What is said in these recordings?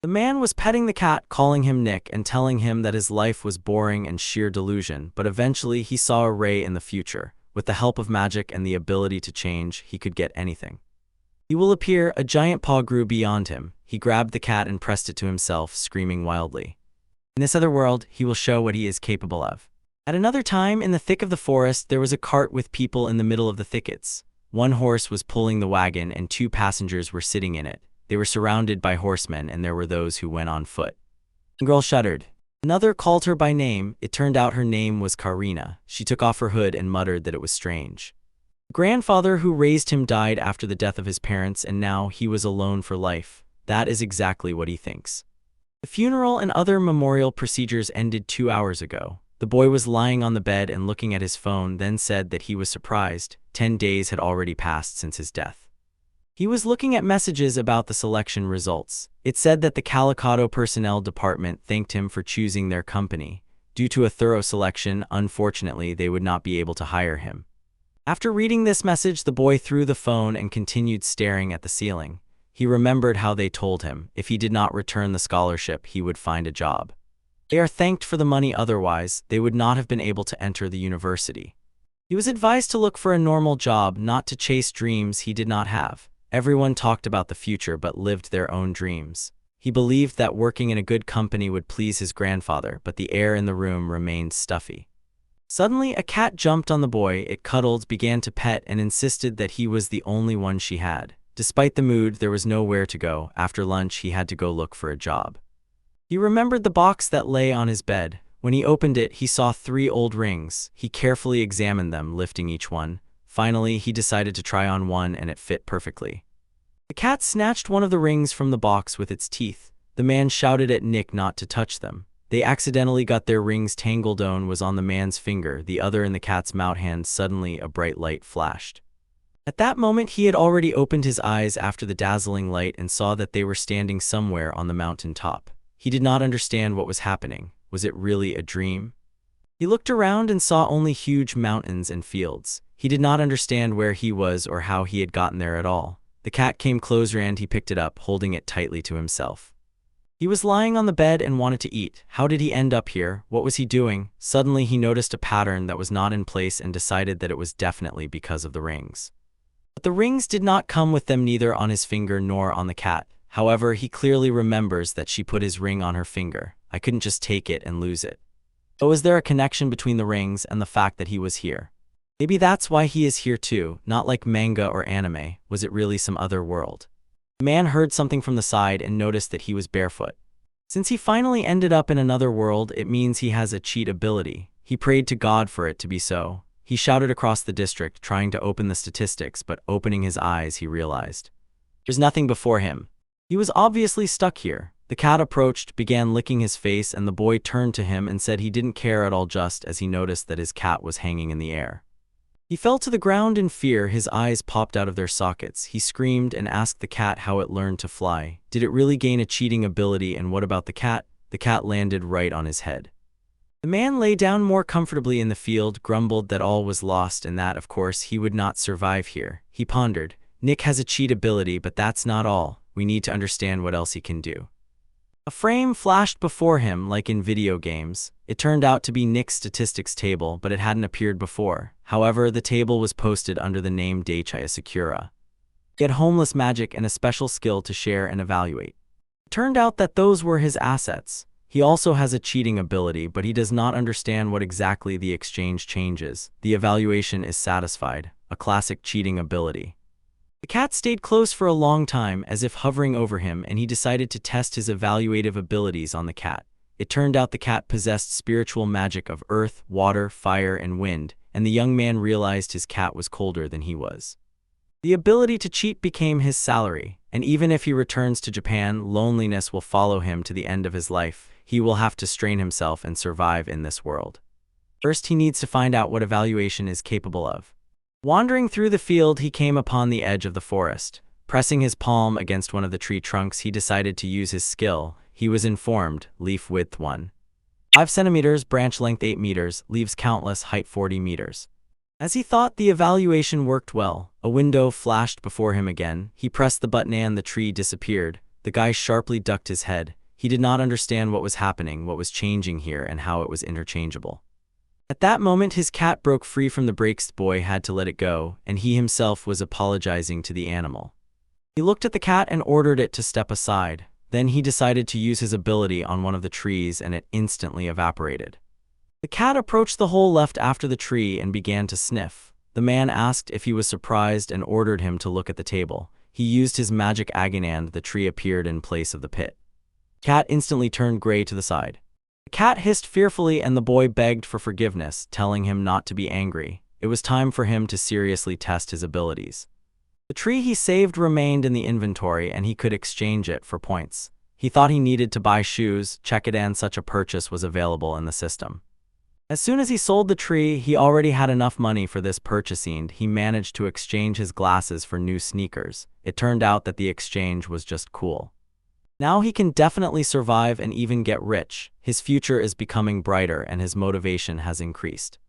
The man was petting the cat, calling him Nick and telling him that his life was boring and sheer delusion, but eventually he saw a ray in the future. With the help of magic and the ability to change, he could get anything. He will appear. A giant paw grew beyond him. He grabbed the cat and pressed it to himself, screaming wildly. In this other world, he will show what he is capable of. At another time, in the thick of the forest, there was a cart with people in the middle of the thickets. One horse was pulling the wagon and 2 passengers were sitting in it. They were surrounded by horsemen and there were those who went on foot. The girl shuddered. Another called her by name. It turned out her name was Karina. She took off her hood and muttered that it was strange. The grandfather who raised him died after the death of his parents and now he was alone for life. That is exactly what he thinks. The funeral and other memorial procedures ended 2 hours ago. The boy was lying on the bed and looking at his phone, then said that he was surprised. 10 days had already passed since his death. He was looking at messages about the selection results. It said that the Calicoto Personnel Department thanked him for choosing their company. Due to a thorough selection, unfortunately, they would not be able to hire him. After reading this message, the boy threw the phone and continued staring at the ceiling. He remembered how they told him, if he did not return the scholarship, he would find a job. They are thanked for the money, otherwise, they would not have been able to enter the university. He was advised to look for a normal job, not to chase dreams he did not have. Everyone talked about the future but lived their own dreams. He believed that working in a good company would please his grandfather, but the air in the room remained stuffy. Suddenly, a cat jumped on the boy. It cuddled, began to pet, and insisted that he was the only one she had. Despite the mood, there was nowhere to go. After lunch, he had to go look for a job. He remembered the box that lay on his bed. When he opened it, he saw 3 old rings. He carefully examined them, lifting each one. Finally, he decided to try on one and it fit perfectly. The cat snatched one of the rings from the box with its teeth. The man shouted at Nick not to touch them. They accidentally got their rings tangled. One was on the man's finger, the other in the cat's mouth hand. Suddenly, a bright light flashed. At that moment, he had already opened his eyes after the dazzling light and saw that they were standing somewhere on the mountain top. He did not understand what was happening. Was it really a dream? He looked around and saw only huge mountains and fields. He did not understand where he was or how he had gotten there at all. The cat came closer and he picked it up, holding it tightly to himself. He was lying on the bed and wanted to eat. How did he end up here? What was he doing? Suddenly he noticed a pattern that was not in place and decided that it was definitely because of the rings. But the rings did not come with them, neither on his finger nor on the cat. However, he clearly remembers that she put his ring on her finger. I couldn't just take it and lose it. But was there a connection between the rings and the fact that he was here? Maybe that's why he is here too, not like manga or anime. Was it really some other world? The man heard something from the side and noticed that he was barefoot. Since he finally ended up in another world, it means he has a cheat ability. He prayed to God for it to be so. He shouted across the district, trying to open the statistics, but opening his eyes, he realized there's nothing before him. He was obviously stuck here. The cat approached, began licking his face, and the boy turned to him and said he didn't care at all just as he noticed that his cat was hanging in the air. He fell to the ground in fear. His eyes popped out of their sockets. He screamed and asked the cat how it learned to fly. Did it really gain a cheating ability, and what about the cat? The cat landed right on his head. The man lay down more comfortably in the field, grumbled that all was lost and that, of course, he would not survive here. He pondered, Nick has a cheat ability, but that's not all. We need to understand what else he can do. A frame flashed before him like in video games. It turned out to be Nick's statistics table, but it hadn't appeared before. However, the table was posted under the name Daichaya Sakura. He had homeless magic and a special skill to share and evaluate. It turned out that those were his assets. He also has a cheating ability, but he does not understand what exactly the exchange changes. The evaluation is satisfied, a classic cheating ability. The cat stayed close for a long time, as if hovering over him, and he decided to test his evaluative abilities on the cat. It turned out the cat possessed spiritual magic of earth, water, fire, and wind, and the young man realized his cat was colder than he was. The ability to cheat became his salary, and even if he returns to Japan, loneliness will follow him to the end of his life. He will have to strain himself and survive in this world. First, he needs to find out what evaluation is capable of. Wandering through the field, he came upon the edge of the forest. Pressing his palm against one of the tree trunks, he decided to use his skill. He was informed, leaf width 1.5 centimeters, branch length 8 meters, leaves countless, height 40 meters. As he thought the evaluation worked well, a window flashed before him again. He pressed the button and the tree disappeared. The guy sharply ducked his head. He did not understand what was happening, what was changing here, and how it was interchangeable. At that moment, his cat broke free from the brakes. The boy had to let it go, and he himself was apologizing to the animal. He looked at the cat and ordered it to step aside. Then he decided to use his ability on one of the trees, and it instantly evaporated. The cat approached the hole left after the tree and began to sniff. The man asked if he was surprised and ordered him to look at the table. He used his magic agate and the tree appeared in place of the pit. The cat instantly turned gray to the side. The cat hissed fearfully and the boy begged for forgiveness, telling him not to be angry. It was time for him to seriously test his abilities. The tree he saved remained in the inventory and he could exchange it for points. He thought he needed to buy shoes, check it, and such a purchase was available in the system. As soon as he sold the tree, he already had enough money for this purchase and he managed to exchange his glasses for new sneakers. It turned out that the exchange was just cool. Now he can definitely survive and even get rich. His future is becoming brighter and his motivation has increased.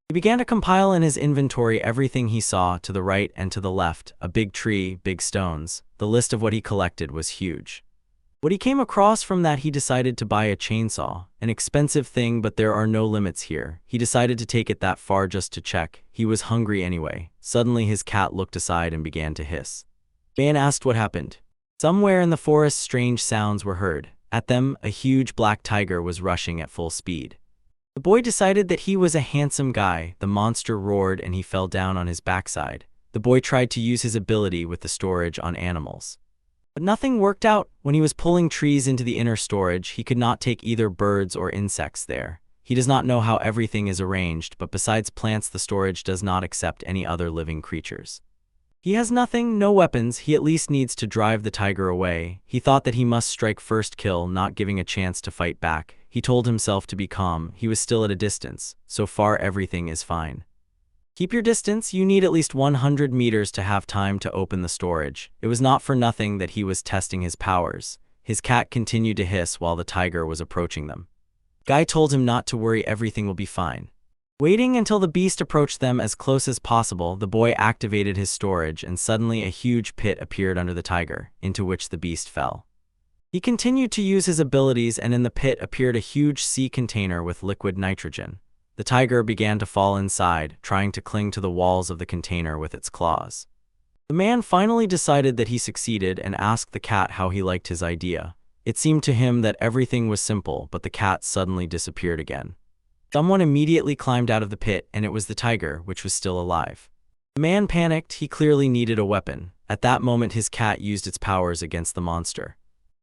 He began to compile in his inventory everything he saw to the right and to the left, a big tree, big stones. The list of what he collected was huge. What he came across from that, he decided to buy a chainsaw, an expensive thing, but there are no limits here. He decided to take it that far just to check. He was hungry anyway. Suddenly his cat looked aside and began to hiss. Man asked what happened. Somewhere in the forest strange sounds were heard. At them, a huge black tiger was rushing at full speed. The boy decided that he was a handsome guy. The monster roared and he fell down on his backside. The boy tried to use his ability with the storage on animals. But nothing worked out. When he was pulling trees into the inner storage, he could not take either birds or insects there. He does not know how everything is arranged, but besides plants, the storage does not accept any other living creatures. He has nothing, no weapons. He at least needs to drive the tiger away. He thought that he must strike first, kill, not giving a chance to fight back. He told himself to be calm. He was still at a distance. So far, everything is fine. Keep your distance. You need at least 100 meters to have time to open the storage. It was not for nothing that he was testing his powers. His cat continued to hiss while the tiger was approaching them. Guy told him not to worry, everything will be fine. Waiting until the beast approached them as close as possible, the boy activated his storage and suddenly a huge pit appeared under the tiger, into which the beast fell. He continued to use his abilities and in the pit appeared a huge sea container with liquid nitrogen. The tiger began to fall inside, trying to cling to the walls of the container with its claws. The man finally decided that he succeeded and asked the cat how he liked his idea. It seemed to him that everything was simple, but the cat suddenly disappeared again. Someone immediately climbed out of the pit, and it was the tiger, which was still alive. The man panicked. He clearly needed a weapon. At that moment, his cat used its powers against the monster.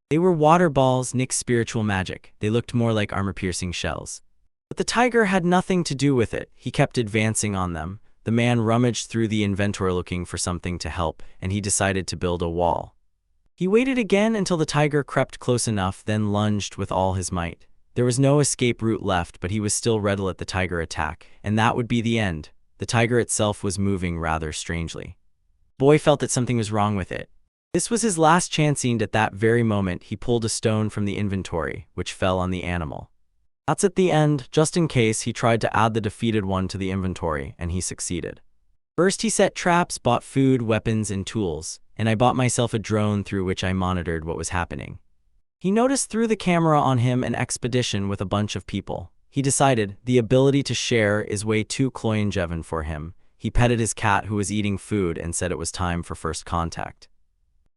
They were water balls, Nick's spiritual magic. They looked more like armor-piercing shells. But the tiger had nothing to do with it. He kept advancing on them. The man rummaged through the inventory looking for something to help, and he decided to build a wall. He waited again until the tiger crept close enough, then lunged with all his might. There was no escape route left, but he was still ready to let the tiger attack, and that would be the end. The tiger itself was moving rather strangely. The boy felt that something was wrong with it. This was his last chance, and at that very moment he pulled a stone from the inventory, which fell on the animal. That's at the end. Just in case, he tried to add the defeated one to the inventory, and he succeeded. First he set traps, bought food, weapons, and tools, and I bought myself a drone through which I monitored what was happening. He noticed through the camera on him an expedition with a bunch of people. He decided the ability to share is way too cloyinjeven for him. He petted his cat who was eating food and said it was time for first contact.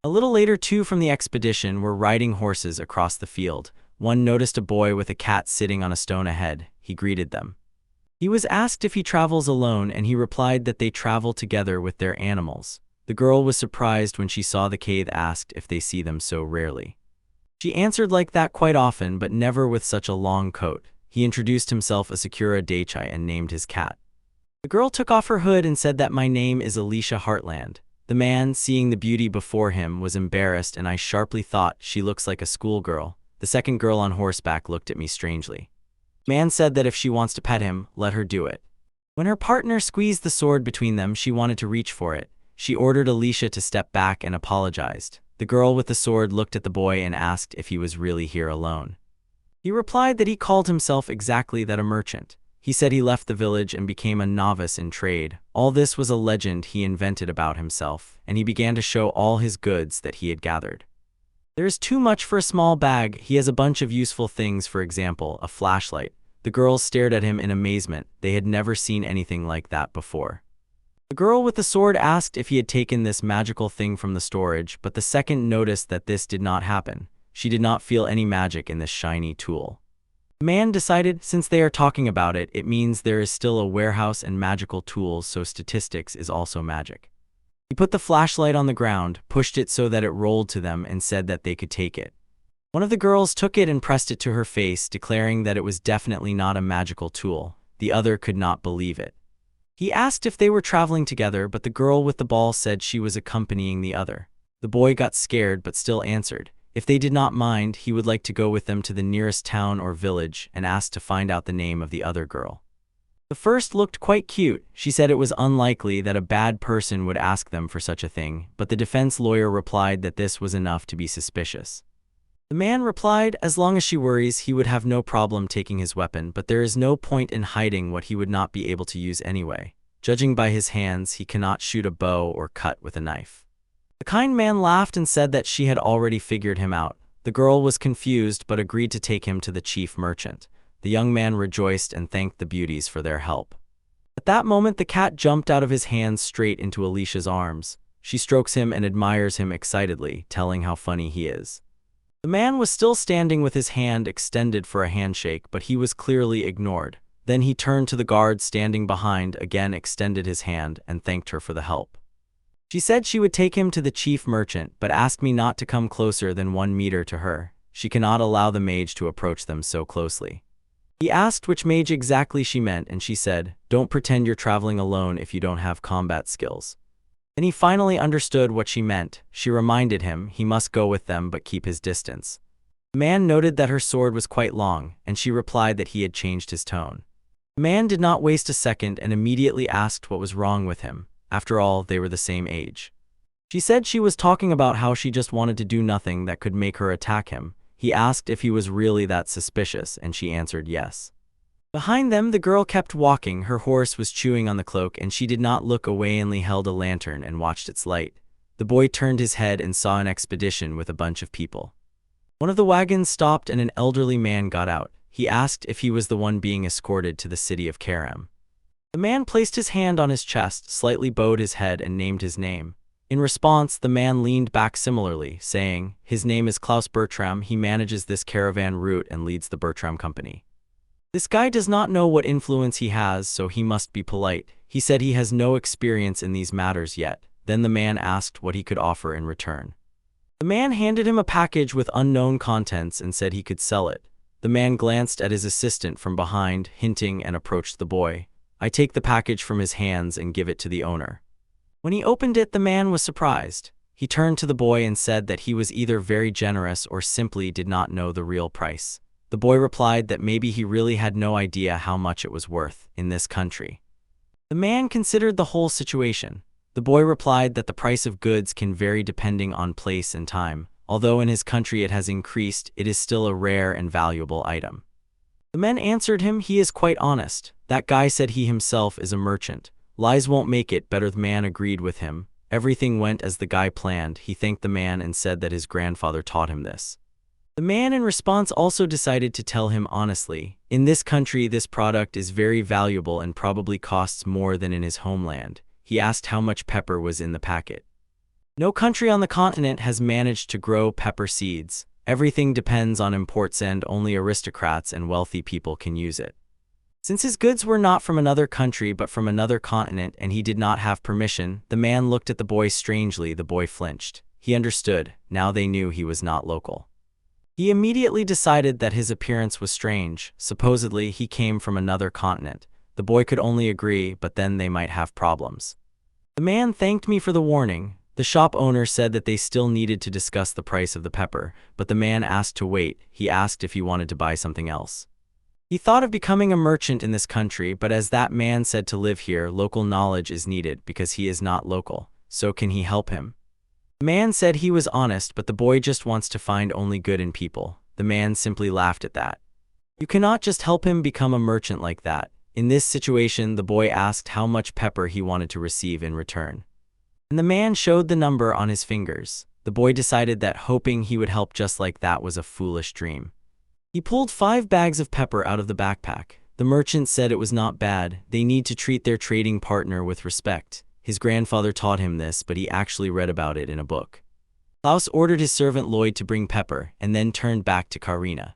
A little later, two from the expedition were riding horses across the field. One noticed a boy with a cat sitting on a stone ahead. He greeted them. He was asked if he travels alone, and he replied that they travel together with their animals. The girl was surprised when she saw the kid, asked if they see them so rarely. She answered like that quite often, but never with such a long coat. He introduced himself as Sakura Daichai and named his cat. The girl took off her hood and said that my name is Alicia Heartland. The man, seeing the beauty before him, was embarrassed, and I sharply thought she looks like a schoolgirl. The second girl on horseback looked at me strangely. The man said that if she wants to pet him, let her do it. When her partner squeezed the sword between them, she wanted to reach for it. She ordered Alicia to step back and apologized. The girl with the sword looked at the boy and asked if he was really here alone. He replied that he called himself exactly that, a merchant. He said he left the village and became a novice in trade. All this was a legend he invented about himself, and he began to show all his goods that he had gathered. There is too much for a small bag. He has a bunch of useful things, for example, a flashlight. The girls stared at him in amazement. They had never seen anything like that before. The girl with the sword asked if he had taken this magical thing from the storage, but the second noticed that this did not happen. She did not feel any magic in this shiny tool. The man decided, since they are talking about it, it means there is still a warehouse and magical tools, so statistics is also magic. He put the flashlight on the ground, pushed it so that it rolled to them, and said that they could take it. One of the girls took it and pressed it to her face, declaring that it was definitely not a magical tool. The other could not believe it. He asked if they were traveling together, but the girl with the ball said she was accompanying the other. The boy got scared but still answered. If they did not mind, he would like to go with them to the nearest town or village, and asked to find out the name of the other girl. The first looked quite cute. She said it was unlikely that a bad person would ask them for such a thing, but the defense lawyer replied that this was enough to be suspicious. The man replied, as long as she worries, he would have no problem taking his weapon, but there is no point in hiding what he would not be able to use anyway. Judging by his hands, he cannot shoot a bow or cut with a knife. The kind man laughed and said that she had already figured him out. The girl was confused but agreed to take him to the chief merchant. The young man rejoiced and thanked the beauties for their help. At that moment, the cat jumped out of his hands straight into Alicia's arms. She strokes him and admires him excitedly, telling how funny he is. The man was still standing with his hand extended for a handshake, but he was clearly ignored. Then he turned to the guard standing behind, again extended his hand, and thanked her for the help. She said she would take him to the chief merchant, but asked me not to come closer than 1 meter to her. She cannot allow the mage to approach them so closely. He asked which mage exactly she meant, and she said, "Don't pretend you're traveling alone if you don't have combat skills." Then he finally understood what she meant. She reminded him he must go with them but keep his distance. The man noted that her sword was quite long, and she replied that he had changed his tone. The man did not waste a second and immediately asked what was wrong with him. After all, they were the same age. She said she was talking about how she just wanted to do nothing that could make her attack him. He asked if he was really that suspicious, and she answered yes. Behind them, the girl kept walking. Her horse was chewing on the cloak, and she did not look away, only held a lantern and watched its light. The boy turned his head and saw an expedition with a bunch of people. One of the wagons stopped and an elderly man got out. He asked if he was the one being escorted to the city of Harem. The man placed his hand on his chest, slightly bowed his head, and named his name. In response, the man leaned back similarly, saying, "His name is Klaus Bertram. He manages this caravan route and leads the Bertram Company. This guy does not know what influence he has, so he must be polite. He said he has no experience in these matters yet." Then the man asked what he could offer in return. The man handed him a package with unknown contents and said he could sell it. The man glanced at his assistant from behind, hinting, and approached the boy. I take the package from his hands and give it to the owner. When he opened it, the man was surprised. He turned to the boy and said that he was either very generous or simply did not know the real price. The boy replied that maybe he really had no idea how much it was worth in this country. The man considered the whole situation. The boy replied that the price of goods can vary depending on place and time. Although in his country it has increased, it is still a rare and valuable item. The man answered him he is quite honest. That guy said he himself is a merchant. Lies won't make it better. The man agreed with him. Everything went as the guy planned. He thanked the man and said that his grandfather taught him this. The man in response also decided to tell him honestly, in this country this product is very valuable and probably costs more than in his homeland. He asked how much pepper was in the packet. No country on the continent has managed to grow pepper seeds. Everything depends on imports and only aristocrats and wealthy people can use it. Since his goods were not from another country but from another continent and he did not have permission, the man looked at the boy strangely. The boy flinched. He understood. Now they knew he was not local. He immediately decided that his appearance was strange. Supposedly, he came from another continent. The boy could only agree, but then they might have problems. The man thanked me for the warning. The shop owner said that they still needed to discuss the price of the pepper, but the man asked to wait. He asked if he wanted to buy something else. He thought of becoming a merchant in this country, but as that man said to live here, local knowledge is needed because he is not local. So can he help him? The man said he was honest, but the boy just wants to find only good in people. The man simply laughed at that. You cannot just help him become a merchant like that. In this situation, the boy asked how much pepper he wanted to receive in return. And the man showed the number on his fingers. The boy decided that hoping he would help just like that was a foolish dream. He pulled 5 bags of pepper out of the backpack. The merchant said it was not bad. They need to treat their trading partner with respect. His grandfather taught him this, but he actually read about it in a book. Klaus ordered his servant Lloyd to bring pepper, and then turned back to Karina.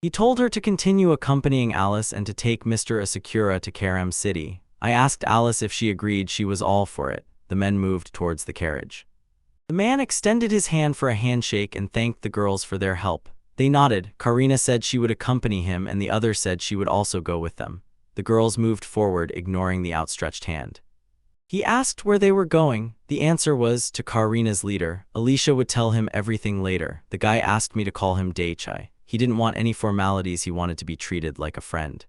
He told her to continue accompanying Alice and to take Mr. Asakura to Harem City. I asked Alice if she agreed. She was all for it. The men moved towards the carriage. The man extended his hand for a handshake and thanked the girls for their help. They nodded. Karina said she would accompany him, and the other said she would also go with them. The girls moved forward, ignoring the outstretched hand. He asked where they were going. The answer was to Karina's leader. Alicia would tell him everything later. The guy asked me to call him Daichai. He didn't want any formalities. He wanted to be treated like a friend.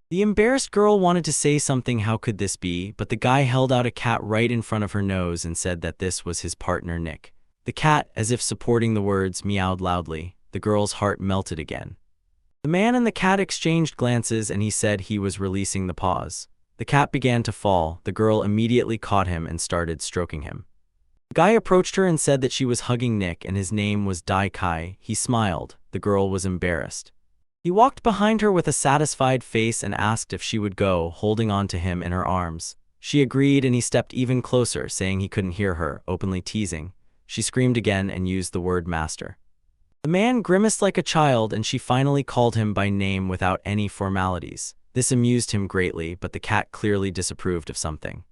The embarrassed girl wanted to say something. How could this be? But the guy held out a cat right in front of her nose and said that this was his partner Nick. The cat, as if supporting the words, meowed loudly. The girl's heart melted again. The man and the cat exchanged glances, and he said he was releasing the paws. The cat began to fall. The girl immediately caught him and started stroking him. The guy approached her and said that she was hugging Nick and his name was Dai Kai. He smiled. The girl was embarrassed. He walked behind her with a satisfied face and asked if she would go, holding on to him in her arms. She agreed, and he stepped even closer, saying he couldn't hear her, openly teasing. She screamed again and used the word master. The man grimaced like a child, and she finally called him by name without any formalities. This amused him greatly, but the cat clearly disapproved of something.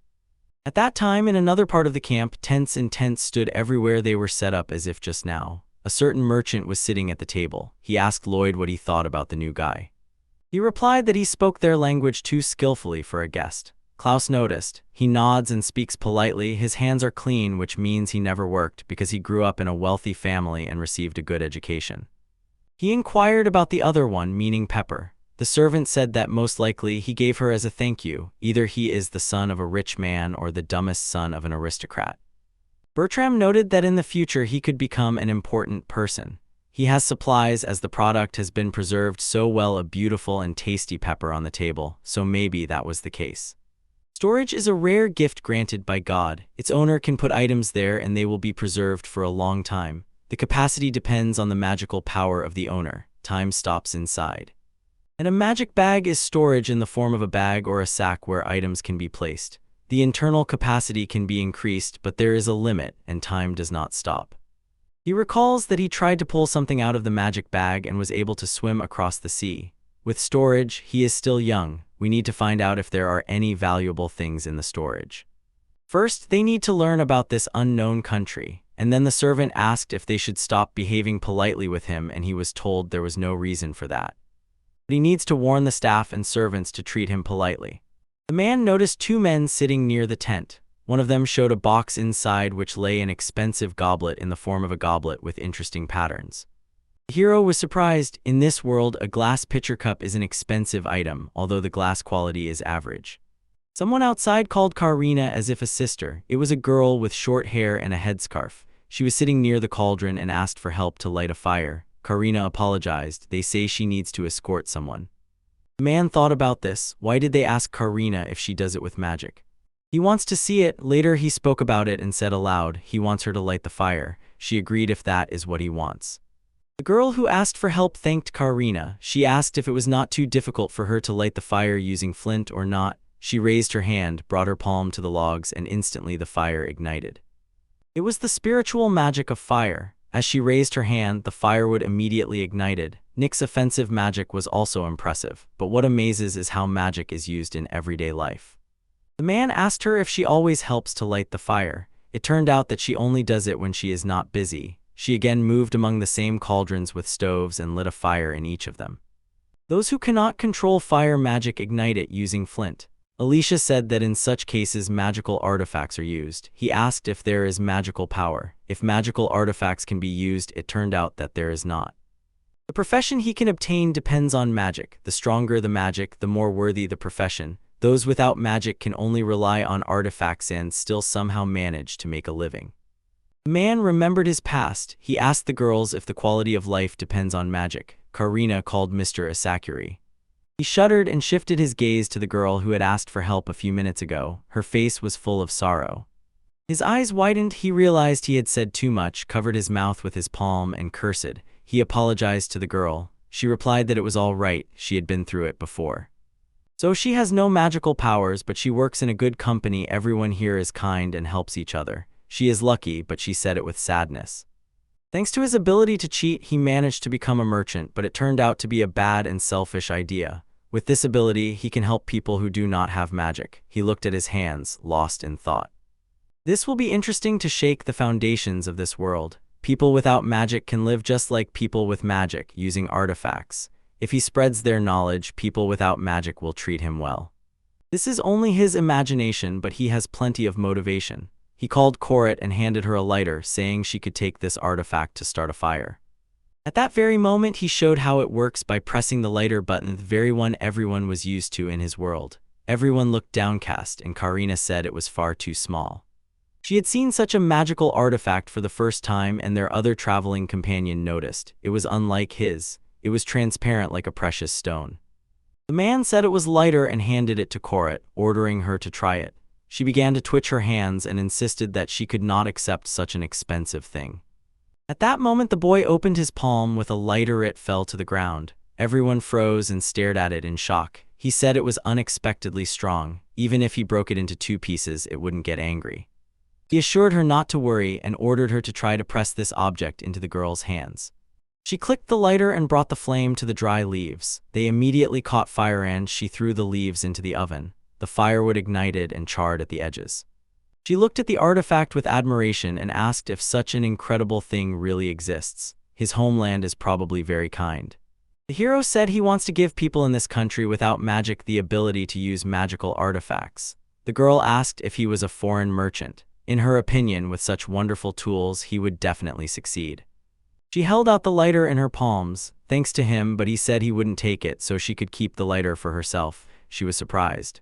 At that time, in another part of the camp, tents and tents stood everywhere. They were set up as if just now. A certain merchant was sitting at the table. He asked Lloyd what he thought about the new guy. He replied that he spoke their language too skillfully for a guest. Klaus noticed. He nods and speaks politely. His hands are clean, which means he never worked because he grew up in a wealthy family and received a good education. He inquired about the other one, meaning Pepper. The servant said that most likely he gave her as a thank you. Either he is the son of a rich man or the dumbest son of an aristocrat. Bertram noted that in the future he could become an important person. He has supplies as the product has been preserved so well, a beautiful and tasty pepper on the table, so maybe that was the case. Storage is a rare gift granted by God. Its owner can put items there and they will be preserved for a long time. The capacity depends on the magical power of the owner. Time stops inside. And a magic bag is storage in the form of a bag or a sack where items can be placed. The internal capacity can be increased, but there is a limit, and time does not stop. He recalls that he tried to pull something out of the magic bag and was able to swim across the sea. With storage, he is still young. We need to find out if there are any valuable things in the storage. First, they need to learn about this unknown country, and then the servant asked if they should stop behaving politely with him, and he was told there was no reason for that. But he needs to warn the staff and servants to treat him politely. The man noticed 2 men sitting near the tent. One of them showed a box inside which lay an expensive goblet in the form of a goblet with interesting patterns. The hero was surprised. In this world, a glass pitcher cup is an expensive item, although the glass quality is average. Someone outside called Karina as if a sister. It was a girl with short hair and a headscarf. She was sitting near the cauldron and asked for help to light a fire. Karina apologized. They say she needs to escort someone. The man thought about this. Why did they ask Karina if she does it with magic? He wants to see it. Later he spoke about it and said aloud, he wants her to light the fire. She agreed if that is what he wants. The girl who asked for help thanked Karina. She asked if it was not too difficult for her to light the fire using flint or not. She raised her hand, brought her palm to the logs, and instantly the fire ignited. It was the spiritual magic of fire. As she raised her hand, the firewood immediately ignited. Nick's offensive magic was also impressive, but what amazes is how magic is used in everyday life. The man asked her if she always helps to light the fire. It turned out that she only does it when she is not busy. She again moved among the same cauldrons with stoves and lit a fire in each of them. Those who cannot control fire magic ignite it using flint. Alicia said that in such cases magical artifacts are used. He asked if there is magical power. If magical artifacts can be used, it turned out that there is not. The profession he can obtain depends on magic. The stronger the magic, the more worthy the profession. Those without magic can only rely on artifacts and still somehow manage to make a living. The man remembered his past. He asked the girls if the quality of life depends on magic. Karina called Mr. Asakura. He shuddered and shifted his gaze to the girl who had asked for help a few minutes ago. Her face was full of sorrow. His eyes widened. He realized he had said too much, covered his mouth with his palm, and cursed. He apologized to the girl. She replied that it was all right, she had been through it before. So she has no magical powers, but she works in a good company. Everyone here is kind and helps each other. She is lucky, but she said it with sadness. Thanks to his ability to cheat, he managed to become a merchant, but it turned out to be a bad and selfish idea. With this ability, he can help people who do not have magic. He looked at his hands, lost in thought. This will be interesting to shake the foundations of this world. People without magic can live just like people with magic, using artifacts. If he spreads their knowledge, people without magic will treat him well. This is only his imagination, but he has plenty of motivation. He called Koret and handed her a lighter, saying she could take this artifact to start a fire. At that very moment, he showed how it works by pressing the lighter button, the very one everyone was used to in his world. Everyone looked downcast, and Karina said it was far too small. She had seen such a magical artifact for the first time, and their other traveling companion noticed. It was unlike his. It was transparent like a precious stone. The man said it was lighter and handed it to Koret, ordering her to try it. She began to twitch her hands and insisted that she could not accept such an expensive thing. At that moment, the boy opened his palm with a lighter. It fell to the ground. Everyone froze and stared at it in shock. He said it was unexpectedly strong. Even if he broke it into 2 pieces, it wouldn't get angry. He assured her not to worry and ordered her to try to press this object into the girl's hands. She clicked the lighter and brought the flame to the dry leaves. They immediately caught fire and she threw the leaves into the oven. The firewood ignited and charred at the edges. She looked at the artifact with admiration and asked if such an incredible thing really exists. His homeland is probably very kind. The hero said he wants to give people in this country without magic the ability to use magical artifacts. The girl asked if he was a foreign merchant. In her opinion, with such wonderful tools, he would definitely succeed. She held out the lighter in her palms, thanks to him, but he said he wouldn't take it so she could keep the lighter for herself. She was surprised.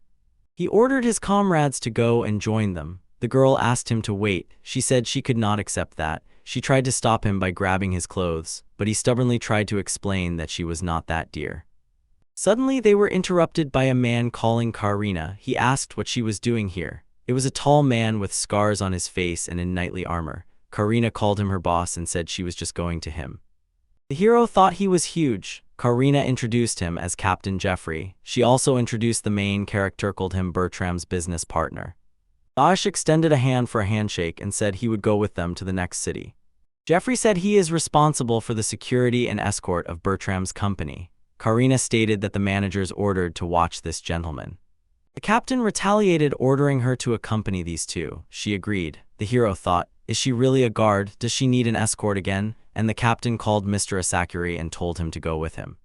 He ordered his comrades to go and join them. The girl asked him to wait. She said she could not accept that. She tried to stop him by grabbing his clothes, but he stubbornly tried to explain that she was not that dear. Suddenly, they were interrupted by a man calling Karina. He asked what she was doing here. It was a tall man with scars on his face and in knightly armor. Karina called him her boss and said she was just going to him. The hero thought he was huge. Karina introduced him as Captain Jeffrey. She also introduced the main character, called him Bertram's business partner. Daesh extended a hand for a handshake and said he would go with them to the next city. Jeffrey said he is responsible for the security and escort of Bertram's company. Karina stated that the managers ordered to watch this gentleman. The captain retaliated, ordering her to accompany these two. She agreed. The hero thought, is she really a guard? Does she need an escort again? And the captain called Mr. Asakuri and told him to go with him.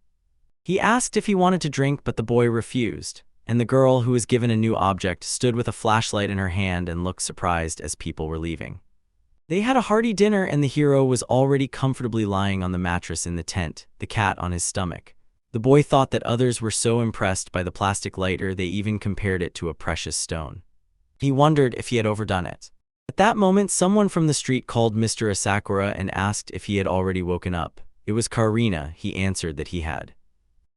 He asked if he wanted to drink, but the boy refused. And the girl, who was given a new object, stood with a flashlight in her hand and looked surprised as people were leaving. They had a hearty dinner and the hero was already comfortably lying on the mattress in the tent, the cat on his stomach. The boy thought that others were so impressed by the plastic lighter they even compared it to a precious stone. He wondered if he had overdone it. At that moment, someone from the street called Mr. Asakura and asked if he had already woken up. It was Karina. He answered that he had.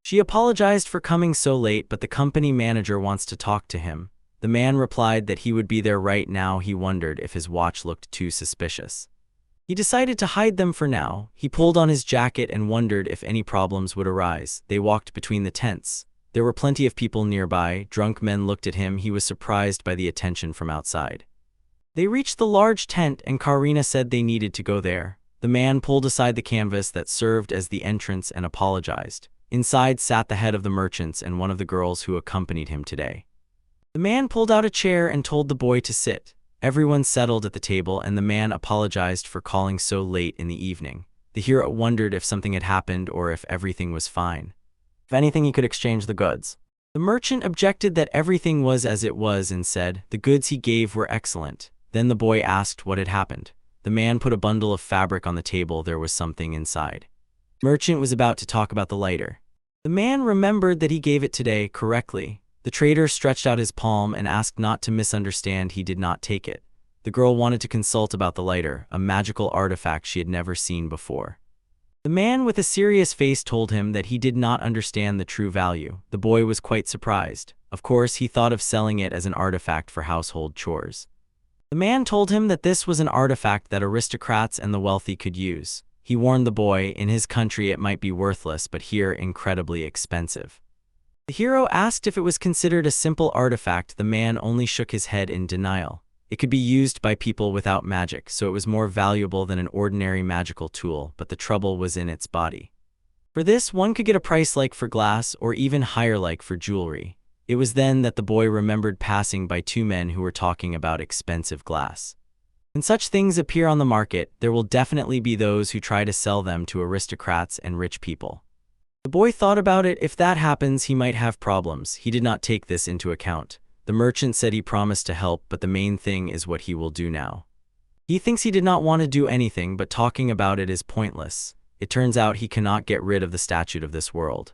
She apologized for coming so late, but the company manager wants to talk to him. The man replied that he would be there right now. He wondered if his watch looked too suspicious. He decided to hide them for now. He pulled on his jacket and wondered if any problems would arise. They walked between the tents. There were plenty of people nearby. Drunk men looked at him. He was surprised by the attention from outside. They reached the large tent and Karina said they needed to go there. The man pulled aside the canvas that served as the entrance and apologized. Inside sat the head of the merchants and one of the girls who accompanied him today. The man pulled out a chair and told the boy to sit. Everyone settled at the table and the man apologized for calling so late in the evening. The hero wondered if something had happened or if everything was fine. If anything, he could exchange the goods. The merchant objected that everything was as it was and said the goods he gave were excellent. Then the boy asked what had happened. The man put a bundle of fabric on the table. There was something inside. The merchant was about to talk about the lighter. The man remembered that he gave it today correctly. The trader stretched out his palm and asked not to misunderstand. He did not take it. The girl wanted to consult about the lighter, a magical artifact she had never seen before. The man with a serious face told him that he did not understand the true value. The boy was quite surprised. Of course, he thought of selling it as an artifact for household chores. The The man told him that this was an artifact that aristocrats and the wealthy could use. He warned the boy, in his country it might be worthless, but here incredibly expensive. The hero asked if it was considered a simple artifact. The man only shook his head in denial. It could be used by people without magic, so it was more valuable than an ordinary magical tool, but the trouble was in its body. For this, one could get a price like for glass, or even higher like for jewelry. It was then that the boy remembered passing by two men who were talking about expensive glass. When such things appear on the market, there will definitely be those who try to sell them to aristocrats and rich people. The boy thought about it. If that happens, he might have problems. He did not take this into account. The merchant said he promised to help, but the main thing is what he will do now. He thinks he did not want to do anything, but talking about it is pointless. It turns out he cannot get rid of the statute of this world.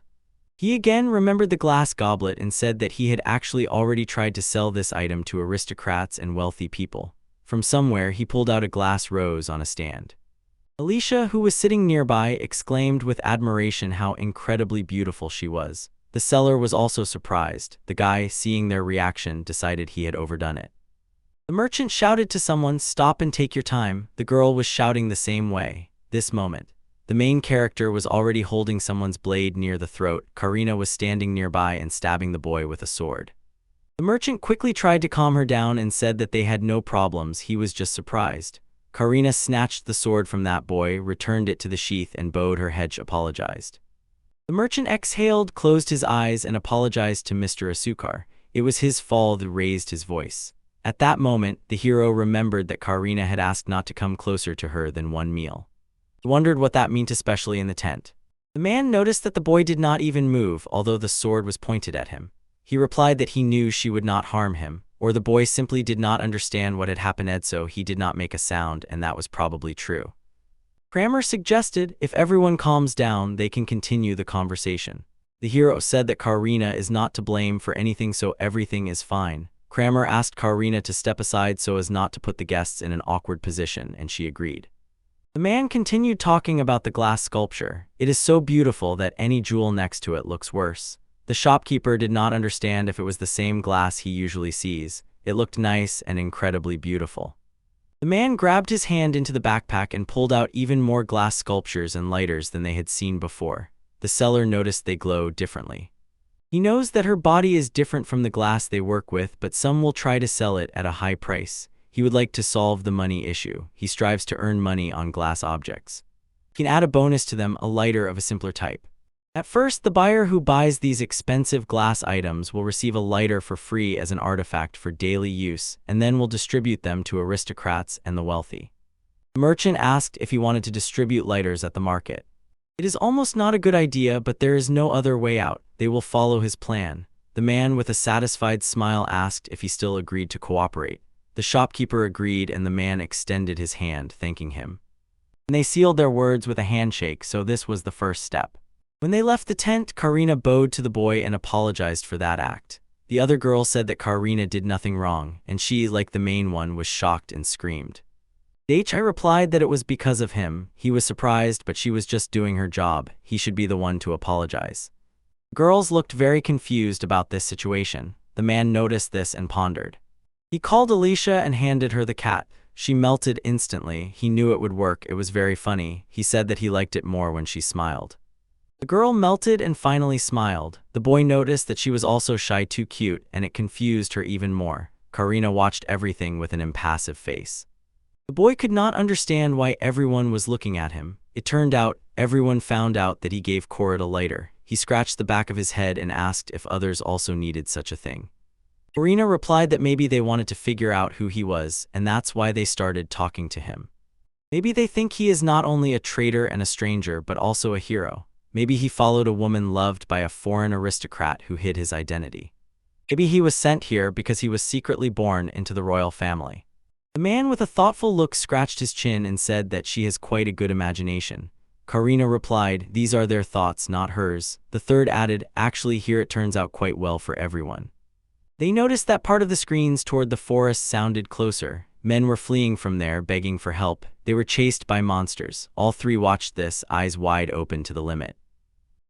He again remembered the glass goblet and said that he had actually already tried to sell this item to aristocrats and wealthy people. From somewhere, he pulled out a glass rose on a stand. Alicia, who was sitting nearby, exclaimed with admiration how incredibly beautiful she was. The seller was also surprised. The guy, seeing their reaction, decided he had overdone it. The merchant shouted to someone, "Stop and take your time." The girl was shouting the same way. This moment, the main character was already holding someone's blade near the throat. Karina was standing nearby and stabbing the boy with a sword. The merchant quickly tried to calm her down and said that they had no problems. He was just surprised. Karina snatched the sword from that boy, returned it to the sheath, and bowed her head, apologized. The merchant exhaled, closed his eyes, and apologized to Mr. Asukar. It was his fault. He raised his voice. At that moment, the hero remembered that Karina had asked not to come closer to her than one meal. He wondered what that meant, especially in the tent. The man noticed that the boy did not even move, although the sword was pointed at him. He replied that he knew she would not harm him, or the boy simply did not understand what had happened, so he did not make a sound, and that was probably true. Kramer suggested, if everyone calms down, they can continue the conversation. The hero said that Karina is not to blame for anything, so everything is fine. Kramer asked Karina to step aside so as not to put the guests in an awkward position, and she agreed. The man continued talking about the glass sculpture. It is so beautiful that any jewel next to it looks worse. The shopkeeper did not understand if it was the same glass he usually sees. It looked nice and incredibly beautiful. The man grabbed his hand into the backpack and pulled out even more glass sculptures and lighters than they had seen before. The seller noticed they glowed differently. He knows that her body is different from the glass they work with, but some will try to sell it at a high price. He would like to solve the money issue. He strives to earn money on glass objects. He can add a bonus to them, a lighter of a simpler type. At first, the buyer who buys these expensive glass items will receive a lighter for free as an artifact for daily use, and then will distribute them to aristocrats and the wealthy. The merchant asked if he wanted to distribute lighters at the market. It is almost not a good idea, but there is no other way out. They will follow his plan. The man with a satisfied smile asked if he still agreed to cooperate. The shopkeeper agreed, and the man extended his hand, thanking him. And they sealed their words with a handshake, so this was the first step. When they left the tent, Karina bowed to the boy and apologized for that act. The other girl said that Karina did nothing wrong, and she, like the main one, was shocked and screamed. Daichi replied that it was because of him. He was surprised, but she was just doing her job. He should be the one to apologize. Girls looked very confused about this situation. The man noticed this and pondered. He called Alicia and handed her the cat. She melted instantly. He knew it would work. It was very funny. He said that he liked it more when she smiled. The girl melted and finally smiled. The boy noticed that she was also shy, too cute, and it confused her even more. Karina watched everything with an impassive face. The boy could not understand why everyone was looking at him. It turned out, everyone found out that he gave Korit a lighter. He scratched the back of his head and asked if others also needed such a thing. Karina replied that maybe they wanted to figure out who he was, and that's why they started talking to him. Maybe they think he is not only a traitor and a stranger, but also a hero. Maybe he followed a woman loved by a foreign aristocrat who hid his identity. Maybe he was sent here because he was secretly born into the royal family. The man with a thoughtful look scratched his chin and said that she has quite a good imagination. Karina replied, these are their thoughts, not hers. The third added, actually here it turns out quite well for everyone. They noticed that part of the screens toward the forest sounded closer. Men were fleeing from there, begging for help. They were chased by monsters. All three watched this, eyes wide open to the limit.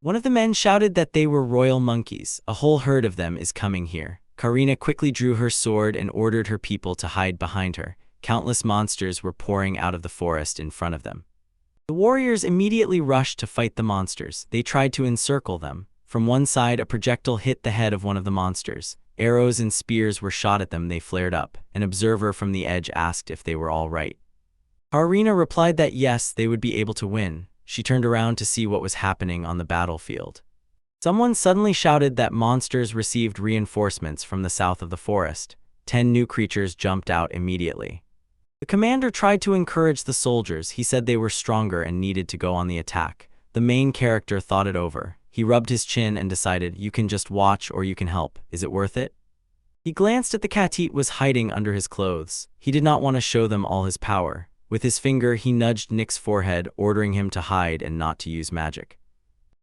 One of the men shouted that they were royal monkeys. A whole herd of them is coming here. Karina quickly drew her sword and ordered her people to hide behind her. countless monsters were pouring out of the forest in front of them. The warriors immediately rushed to fight the monsters. They tried to encircle them. From one side, a projectile hit the head of one of the monsters. Arrows and spears were shot at them. They flared up. An observer from the edge asked if they were all right. Karina replied that yes, they would be able to win. She turned around to see what was happening on the battlefield. Someone suddenly shouted that monsters received reinforcements from the south of the forest. 10 new creatures jumped out immediately. The commander tried to encourage the soldiers. He said they were stronger and needed to go on the attack. The main character thought it over. He rubbed his chin and decided, you can just watch or you can help. Is it worth it? He glanced at the cat was hiding under his clothes. He did not want to show them all his power. With his finger, he nudged Nick's forehead, ordering him to hide and not to use magic.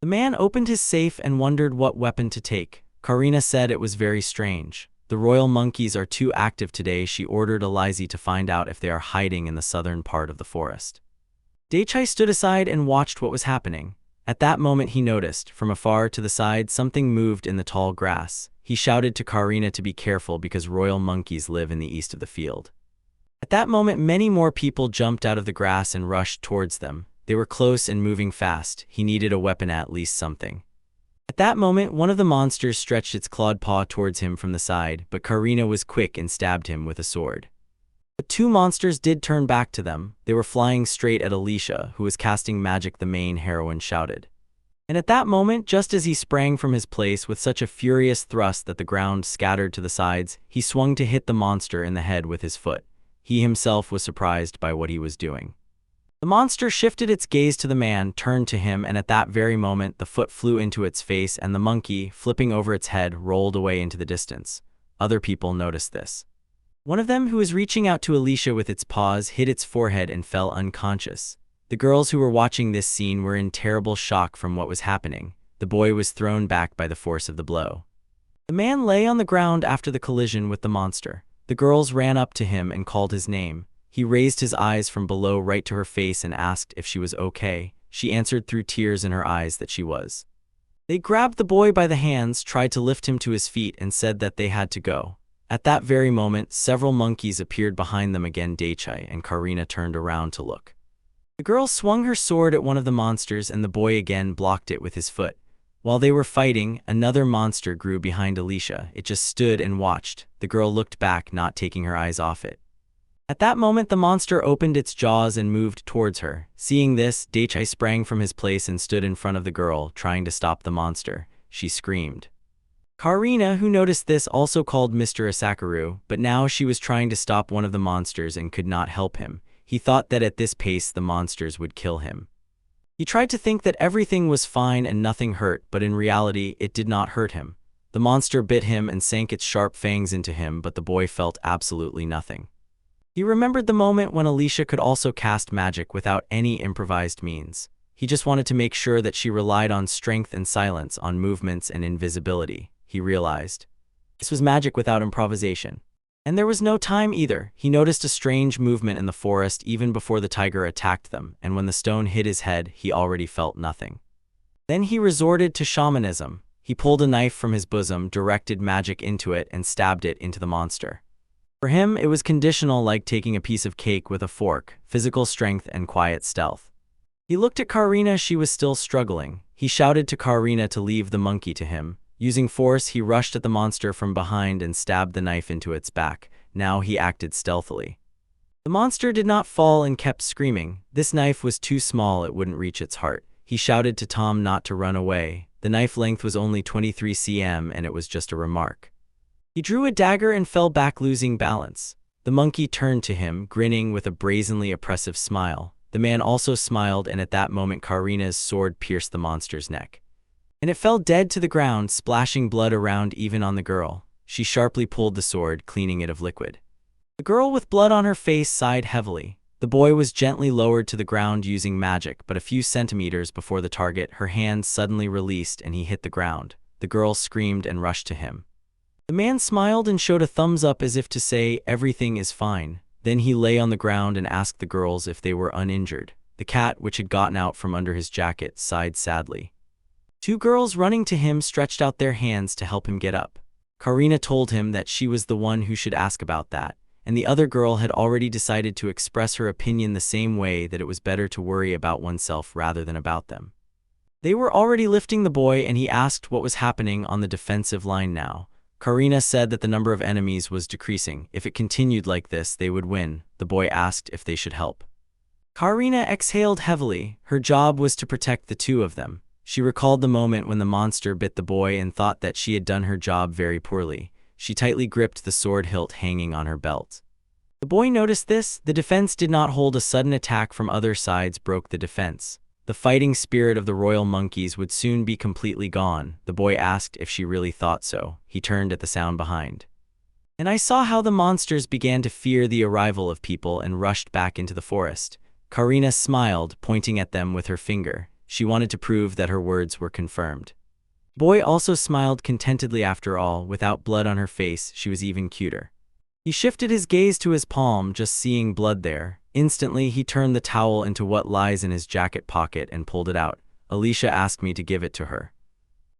The man opened his safe and wondered what weapon to take. Karina said it was very strange. The royal monkeys are too active today. She ordered Eliza to find out if they are hiding in the southern part of the forest. Daichai stood aside and watched what was happening. At that moment he noticed, from afar to the side, something moved in the tall grass. He shouted to Karina to be careful because royal monkeys live in the east of the field. At that moment many more people jumped out of the grass and rushed towards them. They were close and moving fast. He needed a weapon, at least something. At that moment one of the monsters stretched its clawed paw towards him from the side, but Karina was quick and stabbed him with a sword. The two monsters did turn back to them. They were flying straight at Alicia, who was casting magic, the main heroine shouted. And at that moment, just as he sprang from his place with such a furious thrust that the ground scattered to the sides, he swung to hit the monster in the head with his foot. He himself was surprised by what he was doing. The monster shifted its gaze to the man, turned to him, and at that very moment the foot flew into its face and the monkey, flipping over its head, rolled away into the distance. Other people noticed this. One of them, who was reaching out to Alicia with its paws, hit its forehead and fell unconscious. The girls who were watching this scene were in terrible shock from what was happening. The boy was thrown back by the force of the blow. The man lay on the ground after the collision with the monster. The girls ran up to him and called his name. He raised his eyes from below right to her face and asked if she was okay. She answered through tears in her eyes that she was. They grabbed the boy by the hands, tried to lift him to his feet, and said that they had to go. At that very moment, several monkeys appeared behind them again. Daichai and Karina turned around to look. The girl swung her sword at one of the monsters and the boy again blocked it with his foot. While they were fighting, another monster grew behind Alicia. It just stood and watched. The girl looked back, not taking her eyes off it. At that moment, the monster opened its jaws and moved towards her. Seeing this, Daichai sprang from his place and stood in front of the girl, trying to stop the monster. She screamed. Karina, who noticed this, also called Mr. Asakaru, but now she was trying to stop one of the monsters and could not help him. He thought that at this pace the monsters would kill him. He tried to think that everything was fine and nothing hurt, but in reality it did not hurt him. The monster bit him and sank its sharp fangs into him, but the boy felt absolutely nothing. He remembered the moment when Alicia could also cast magic without any improvised means. He just wanted to make sure that she relied on strength and silence, on movements and invisibility. He realized this was magic without improvisation. And there was no time either. He noticed a strange movement in the forest even before the tiger attacked them, and when the stone hit his head, he already felt nothing. Then he resorted to shamanism. He pulled a knife from his bosom, directed magic into it, and stabbed it into the monster. For him, it was conditional, like taking a piece of cake with a fork, physical strength and quiet stealth. He looked at Karina. She was still struggling. He shouted to Karina to leave the monkey to him. Using force, he rushed at the monster from behind and stabbed the knife into its back. Now he acted stealthily. The monster did not fall and kept screaming. This knife was too small, it wouldn't reach its heart. He shouted to Tom not to run away. The knife length was only 23 cm and it was just a remark. He drew a dagger and fell back, losing balance. The monkey turned to him, grinning with a brazenly oppressive smile. The man also smiled, and at that moment Karina's sword pierced the monster's neck. And it fell dead to the ground, splashing blood around even on the girl. She sharply pulled the sword, cleaning it of liquid. The girl with blood on her face sighed heavily. The boy was gently lowered to the ground using magic, but a few centimeters before the target, her hand suddenly released and he hit the ground. The girl screamed and rushed to him. The man smiled and showed a thumbs up as if to say, everything is fine. Then he lay on the ground and asked the girls if they were uninjured. The cat, which had gotten out from under his jacket, sighed sadly. Two girls running to him stretched out their hands to help him get up. Karina told him that she was the one who should ask about that. and the other girl had already decided to express her opinion the same way, that it was better to worry about oneself rather than about them. They were already lifting the boy, and he asked what was happening on the defensive line now. Karina said that the number of enemies was decreasing. If it continued like this, they would win. The boy asked if they should help. Karina exhaled heavily. Her job was to protect the two of them. She recalled the moment when the monster bit the boy and thought that she had done her job very poorly. She tightly gripped the sword hilt hanging on her belt. The boy noticed this. The defense did not hold. A sudden attack from other sides broke the defense. The fighting spirit of the royal monkeys would soon be completely gone. The boy asked if she really thought so. He turned at the sound behind. And I saw how the monsters began to fear the arrival of people and rushed back into the forest. Karina smiled, pointing at them with her finger. She wanted to prove that her words were confirmed. The boy also smiled contentedly. After all, without blood on her face, she was even cuter. He shifted his gaze to his palm, just seeing blood there. Instantly, he turned the towel into what lies in his jacket pocket and pulled it out. Alicia asked me to give it to her.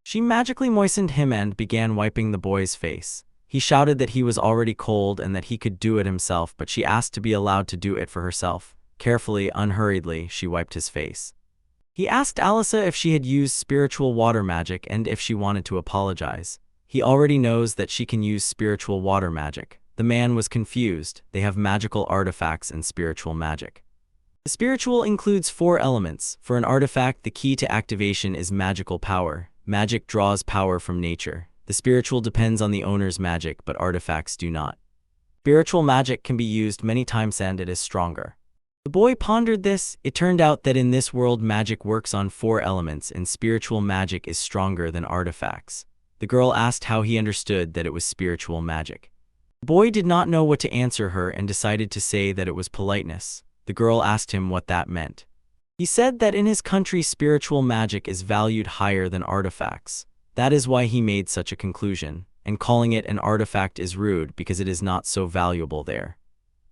She magically moistened him and began wiping the boy's face. He shouted that he was already cold and that he could do it himself, but she asked to be allowed to do it for herself. Carefully, unhurriedly, she wiped his face. He asked Alisa if she had used spiritual water magic and if she wanted to apologize. He already knows that she can use spiritual water magic. The man was confused. They have magical artifacts and spiritual magic. The spiritual includes 4 elements. For an artifact, the key to activation is magical power. Magic draws power from nature. The spiritual depends on the owner's magic, but artifacts do not. Spiritual magic can be used many times and it is stronger. The boy pondered this. It turned out that in this world magic works on 4 elements and spiritual magic is stronger than artifacts. The girl asked how he understood that it was spiritual magic. The boy did not know what to answer her and decided to say that it was politeness. The girl asked him what that meant. He said that in his country spiritual magic is valued higher than artifacts. That is why he made such a conclusion, and calling it an artifact is rude because it is not so valuable there.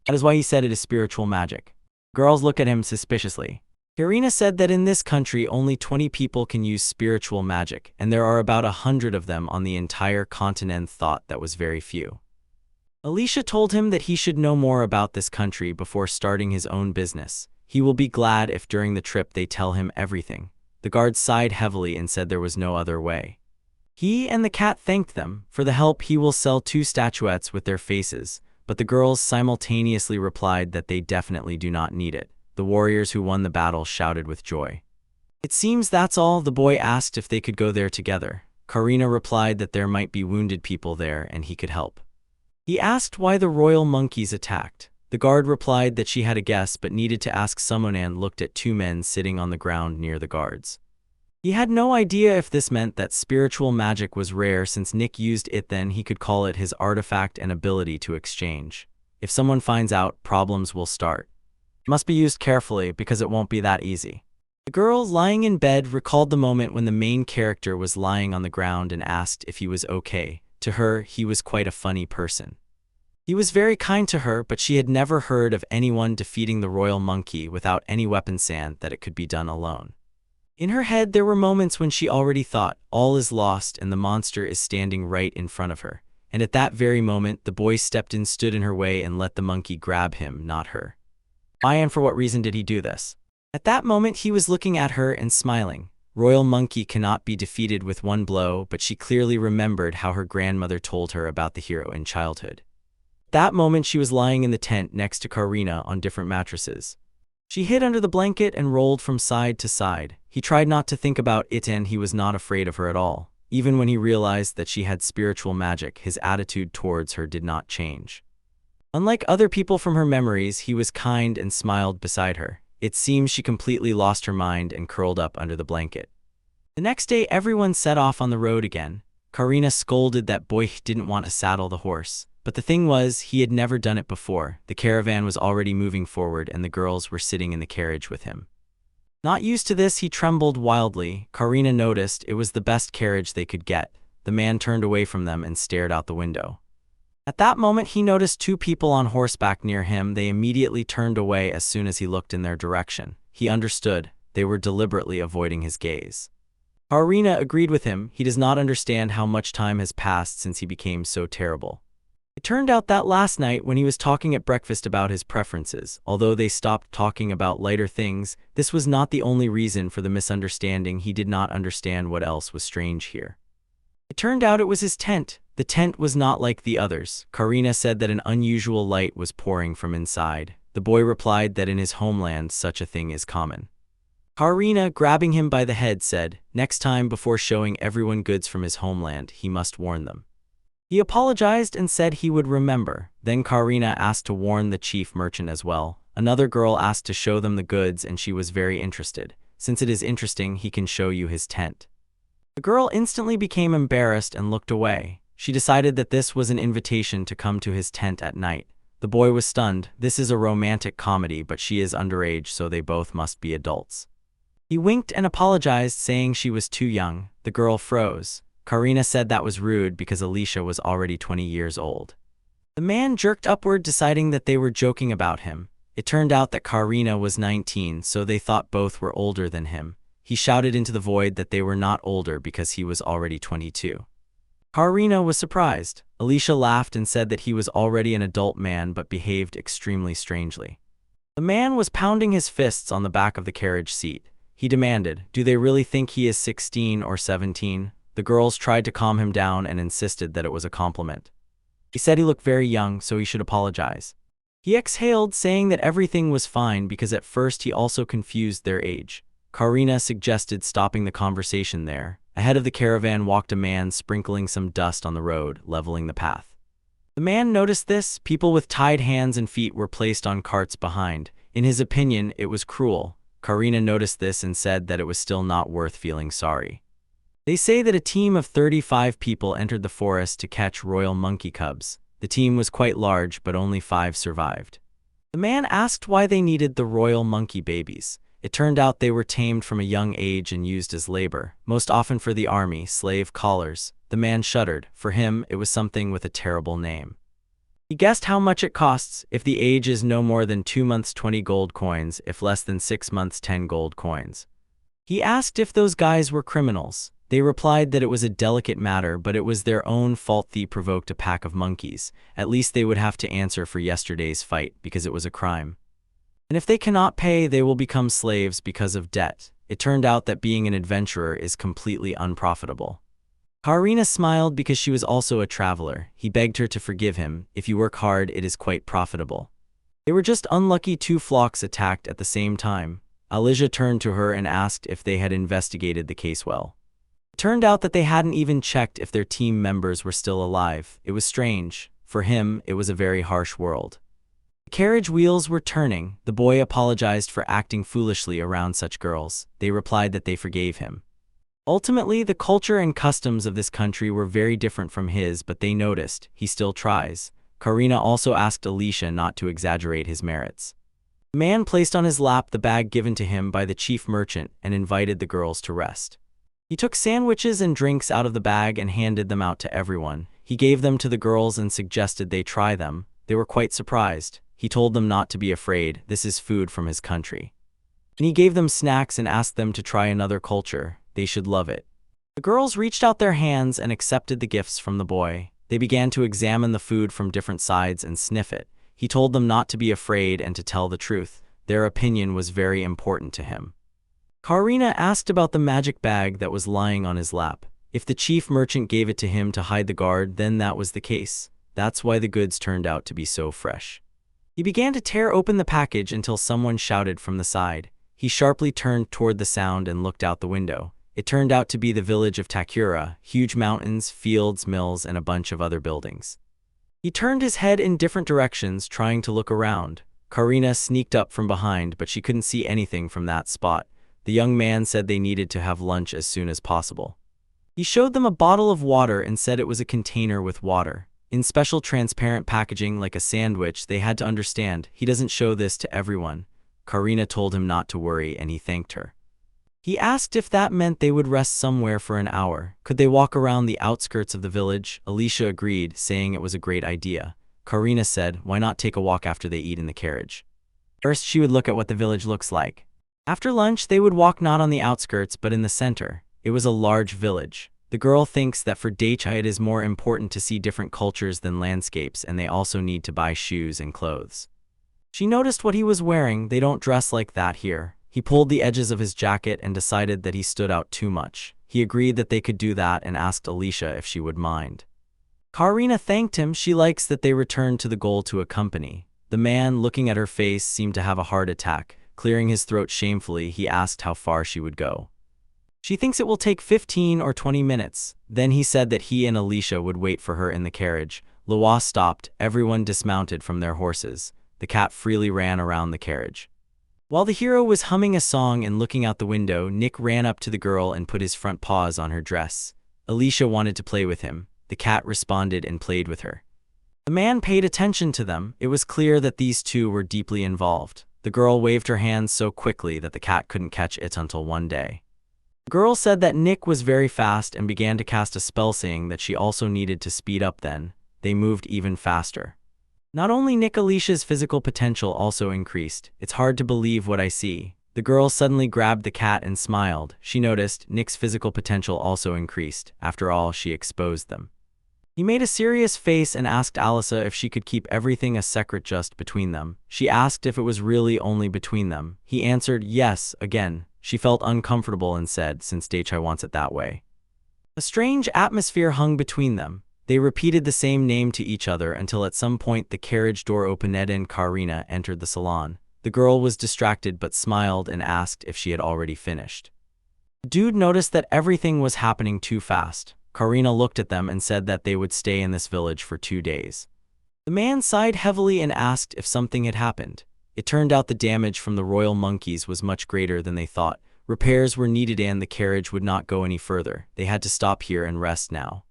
That is why he said it is spiritual magic. Girls look at him suspiciously. Karina said that in this country only 20 people can use spiritual magic, and there are about 100 of them on the entire continent. Thought that was very few. Alicia told him that he should know more about this country before starting his own business. He will be glad if during the trip they tell him everything. The guard sighed heavily and said there was no other way. He and the cat thanked them for the help. He will sell 2 statuettes with their faces, but the girls simultaneously replied that they definitely do not need it. The warriors who won the battle shouted with joy. It seems that's all. The boy asked if they could go there together. Karina replied that there might be wounded people there and he could help. He asked why the royal monkeys attacked. The guard replied that she had a guess but needed to ask someone and looked at 2 men sitting on the ground near the guards. He had no idea if this meant that spiritual magic was rare since Nick used it, then he could call it his artifact and ability to exchange. If someone finds out, problems will start. It must be used carefully because it won't be that easy. The girl lying in bed recalled the moment when the main character was lying on the ground and asked if he was okay. To her, he was quite a funny person. He was very kind to her, but she had never heard of anyone defeating the royal monkey without any weapons and that it could be done alone. In her head, there were moments when she already thought, all is lost and the monster is standing right in front of her. And at that very moment, the boy stepped in, stood in her way, and let the monkey grab him, not her. Why and for what reason did he do this? At that moment, he was looking at her and smiling. Royal monkey cannot be defeated with one blow, but she clearly remembered how her grandmother told her about the hero in childhood. At that moment, she was lying in the tent next to Karina on different mattresses. She hid under the blanket and rolled from side to side. He tried not to think about it and he was not afraid of her at all. Even when he realized that she had spiritual magic, his attitude towards her did not change. Unlike other people from her memories, he was kind and smiled beside her. It seems she completely lost her mind and curled up under the blanket. The next day, everyone set off on the road again. Karina scolded that boy didn't want to saddle the horse. But the thing was, he had never done it before. The caravan was already moving forward and the girls were sitting in the carriage with him. Not used to this, he trembled wildly. Karina noticed it was the best carriage they could get. The man turned away from them and stared out the window. At that moment, he noticed 2 people on horseback near him. They immediately turned away as soon as he looked in their direction. He understood. They were deliberately avoiding his gaze. Karina agreed with him. He does not understand how much time has passed since he became so terrible. It turned out that last night when he was talking at breakfast about his preferences, although they stopped talking about lighter things, this was not the only reason for the misunderstanding. He did not understand what else was strange here. It turned out it was his tent. The tent was not like the others. Karina said that an unusual light was pouring from inside. The boy replied that in his homeland such a thing is common. Karina, grabbing him by the head, said, "Next time before showing everyone goods from his homeland, he must warn them." He apologized and said he would remember. Then Karina asked to warn the chief merchant as well. Another girl asked to show them the goods and she was very interested. Since it is interesting, he can show you his tent. The girl instantly became embarrassed and looked away. She decided that this was an invitation to come to his tent at night. The boy was stunned. This is a romantic comedy, but she is underage, so they both must be adults. He winked and apologized, saying she was too young. The girl froze. Karina said that was rude because Alicia was already 20 years old. The man jerked upward, deciding that they were joking about him. It turned out that Karina was 19, so they thought both were older than him. He shouted into the void that they were not older because he was already 22. Karina was surprised. Alicia laughed and said that he was already an adult man but behaved extremely strangely. The man was pounding his fists on the back of the carriage seat. He demanded, "Do they really think he is 16 or 17? The girls tried to calm him down and insisted that it was a compliment. He said he looked very young, so he should apologize. He exhaled, saying that everything was fine because at first he also confused their age. Karina suggested stopping the conversation there. Ahead of the caravan walked a man sprinkling some dust on the road, leveling the path. The man noticed this. People with tied hands and feet were placed on carts behind. In his opinion, it was cruel. Karina noticed this and said that it was still not worth feeling sorry. They say that a team of 35 people entered the forest to catch royal monkey cubs. The team was quite large, but only 5 survived. The man asked why they needed the royal monkey babies. It turned out they were tamed from a young age and used as labor, most often for the army, slave collars. The man shuddered. For him, it was something with a terrible name. He guessed how much it costs. If the age is no more than 2 months, 20 gold coins. If less than 6 months, 10 gold coins. He asked if those guys were criminals. They replied that it was a delicate matter, but it was their own fault they provoked a pack of monkeys. At least they would have to answer for yesterday's fight because it was a crime. And if they cannot pay, they will become slaves because of debt. It turned out that being an adventurer is completely unprofitable. Karina smiled because she was also a traveler. He begged her to forgive him. If you work hard, it is quite profitable. They were just unlucky 2 flocks attacked at the same time. Alicia turned to her and asked if they had investigated the case well. It turned out that they hadn't even checked if their team members were still alive. It was strange. For him, it was a very harsh world. The carriage wheels were turning. The boy apologized for acting foolishly around such girls. They replied that they forgave him. Ultimately, the culture and customs of this country were very different from his, but they noticed. He still tries. Karina also asked Alicia not to exaggerate his merits. The man placed on his lap the bag given to him by the chief merchant and invited the girls to rest. He took sandwiches and drinks out of the bag and handed them out to everyone. He gave them to the girls and suggested they try them. They were quite surprised. He told them not to be afraid. This is food from his country. And he gave them snacks and asked them to try another culture. They should love it. The girls reached out their hands and accepted the gifts from the boy. They began to examine the food from different sides and sniff it. He told them not to be afraid and to tell the truth. Their opinion was very important to him. Karina asked about the magic bag that was lying on his lap. If the chief merchant gave it to him to hide the guard, then that was the case. That's why the goods turned out to be so fresh. He began to tear open the package until someone shouted from the side. He sharply turned toward the sound and looked out the window. It turned out to be the village of Takura, huge mountains, fields, mills, and a bunch of other buildings. He turned his head in different directions, trying to look around. Karina sneaked up from behind, but she couldn't see anything from that spot. The young man said they needed to have lunch as soon as possible. He showed them a bottle of water and said it was a container with water. In special transparent packaging like a sandwich, they had to understand, he doesn't show this to everyone. Karina told him not to worry and he thanked her. He asked if that meant they would rest somewhere for an hour. Could they walk around the outskirts of the village? Alicia agreed, saying it was a great idea. Karina said, why not take a walk after they eat in the carriage? First, she would look at what the village looks like. After lunch, they would walk not on the outskirts but in the center. It was a large village. The girl thinks that for Daicha it is more important to see different cultures than landscapes, and they also need to buy shoes and clothes. She noticed what he was wearing. They don't dress like that here. He pulled the edges of his jacket and decided that he stood out too much. He agreed that they could do that and asked Alicia if she would mind. Karina thanked him. She likes that they returned to the goal to accompany. The man, looking at her face, seemed to have a heart attack. Clearing his throat shamefully, he asked how far she would go. She thinks it will take 15 or 20 minutes. Then he said that he and Alicia would wait for her in the carriage. Loa stopped. Everyone dismounted from their horses. The cat freely ran around the carriage. While the hero was humming a song and looking out the window, Nick ran up to the girl and put his front paws on her dress. Alicia wanted to play with him. The cat responded and played with her. The man paid attention to them. It was clear that these two were deeply involved. The girl waved her hands so quickly that the cat couldn't catch it until one day. The girl said that Nick was very fast and began to cast a spell, saying that she also needed to speed up. Then they moved even faster. Not only Nick, Alicia's physical potential also increased. It's hard to believe what I see. The girl suddenly grabbed the cat and smiled. She noticed Nick's physical potential also increased. After all, she exposed them. He made a serious face and asked Alisa if she could keep everything a secret just between them. She asked if it was really only between them. He answered yes. Again, she felt uncomfortable and said, since Daichai wants it that way. A strange atmosphere hung between them. They repeated the same name to each other until at some point the carriage door opened and Karina entered the salon. The girl was distracted but smiled and asked if she had already finished. The dude noticed that everything was happening too fast. Karina looked at them and said that they would stay in this village for 2 days. The man sighed heavily and asked if something had happened. It turned out the damage from the royal monkeys was much greater than they thought. Repairs were needed and the carriage would not go any further. They had to stop here and rest now.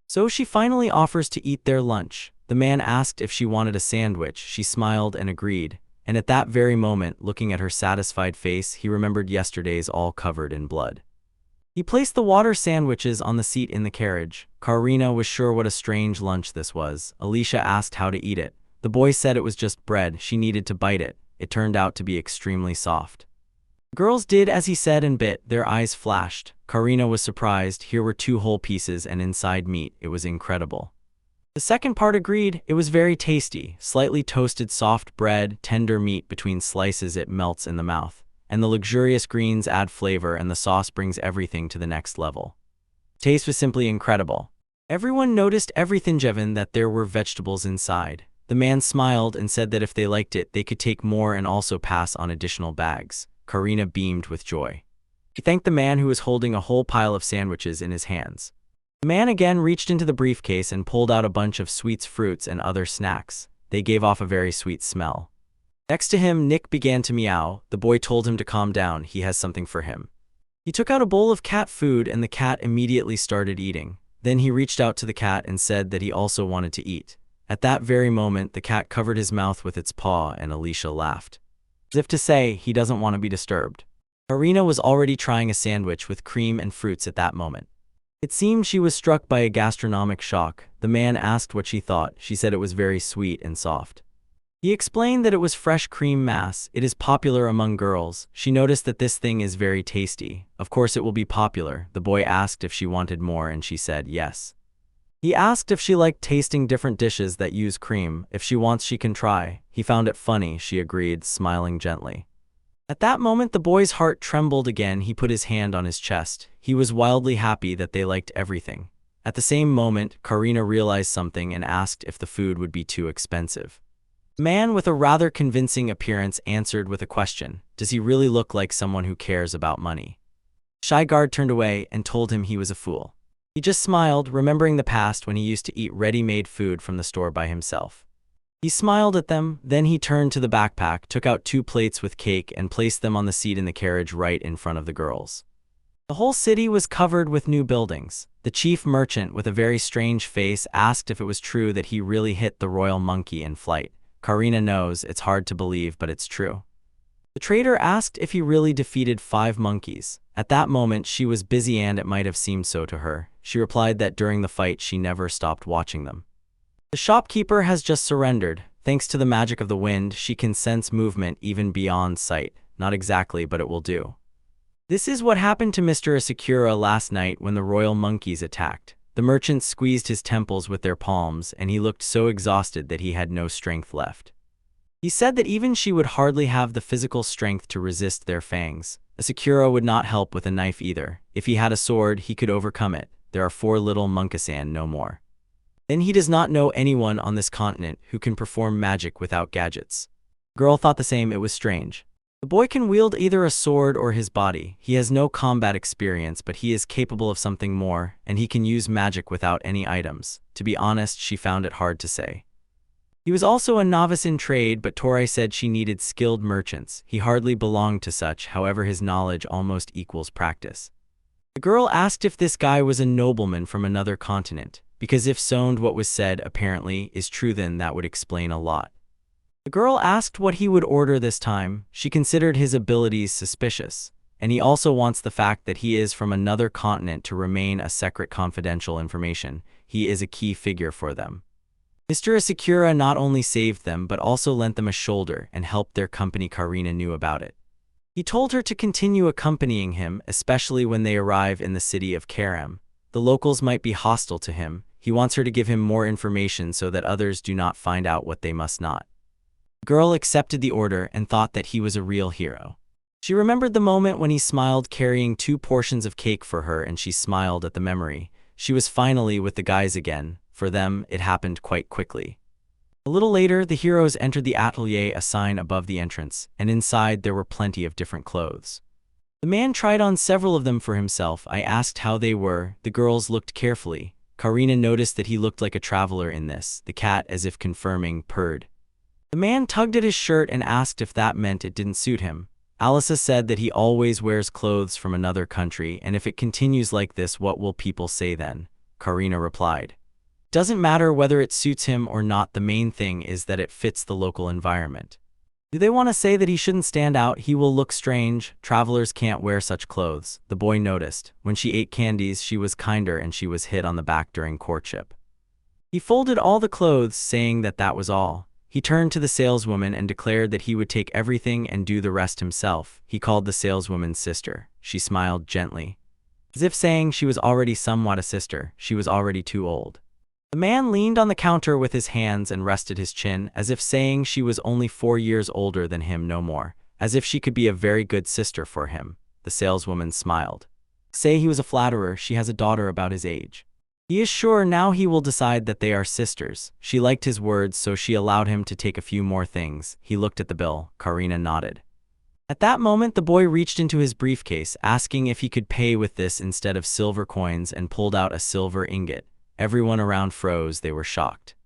So she finally offers to eat their lunch. The man asked if she wanted a sandwich. She smiled and agreed. And at that very moment, looking at her satisfied face, he remembered yesterday's all covered in blood. He placed the water sandwiches on the seat in the carriage. Karina was sure what a strange lunch this was. Alicia asked how to eat it. The boy said it was just bread. She needed to bite it. It turned out to be extremely soft. The girls did as he said and bit. Their eyes flashed. Karina was surprised. Here were 2 whole pieces and inside meat. It was incredible. The second part agreed. It was very tasty. Slightly toasted soft bread, tender meat between slices. It melts in the mouth. And the luxurious greens add flavor, and the sauce brings everything to the next level. Taste was simply incredible. Everyone noticed everything, Jevin, that there were vegetables inside. The man smiled and said that if they liked it, they could take more and also pass on additional bags. Karina beamed with joy. She thanked the man who was holding a whole pile of sandwiches in his hands. The man again reached into the briefcase and pulled out a bunch of sweets, fruits, and other snacks. They gave off a very sweet smell. Next to him, Nick began to meow. The boy told him to calm down. He has something for him. He took out a bowl of cat food and the cat immediately started eating. Then he reached out to the cat and said that he also wanted to eat. At that very moment, the cat covered his mouth with its paw and Alicia laughed, as if to say he doesn't want to be disturbed. Karina was already trying a sandwich with cream and fruits at that moment. It seemed she was struck by a gastronomic shock. The man asked what she thought. She said it was very sweet and soft. He explained that it was fresh cream mass. It is popular among girls. She noticed that this thing is very tasty. Of course it will be popular. The boy asked if she wanted more and she said yes. He asked if she liked tasting different dishes that use cream. If she wants, she can try. He found it funny. She agreed, smiling gently. At that moment, the boy's heart trembled again. He put his hand on his chest. He was wildly happy that they liked everything. At the same moment, Karina realized something and asked if the food would be too expensive. The man with a rather convincing appearance answered with a question. Does he really look like someone who cares about money? Shy guard turned away and told him he was a fool. He just smiled, remembering the past when he used to eat ready-made food from the store by himself. He smiled at them, then he turned to the backpack, took out 2 plates with cake and placed them on the seat in the carriage right in front of the girls. The whole city was covered with new buildings. The chief merchant, with a very strange face, asked if it was true that he really hit the royal monkey in flight. Karina knows it's hard to believe, but it's true. The trader asked if he really defeated 5 monkeys. At that moment, she was busy and it might have seemed so to her. She replied that during the fight, she never stopped watching them. The shopkeeper has just surrendered. Thanks to the magic of the wind, she can sense movement even beyond sight. Not exactly, but it will do. This is what happened to Mr. Asakura last night when the royal monkeys attacked. The merchant squeezed his temples with their palms, and he looked so exhausted that he had no strength left. He said that even she would hardly have the physical strength to resist their fangs. Asakura would not help with a knife either. If he had a sword, he could overcome it. There are 4 little Monkasan no more. Then he does not know anyone on this continent who can perform magic without gadgets. The girl thought the same. It was strange. The boy can wield either a sword or his body. He has no combat experience, but he is capable of something more, and he can use magic without any items. To be honest, she found it hard to say. He was also a novice in trade, but Torai said she needed skilled merchants. He hardly belonged to such, however his knowledge almost equals practice. The girl asked if this guy was a nobleman from another continent, because if so, what was said apparently is true, then that would explain a lot. The girl asked what he would order this time. She considered his abilities suspicious, and he also wants the fact that he is from another continent to remain a secret confidential information. He is a key figure for them. Mr. Asakura not only saved them but also lent them a shoulder and helped their company. Karina knew about it. He told her to continue accompanying him, especially when they arrive in the city of Harem. The locals might be hostile to him. He wants her to give him more information so that others do not find out what they must not. The girl accepted the order and thought that he was a real hero. She remembered the moment when he smiled carrying 2 portions of cake for her, and she smiled at the memory. She was finally with the guys again. For them, it happened quite quickly. A little later, the heroes entered the atelier, a sign above the entrance, and inside there were plenty of different clothes. The man tried on several of them for himself. I asked how they were. The girls looked carefully. Karina noticed that he looked like a traveler in this. The cat, as if confirming, purred. The man tugged at his shirt and asked if that meant it didn't suit him. Alyssa said that he always wears clothes from another country, and if it continues like this, what will people say then? Karina replied. Doesn't matter whether it suits him or not, the main thing is that it fits the local environment. Do they want to say that he shouldn't stand out? He will look strange. Travelers can't wear such clothes. The boy noticed. When she ate candies, she was kinder and she was hit on the back during courtship. He folded all the clothes, saying that that was all. He turned to the saleswoman and declared that he would take everything and do the rest himself. He called the saleswoman sister. She smiled gently, as if saying she was already somewhat a sister. She was already too old. The man leaned on the counter with his hands and rested his chin, as if saying she was only 4 years older than him, no more, as if she could be a very good sister for him. The saleswoman smiled. Say he was a flatterer. She has a daughter about his age. He is sure now he will decide that they are sisters. She liked his words, so she allowed him to take a few more things. He looked at the bill. Karina nodded. At that moment, the boy reached into his briefcase, asking if he could pay with this instead of silver coins, and pulled out a silver ingot. Everyone around froze. They were shocked.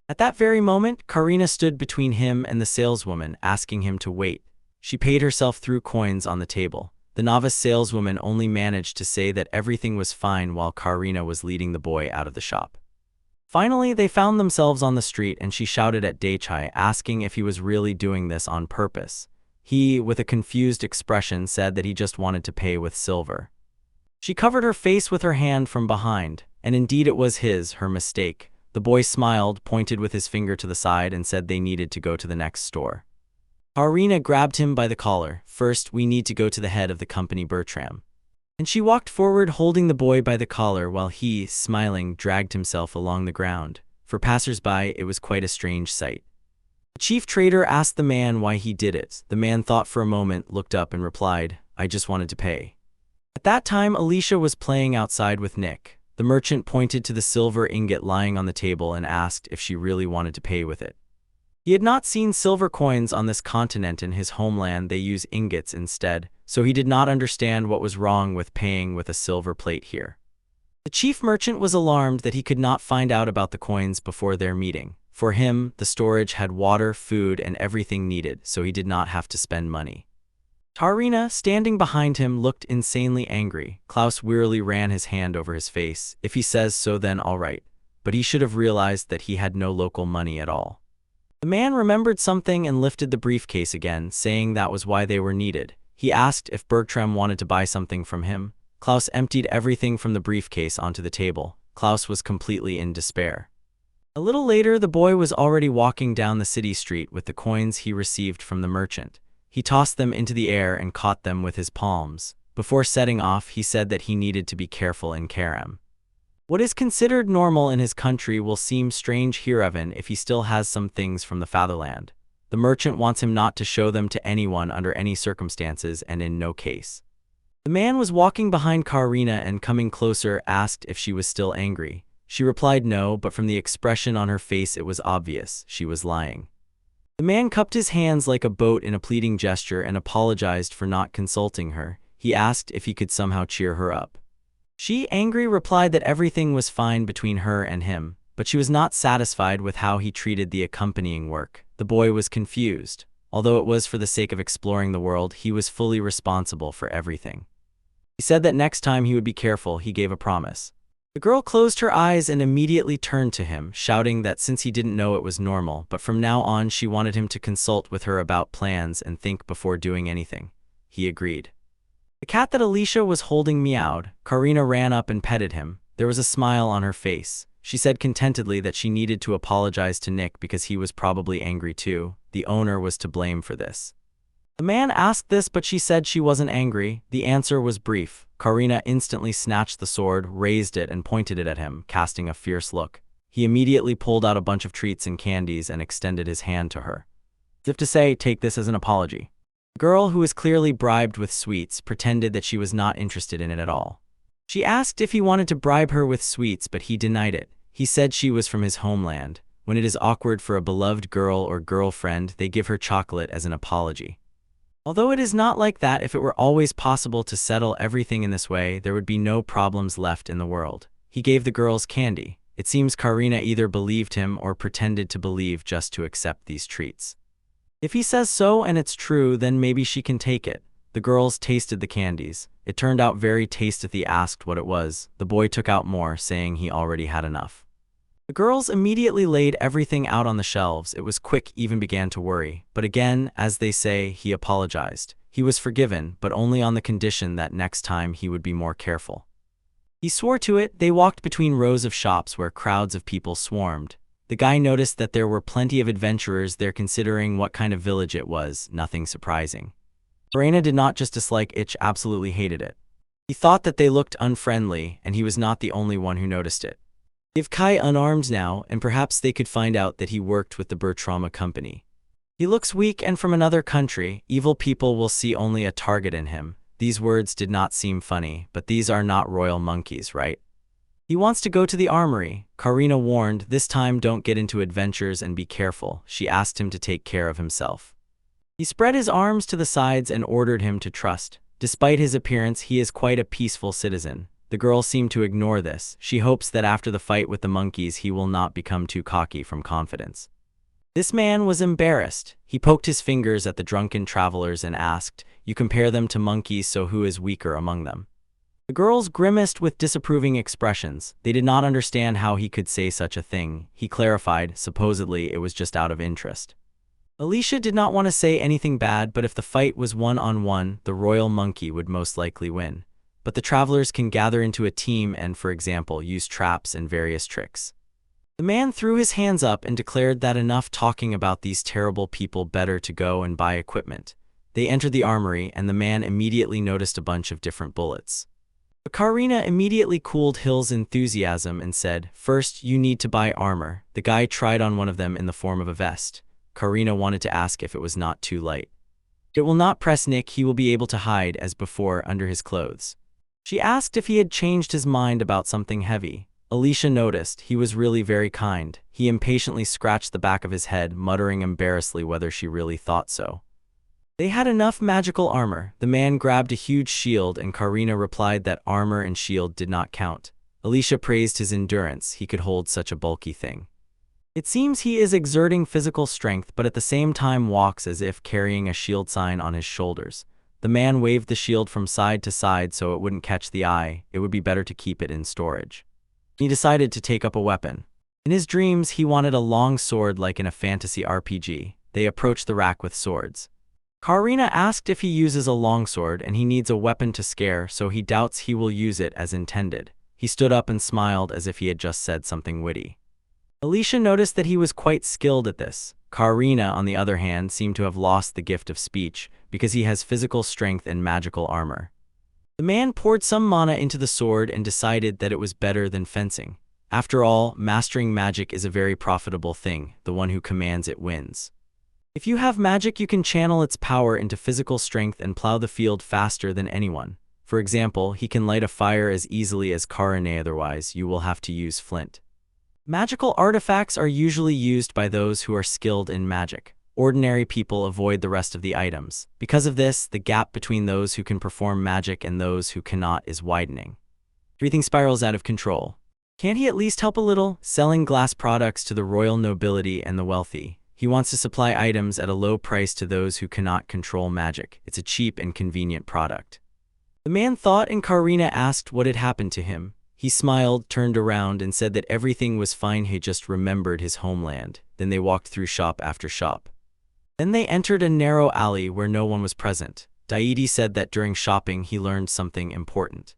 At that very moment, Karina stood between him and the saleswoman, asking him to wait. She paid herself through coins on the table. The novice saleswoman only managed to say that everything was fine while Karina was leading the boy out of the shop. Finally, they found themselves on the street, and she shouted at Daichai, asking if he was really doing this on purpose. He, with a confused expression, said that he just wanted to pay with silver. She covered her face with her hand from behind, and indeed it was her mistake. The boy smiled, pointed with his finger to the side, and said they needed to go to the next store. Karina grabbed him by the collar. First, we need to go to the head of the company, Bertram. And she walked forward, holding the boy by the collar, while he, smiling, dragged himself along the ground. For passers-by, it was quite a strange sight. The chief trader asked the man why he did it. The man thought for a moment, looked up, and replied, I just wanted to pay. At that time, Alicia was playing outside with Nick. The merchant pointed to the silver ingot lying on the table and asked if she really wanted to pay with it. He had not seen silver coins on this continent. In his homeland, they use ingots instead, so he did not understand what was wrong with paying with a silver plate here. The chief merchant was alarmed that he could not find out about the coins before their meeting. For him, the storage had water, food, and everything needed, so he did not have to spend money. Karina, standing behind him, looked insanely angry. Klaus wearily ran his hand over his face. If he says so, then all right. But he should have realized that he had no local money at all. The man remembered something and lifted the briefcase again, saying that was why they were needed. He asked if Bertram wanted to buy something from him. Klaus emptied everything from the briefcase onto the table. Klaus was completely in despair. A little later, the boy was already walking down the city street with the coins he received from the merchant. He tossed them into the air and caught them with his palms. Before setting off, he said that he needed to be careful in Harem. What is considered normal in his country will seem strange here even if he still has some things from the fatherland. The merchant wants him not to show them to anyone under any circumstances and in no case. The man was walking behind Karina and coming closer asked if she was still angry. She replied no, but from the expression on her face it was obvious she was lying. The man cupped his hands like a boat in a pleading gesture and apologized for not consulting her. He asked if he could somehow cheer her up. She, angry, replied that everything was fine between her and him, but she was not satisfied with how he treated the accompanying work. The boy was confused. Although it was for the sake of exploring the world, he was fully responsible for everything. He said that next time he would be careful. He gave a promise. The girl closed her eyes and immediately turned to him, shouting that since he didn't know it was normal, but from now on she wanted him to consult with her about plans and think before doing anything. He agreed. The cat that Alicia was holding meowed. Karina ran up and petted him. There was a smile on her face. She said contentedly that she needed to apologize to Nick because he was probably angry too. The owner was to blame for this. The man asked this, but she said she wasn't angry. The answer was brief. Karina instantly snatched the sword, raised it, and pointed it at him, casting a fierce look. He immediately pulled out a bunch of treats and candies and extended his hand to her, as if to say, "Take this as an apology." The girl, who was clearly bribed with sweets, pretended that she was not interested in it at all. She asked if he wanted to bribe her with sweets, but he denied it. He said she was from his homeland. When it is awkward for a beloved girl or girlfriend, they give her chocolate as an apology. Although it is not like that, if it were always possible to settle everything in this way, there would be no problems left in the world. He gave the girls candy. It seems Karina either believed him or pretended to believe just to accept these treats. If he says so and it's true, then maybe she can take it. The girls tasted the candies. It turned out very tasty. Asked what it was. The boy took out more, saying he already had enough. The girls immediately laid everything out on the shelves. It was quick, even began to worry. But again, as they say, he apologized. He was forgiven, but only on the condition that next time he would be more careful. He swore to it. They walked between rows of shops where crowds of people swarmed. The guy noticed that there were plenty of adventurers there considering what kind of village it was, nothing surprising. Serena did not just dislike it, absolutely hated it. He thought that they looked unfriendly, and he was not the only one who noticed it. If Kai unarmed now, and perhaps they could find out that he worked with the Bertrama company. He looks weak and from another country. Evil people will see only a target in him. These words did not seem funny, but these are not royal monkeys, right? He wants to go to the armory. Karina warned, this time don't get into adventures and be careful. She asked him to take care of himself. He spread his arms to the sides and ordered him to trust. Despite his appearance, he is quite a peaceful citizen. The girl seemed to ignore this. She hopes that after the fight with the monkeys he will not become too cocky from confidence. This man was embarrassed. He poked his fingers at the drunken travelers and asked, "You compare them to monkeys, so who is weaker among them?" The girls grimaced with disapproving expressions. They did not understand how he could say such a thing. He clarified, supposedly it was just out of interest. Alicia did not want to say anything bad, but if the fight was one-on-one, the royal monkey would most likely win. But the travelers can gather into a team and, for example, use traps and various tricks. The man threw his hands up and declared that enough talking about these terrible people, better to go and buy equipment. They entered the armory, and the man immediately noticed a bunch of different bullets. But Karina immediately cooled Hill's enthusiasm and said, "First, you need to buy armor." The guy tried on one of them in the form of a vest. Karina wanted to ask if it was not too light. It will not press Nick. He will be able to hide, as before, under his clothes. She asked if he had changed his mind about something heavy. Alicia noticed. He was really very kind. He impatiently scratched the back of his head, muttering embarrassedly whether she really thought so. They had enough magical armor. The man grabbed a huge shield and Karina replied that armor and shield did not count. Alicia praised his endurance. He could hold such a bulky thing. It seems he is exerting physical strength, but at the same time walks as if carrying a shield sign on his shoulders. The man waved the shield from side to side so it wouldn't catch the eye. It would be better to keep it in storage. He decided to take up a weapon. In his dreams, he wanted a long sword like in a fantasy RPG. They approached the rack with swords. Karina asked if he uses a longsword and he needs a weapon to scare, so he doubts he will use it as intended. He stood up and smiled as if he had just said something witty. Alicia noticed that he was quite skilled at this. Karina, on the other hand, seemed to have lost the gift of speech because he has physical strength and magical armor. The man poured some mana into the sword and decided that it was better than fencing. After all, mastering magic is a very profitable thing. The one who commands it wins. If you have magic, you can channel its power into physical strength and plow the field faster than anyone. For example, he can light a fire as easily as Karine, otherwise you will have to use flint. Magical artifacts are usually used by those who are skilled in magic. Ordinary people avoid the rest of the items. Because of this, the gap between those who can perform magic and those who cannot is widening. Everything spirals out of control. Can't he at least help a little? Selling glass products to the royal nobility and the wealthy. He wants to supply items at a low price to those who cannot control magic. It's a cheap and convenient product. The man thought, and Karina asked what had happened to him. He smiled, turned around, and said that everything was fine. He just remembered his homeland. Then they walked through shop after shop. Then they entered a narrow alley where no one was present. Daidi said that during shopping he learned something important.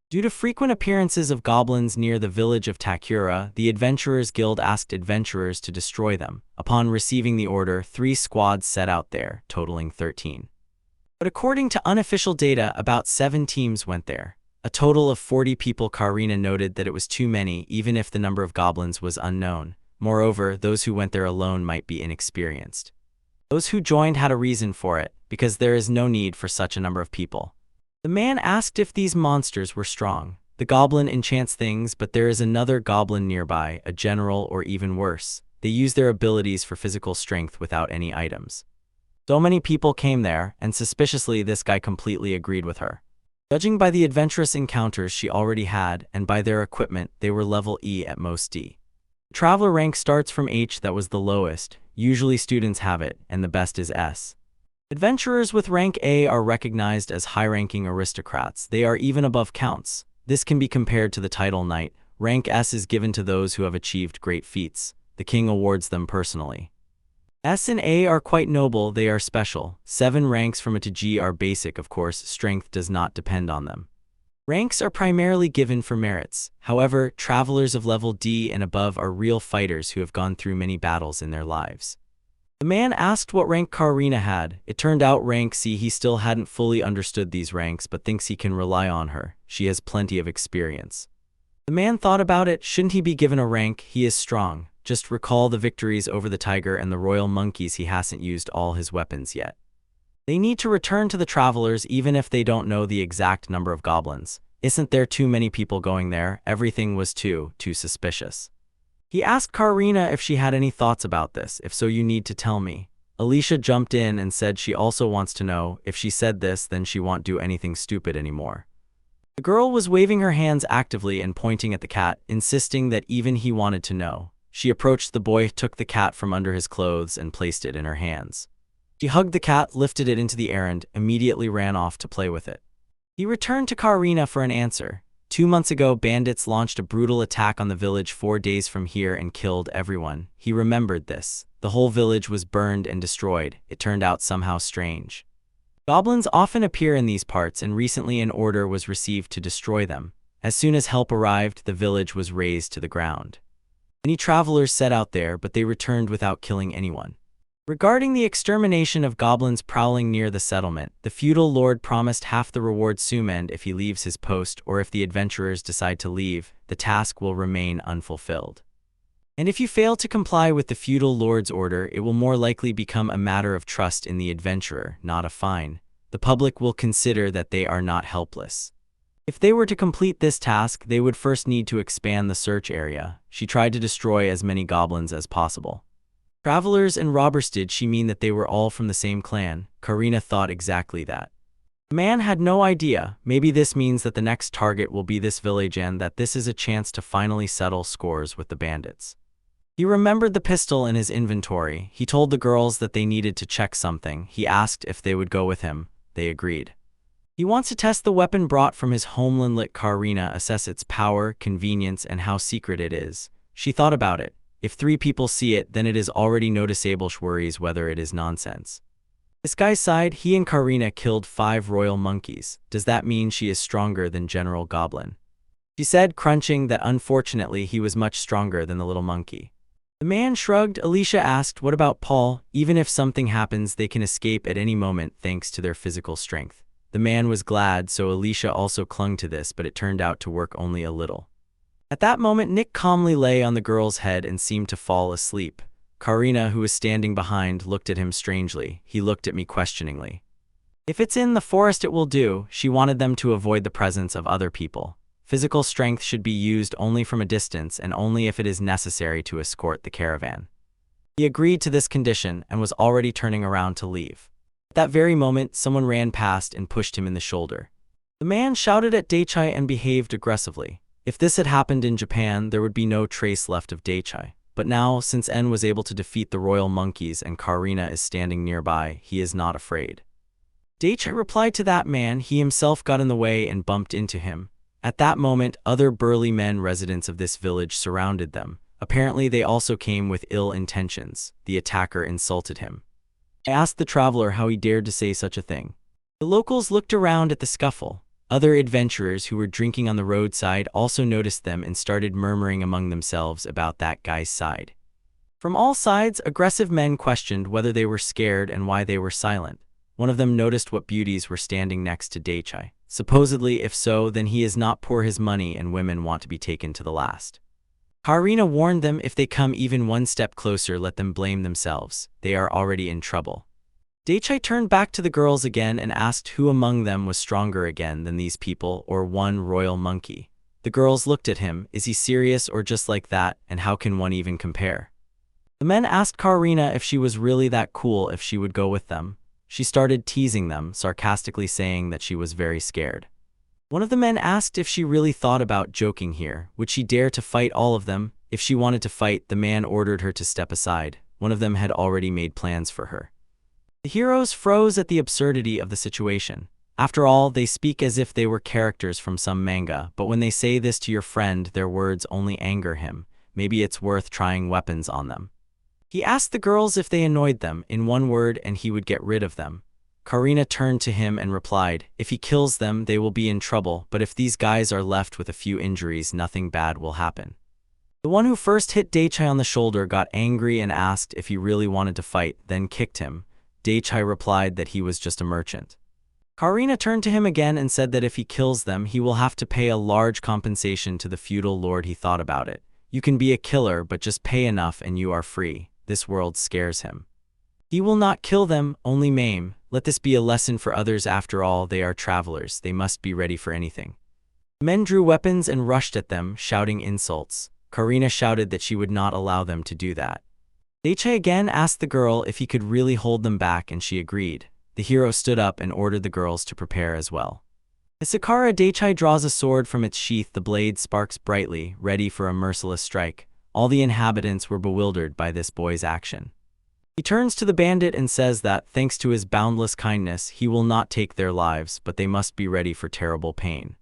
Due to frequent appearances of goblins near the village of Takura, the Adventurers Guild asked adventurers to destroy them. Upon receiving the order, 3 squads set out there, totaling 13. But according to unofficial data, about 7 teams went there. A total of 40 people. Karina noted that it was too many, even if the number of goblins was unknown. Moreover, those who went there alone might be inexperienced. Those who joined had a reason for it, because there is no need for such a number of people. The man asked if these monsters were strong. The goblin enchants things, but there is another goblin nearby, a general, or even worse. They use their abilities for physical strength without any items. So many people came there, and suspiciously this guy completely agreed with her. Judging by the adventurous encounters she already had, and by their equipment, they were level E at most D. The traveler rank starts from H, that was the lowest. Usually students have it, and the best is S. Adventurers with rank A are recognized as high-ranking aristocrats. They are even above counts. This can be compared to the title knight. Rank S is given to those who have achieved great feats. The king awards them personally. S and A are quite noble, they are special. 7 ranks from A to G are basic, of course, strength does not depend on them. Ranks are primarily given for merits. However, travelers of level D and above are real fighters who have gone through many battles in their lives. The man asked what rank Karina had. It turned out rank C. He still hadn't fully understood these ranks, but thinks he can rely on her. She has plenty of experience. The man thought about it. Shouldn't he be given a rank? He is strong. Just recall the victories over the tiger and the royal monkeys. He hasn't used all his weapons yet. They need to return to the travelers even if they don't know the exact number of goblins. Isn't there too many people going there? Everything was too suspicious. He asked Karina if she had any thoughts about this. If so, you need to tell me. Alicia jumped in and said she also wants to know. If she said this, then she won't do anything stupid anymore. The girl was waving her hands actively and pointing at the cat, insisting that even he wanted to know. She approached the boy, took the cat from under his clothes and placed it in her hands. She hugged the cat, lifted it into the air and immediately ran off to play with it. He returned to Karina for an answer. 2 months ago, bandits launched a brutal attack on the village 4 days from here and killed everyone. He remembered this. The whole village was burned and destroyed. It turned out somehow strange. Goblins often appear in these parts, and recently an order was received to destroy them. As soon as help arrived, the village was razed to the ground. Many travelers set out there, but they returned without killing anyone. Regarding the extermination of goblins prowling near the settlement, the feudal lord promised half the reward Sumend if he leaves his post, or if the adventurers decide to leave, the task will remain unfulfilled. And if you fail to comply with the feudal lord's order, it will more likely become a matter of trust in the adventurer, not a fine. The public will consider that they are not helpless. If they were to complete this task, they would first need to expand the search area. She tried to destroy as many goblins as possible. Travelers and robbers, did she mean that they were all from the same clan? Karina thought exactly that. The man had no idea. Maybe this means that the next target will be this village and that this is a chance to finally settle scores with the bandits. He remembered the pistol in his inventory. He told the girls that they needed to check something. He asked if they would go with him. They agreed. He wants to test the weapon brought from his homeland. Let Karina assess its power, convenience, and how secret it is. She thought about it. If 3 people see it, then it is already noticeable. She worries whether it is nonsense. This guy sighed. He and Karina killed 5 royal monkeys. Does that mean she is stronger than General Goblin? She said, crunching, that unfortunately he was much stronger than the little monkey. The man shrugged. Alicia asked, what about Paul? Even if something happens, they can escape at any moment thanks to their physical strength. The man was glad, so Alicia also clung to this, but it turned out to work only a little. At that moment, Nick calmly lay on the girl's head and seemed to fall asleep. Karina, who was standing behind, looked at him strangely. He looked at me questioningly. If it's in the forest, it will do. She wanted them to avoid the presence of other people. Physical strength should be used only from a distance and only if it is necessary to escort the caravan. He agreed to this condition and was already turning around to leave. At that very moment, someone ran past and pushed him in the shoulder. The man shouted at Daichai and behaved aggressively. If this had happened in Japan, there would be no trace left of Daichai. But now, since En was able to defeat the royal monkeys and Karina is standing nearby, he is not afraid. Daichai replied to that man. He himself got in the way and bumped into him. At that moment, other burly men residents of this village surrounded them. Apparently, they also came with ill intentions. The attacker insulted him. I asked the traveler how he dared to say such a thing. The locals looked around at the scuffle. Other adventurers who were drinking on the roadside also noticed them and started murmuring among themselves about that guy's side. From all sides, aggressive men questioned whether they were scared and why they were silent. One of them noticed what beauties were standing next to Daichai. Supposedly, if so, then he is not poor his money and women want to be taken to the last. Karina warned them if they come even one step closer, let them blame themselves. They are already in trouble. Daichai turned back to the girls again and asked who among them was stronger again than these people or one royal monkey. The girls looked at him. Is he serious or just like that, and how can one even compare? The men asked Karina if she was really that cool, if she would go with them. She started teasing them, sarcastically saying that she was very scared. One of the men asked if she really thought about joking here. Would she dare to fight all of them? If she wanted to fight, the man ordered her to step aside. One of them had already made plans for her. The heroes froze at the absurdity of the situation. After all, they speak as if they were characters from some manga, but when they say this to your friend, their words only anger him. Maybe it's worth trying weapons on them. He asked the girls if they annoyed them, in one word, and he would get rid of them. Karina turned to him and replied, if he kills them, they will be in trouble, but if these guys are left with a few injuries, nothing bad will happen. The one who first hit Daichai on the shoulder got angry and asked if he really wanted to fight, then kicked him. Daichai replied that he was just a merchant. Karina turned to him again and said that if he kills them, he will have to pay a large compensation to the feudal lord. He thought about it. You can be a killer, but just pay enough and you are free. This world scares him. He will not kill them, only maim. Let this be a lesson for others. After all, they are travelers. They must be ready for anything. Men drew weapons and rushed at them, shouting insults. Karina shouted that she would not allow them to do that. Daichai again asked the girl if he could really hold them back, and she agreed. The hero stood up and ordered the girls to prepare as well. As Sakura, Daichai draws a sword from its sheath. The blade sparks brightly, ready for a merciless strike. All the inhabitants were bewildered by this boy's action. He turns to the bandit and says that, thanks to his boundless kindness, he will not take their lives, but they must be ready for terrible pain.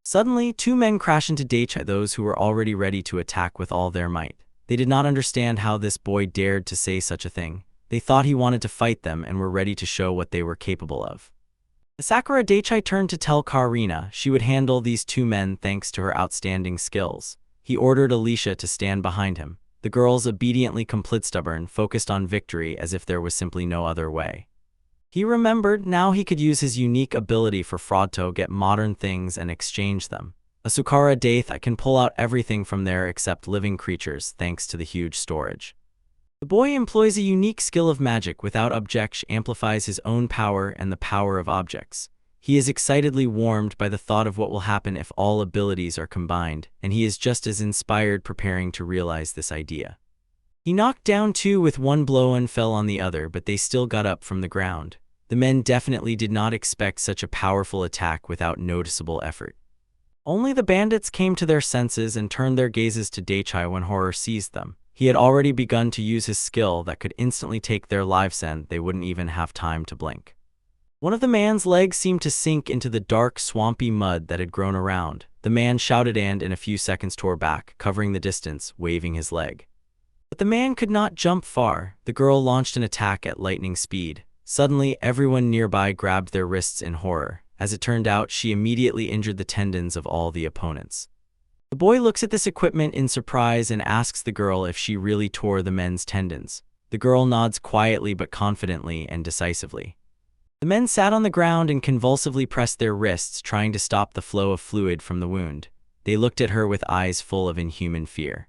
Suddenly, two men crash into Daichai, those who were already ready to attack with all their might. They did not understand how this boy dared to say such a thing. They thought he wanted to fight them and were ready to show what they were capable of. As Sakura, Daichai turned to tell Karina she would handle these two men thanks to her outstanding skills. He ordered Alicia to stand behind him. The girls obediently complied, stubborn, focused on victory as if there was simply no other way. He remembered now he could use his unique ability for fraud to get modern things and exchange them. Asukara Daith can pull out everything from there except living creatures thanks to the huge storage. The boy employs a unique skill of magic without objection, amplifies his own power and the power of objects. He is excitedly warmed by the thought of what will happen if all abilities are combined, and he is just as inspired preparing to realize this idea. He knocked down two with one blow and fell on the other, but they still got up from the ground. The men definitely did not expect such a powerful attack without noticeable effort. Only the bandits came to their senses and turned their gazes to Daichai when horror seized them. He had already begun to use his skill that could instantly take their lives, and they wouldn't even have time to blink. One of the man's legs seemed to sink into the dark, swampy mud that had grown around. The man shouted and in a few seconds tore back, covering the distance, waving his leg. But the man could not jump far. The girl launched an attack at lightning speed. Suddenly, everyone nearby grabbed their wrists in horror. As it turned out, she immediately injured the tendons of all the opponents. The boy looks at this equipment in surprise and asks the girl if she really tore the men's tendons. The girl nods quietly but confidently and decisively. The men sat on the ground and convulsively pressed their wrists, trying to stop the flow of fluid from the wound. They looked at her with eyes full of inhuman fear.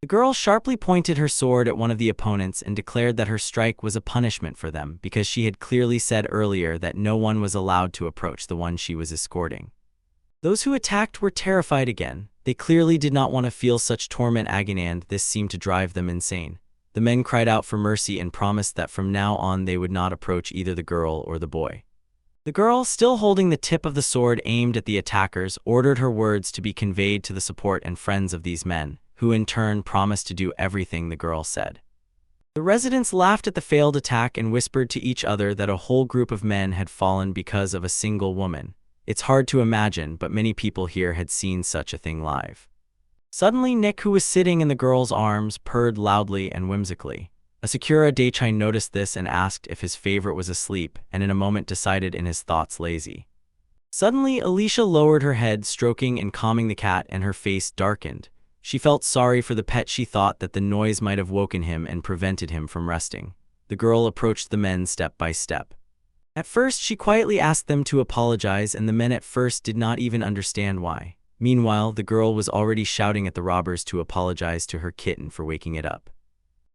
The girl sharply pointed her sword at one of the opponents and declared that her strike was a punishment for them because she had clearly said earlier that no one was allowed to approach the one she was escorting. Those who attacked were terrified again. They clearly did not want to feel such torment agony, and this seemed to drive them insane. The men cried out for mercy and promised that from now on they would not approach either the girl or the boy. The girl, still holding the tip of the sword aimed at the attackers, ordered her words to be conveyed to the support and friends of these men, who in turn promised to do everything the girl said. The residents laughed at the failed attack and whispered to each other that a whole group of men had fallen because of a single woman. It's hard to imagine, but many people here had seen such a thing live. Suddenly, Nick, who was sitting in the girl's arms, purred loudly and whimsically. Asakura Daichai noticed this and asked if his favorite was asleep, and in a moment decided in his thoughts lazy. Suddenly, Alicia lowered her head, stroking and calming the cat, and her face darkened. She felt sorry for the pet. She thought that the noise might have woken him and prevented him from resting. The girl approached the men step by step. At first, she quietly asked them to apologize, and the men at first did not even understand why. Meanwhile, the girl was already shouting at the robbers to apologize to her kitten for waking it up.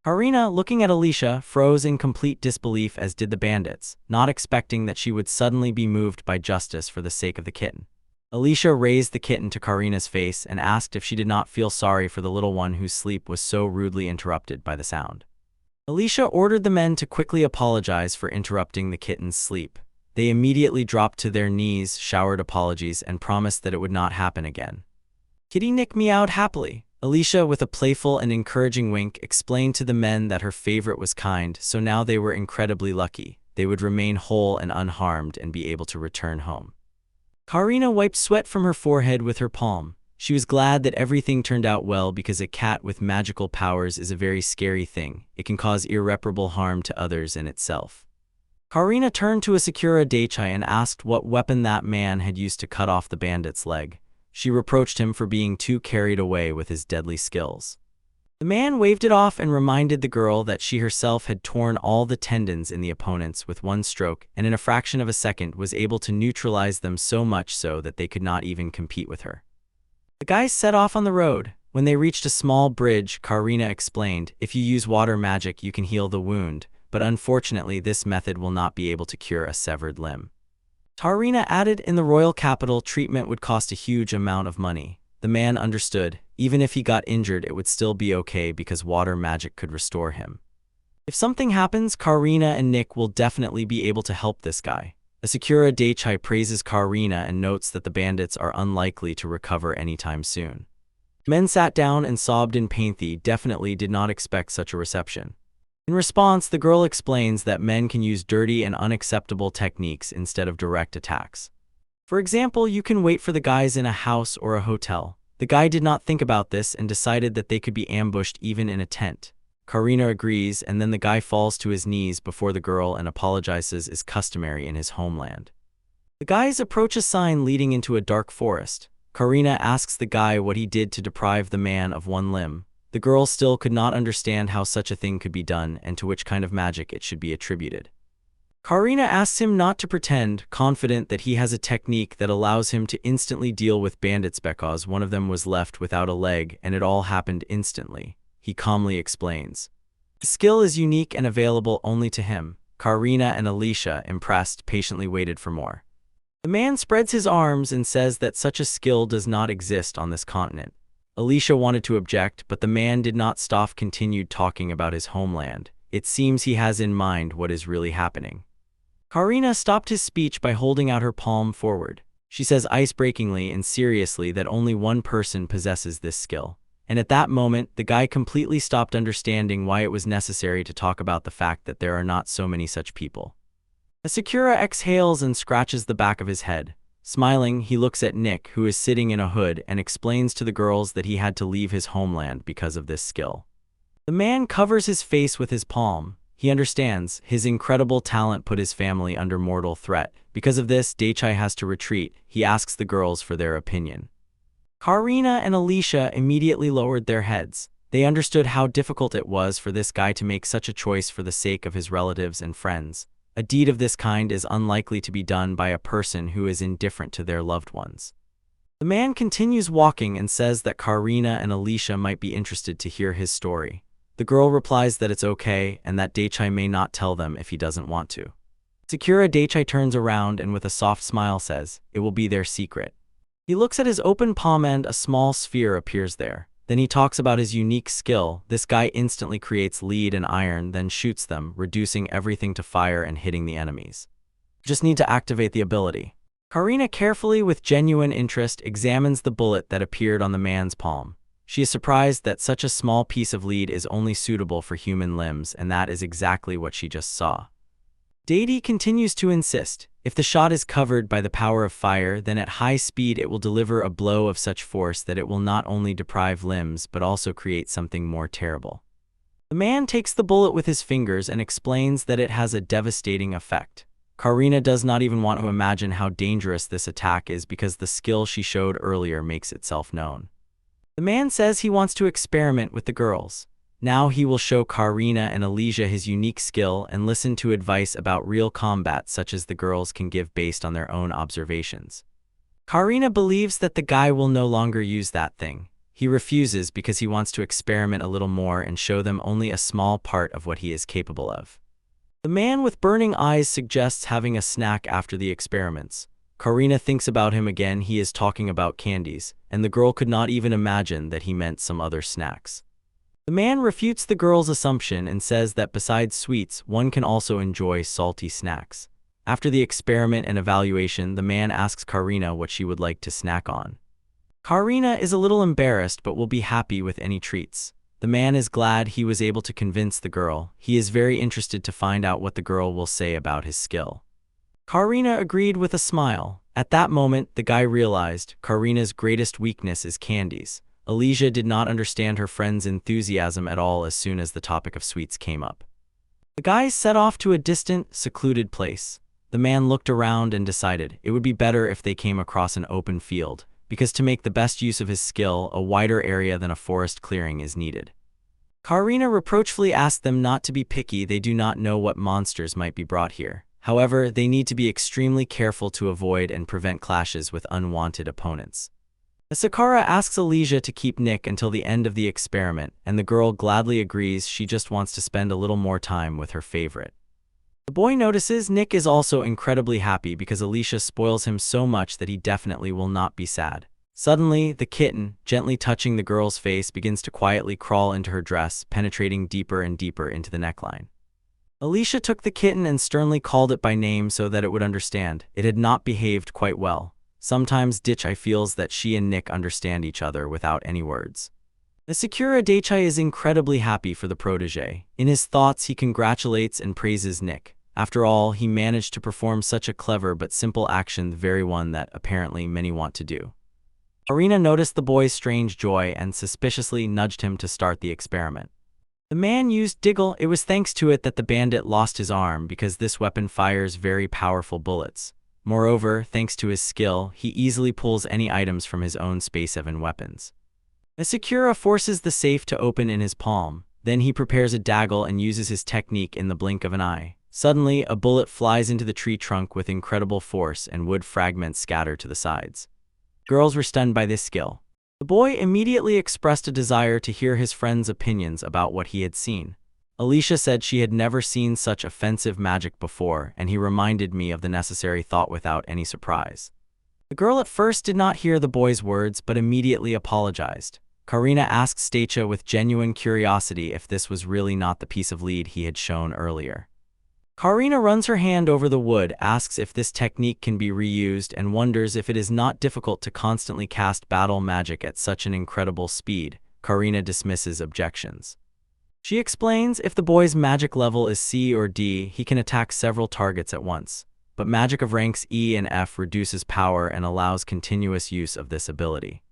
Karina, looking at Alicia, froze in complete disbelief, as did the bandits, not expecting that she would suddenly be moved by justice for the sake of the kitten. Alicia raised the kitten to Karina's face and asked if she did not feel sorry for the little one whose sleep was so rudely interrupted by the sound. Alicia ordered the men to quickly apologize for interrupting the kitten's sleep. They immediately dropped to their knees, showered apologies, and promised that it would not happen again. Kitty Nick meowed happily. Alicia, with a playful and encouraging wink, explained to the men that her favorite was kind, so now they were incredibly lucky. They would remain whole and unharmed and be able to return home. Karina wiped sweat from her forehead with her palm. She was glad that everything turned out well, because a cat with magical powers is a very scary thing. It can cause irreparable harm to others and itself. Karina turned to Asakura Daichai and asked what weapon that man had used to cut off the bandit's leg. She reproached him for being too carried away with his deadly skills. The man waved it off and reminded the girl that she herself had torn all the tendons in the opponents with one stroke, and in a fraction of a second was able to neutralize them, so much so that they could not even compete with her. The guys set off on the road. When they reached a small bridge, Karina explained, "If you use water magic, you can heal the wound, but unfortunately this method will not be able to cure a severed limb." Tarina added, "In the royal capital, treatment would cost a huge amount of money." The man understood. Even if he got injured, it would still be okay because water magic could restore him. If something happens, Karina and Nick will definitely be able to help this guy. Asakura Daichai praises Karina and notes that the bandits are unlikely to recover anytime soon. Men sat down and sobbed in pain. They definitely did not expect such a reception. In response, the girl explains that men can use dirty and unacceptable techniques instead of direct attacks. For example, you can wait for the guys in a house or a hotel. The guy did not think about this and decided that they could be ambushed even in a tent. Karina agrees, and then the guy falls to his knees before the girl and apologizes as customary in his homeland. The guys approach a sign leading into a dark forest. Karina asks the guy what he did to deprive the man of one limb. The girl still could not understand how such a thing could be done and to which kind of magic it should be attributed. Karina asks him not to pretend, confident that he has a technique that allows him to instantly deal with bandits because one of them was left without a leg and it all happened instantly. He calmly explains. The skill is unique and available only to him. Karina and Alicia, impressed, patiently waited for more. The man spreads his arms and says that such a skill does not exist on this continent. Alicia wanted to object, but the man did not stop, continued talking about his homeland. It seems he has in mind what is really happening. Karina stopped his speech by holding out her palm forward. She says ice-breakingly and seriously that only one person possesses this skill. And at that moment, the guy completely stopped, understanding why it was necessary to talk about the fact that there are not so many such people. Asakura exhales and scratches the back of his head. Smiling, he looks at Nick, who is sitting in a hood, and explains to the girls that he had to leave his homeland because of this skill. The man covers his face with his palm. He understands. His incredible talent put his family under mortal threat. Because of this, Daichai has to retreat. He asks the girls for their opinion. Karina and Alicia immediately lowered their heads. They understood how difficult it was for this guy to make such a choice for the sake of his relatives and friends. A deed of this kind is unlikely to be done by a person who is indifferent to their loved ones. The man continues walking and says that Karina and Alicia might be interested to hear his story. The girl replies that it's okay and that Daichai may not tell them if he doesn't want to. Sakura Daichai turns around and with a soft smile says, it will be their secret. He looks at his open palm and a small sphere appears there. Then he talks about his unique skill. This guy instantly creates lead and iron, then shoots them, reducing everything to fire and hitting the enemies. Just need to activate the ability. Karina carefully, with genuine interest, examines the bullet that appeared on the man's palm. She is surprised that such a small piece of lead is only suitable for human limbs, and that is exactly what she just saw. Deity continues to insist, if the shot is covered by the power of fire, then at high speed it will deliver a blow of such force that it will not only deprive limbs but also create something more terrible. The man takes the bullet with his fingers and explains that it has a devastating effect. Karina does not even want to imagine how dangerous this attack is because the skill she showed earlier makes itself known. The man says he wants to experiment with the girls. Now he will show Karina and Alicia his unique skill and listen to advice about real combat such as the girls can give based on their own observations. Karina believes that the guy will no longer use that thing. He refuses because he wants to experiment a little more and show them only a small part of what he is capable of. The man with burning eyes suggests having a snack after the experiments. Karina thinks about him again. He is talking about candies, and the girl could not even imagine that he meant some other snacks. The man refutes the girl's assumption and says that besides sweets, one can also enjoy salty snacks. After the experiment and evaluation, the man asks Karina what she would like to snack on. Karina is a little embarrassed but will be happy with any treats. The man is glad he was able to convince the girl. He is very interested to find out what the girl will say about his skill. Karina agreed with a smile. At that moment, the guy realized Karina's greatest weakness is candies. Alicia did not understand her friend's enthusiasm at all as soon as the topic of sweets came up. The guys set off to a distant, secluded place. The man looked around and decided it would be better if they came across an open field, because to make the best use of his skill, a wider area than a forest clearing is needed. Karina reproachfully asked them not to be picky. They do not know what monsters might be brought here. However, they need to be extremely careful to avoid and prevent clashes with unwanted opponents. Sakura asks Alicia to keep Nick until the end of the experiment, and the girl gladly agrees. She just wants to spend a little more time with her favorite. The boy notices Nick is also incredibly happy because Alicia spoils him so much that he definitely will not be sad. Suddenly, the kitten, gently touching the girl's face, begins to quietly crawl into her dress, penetrating deeper and deeper into the neckline. Alicia took the kitten and sternly called it by name so that it would understand. It had not behaved quite well. Sometimes Daichai feels that she and Nick understand each other without any words. Sakura Daichai is incredibly happy for the protege. In his thoughts, he congratulates and praises Nick. After all, he managed to perform such a clever but simple action, the very one that apparently many want to do. Karina noticed the boy's strange joy and suspiciously nudged him to start the experiment. The man used Diggle. It was thanks to it that the bandit lost his arm because this weapon fires very powerful bullets. Moreover, thanks to his skill, he easily pulls any items from his own space-7 weapons. Sakura forces the safe to open in his palm. Then he prepares a daggle and uses his technique in the blink of an eye. Suddenly, a bullet flies into the tree trunk with incredible force and wood fragments scatter to the sides. Girls were stunned by this skill. The boy immediately expressed a desire to hear his friend's opinions about what he had seen. Alicia said she had never seen such offensive magic before, and he reminded me of the necessary thought without any surprise. The girl at first did not hear the boy's words but immediately apologized. Karina asked Daichai with genuine curiosity if this was really not the piece of lead he had shown earlier. Karina runs her hand over the wood, asks if this technique can be reused, and wonders if it is not difficult to constantly cast battle magic at such an incredible speed. Karina dismisses objections. She explains if the boy's magic level is C or D, he can attack several targets at once. But magic of ranks E and F reduces power and allows continuous use of this ability.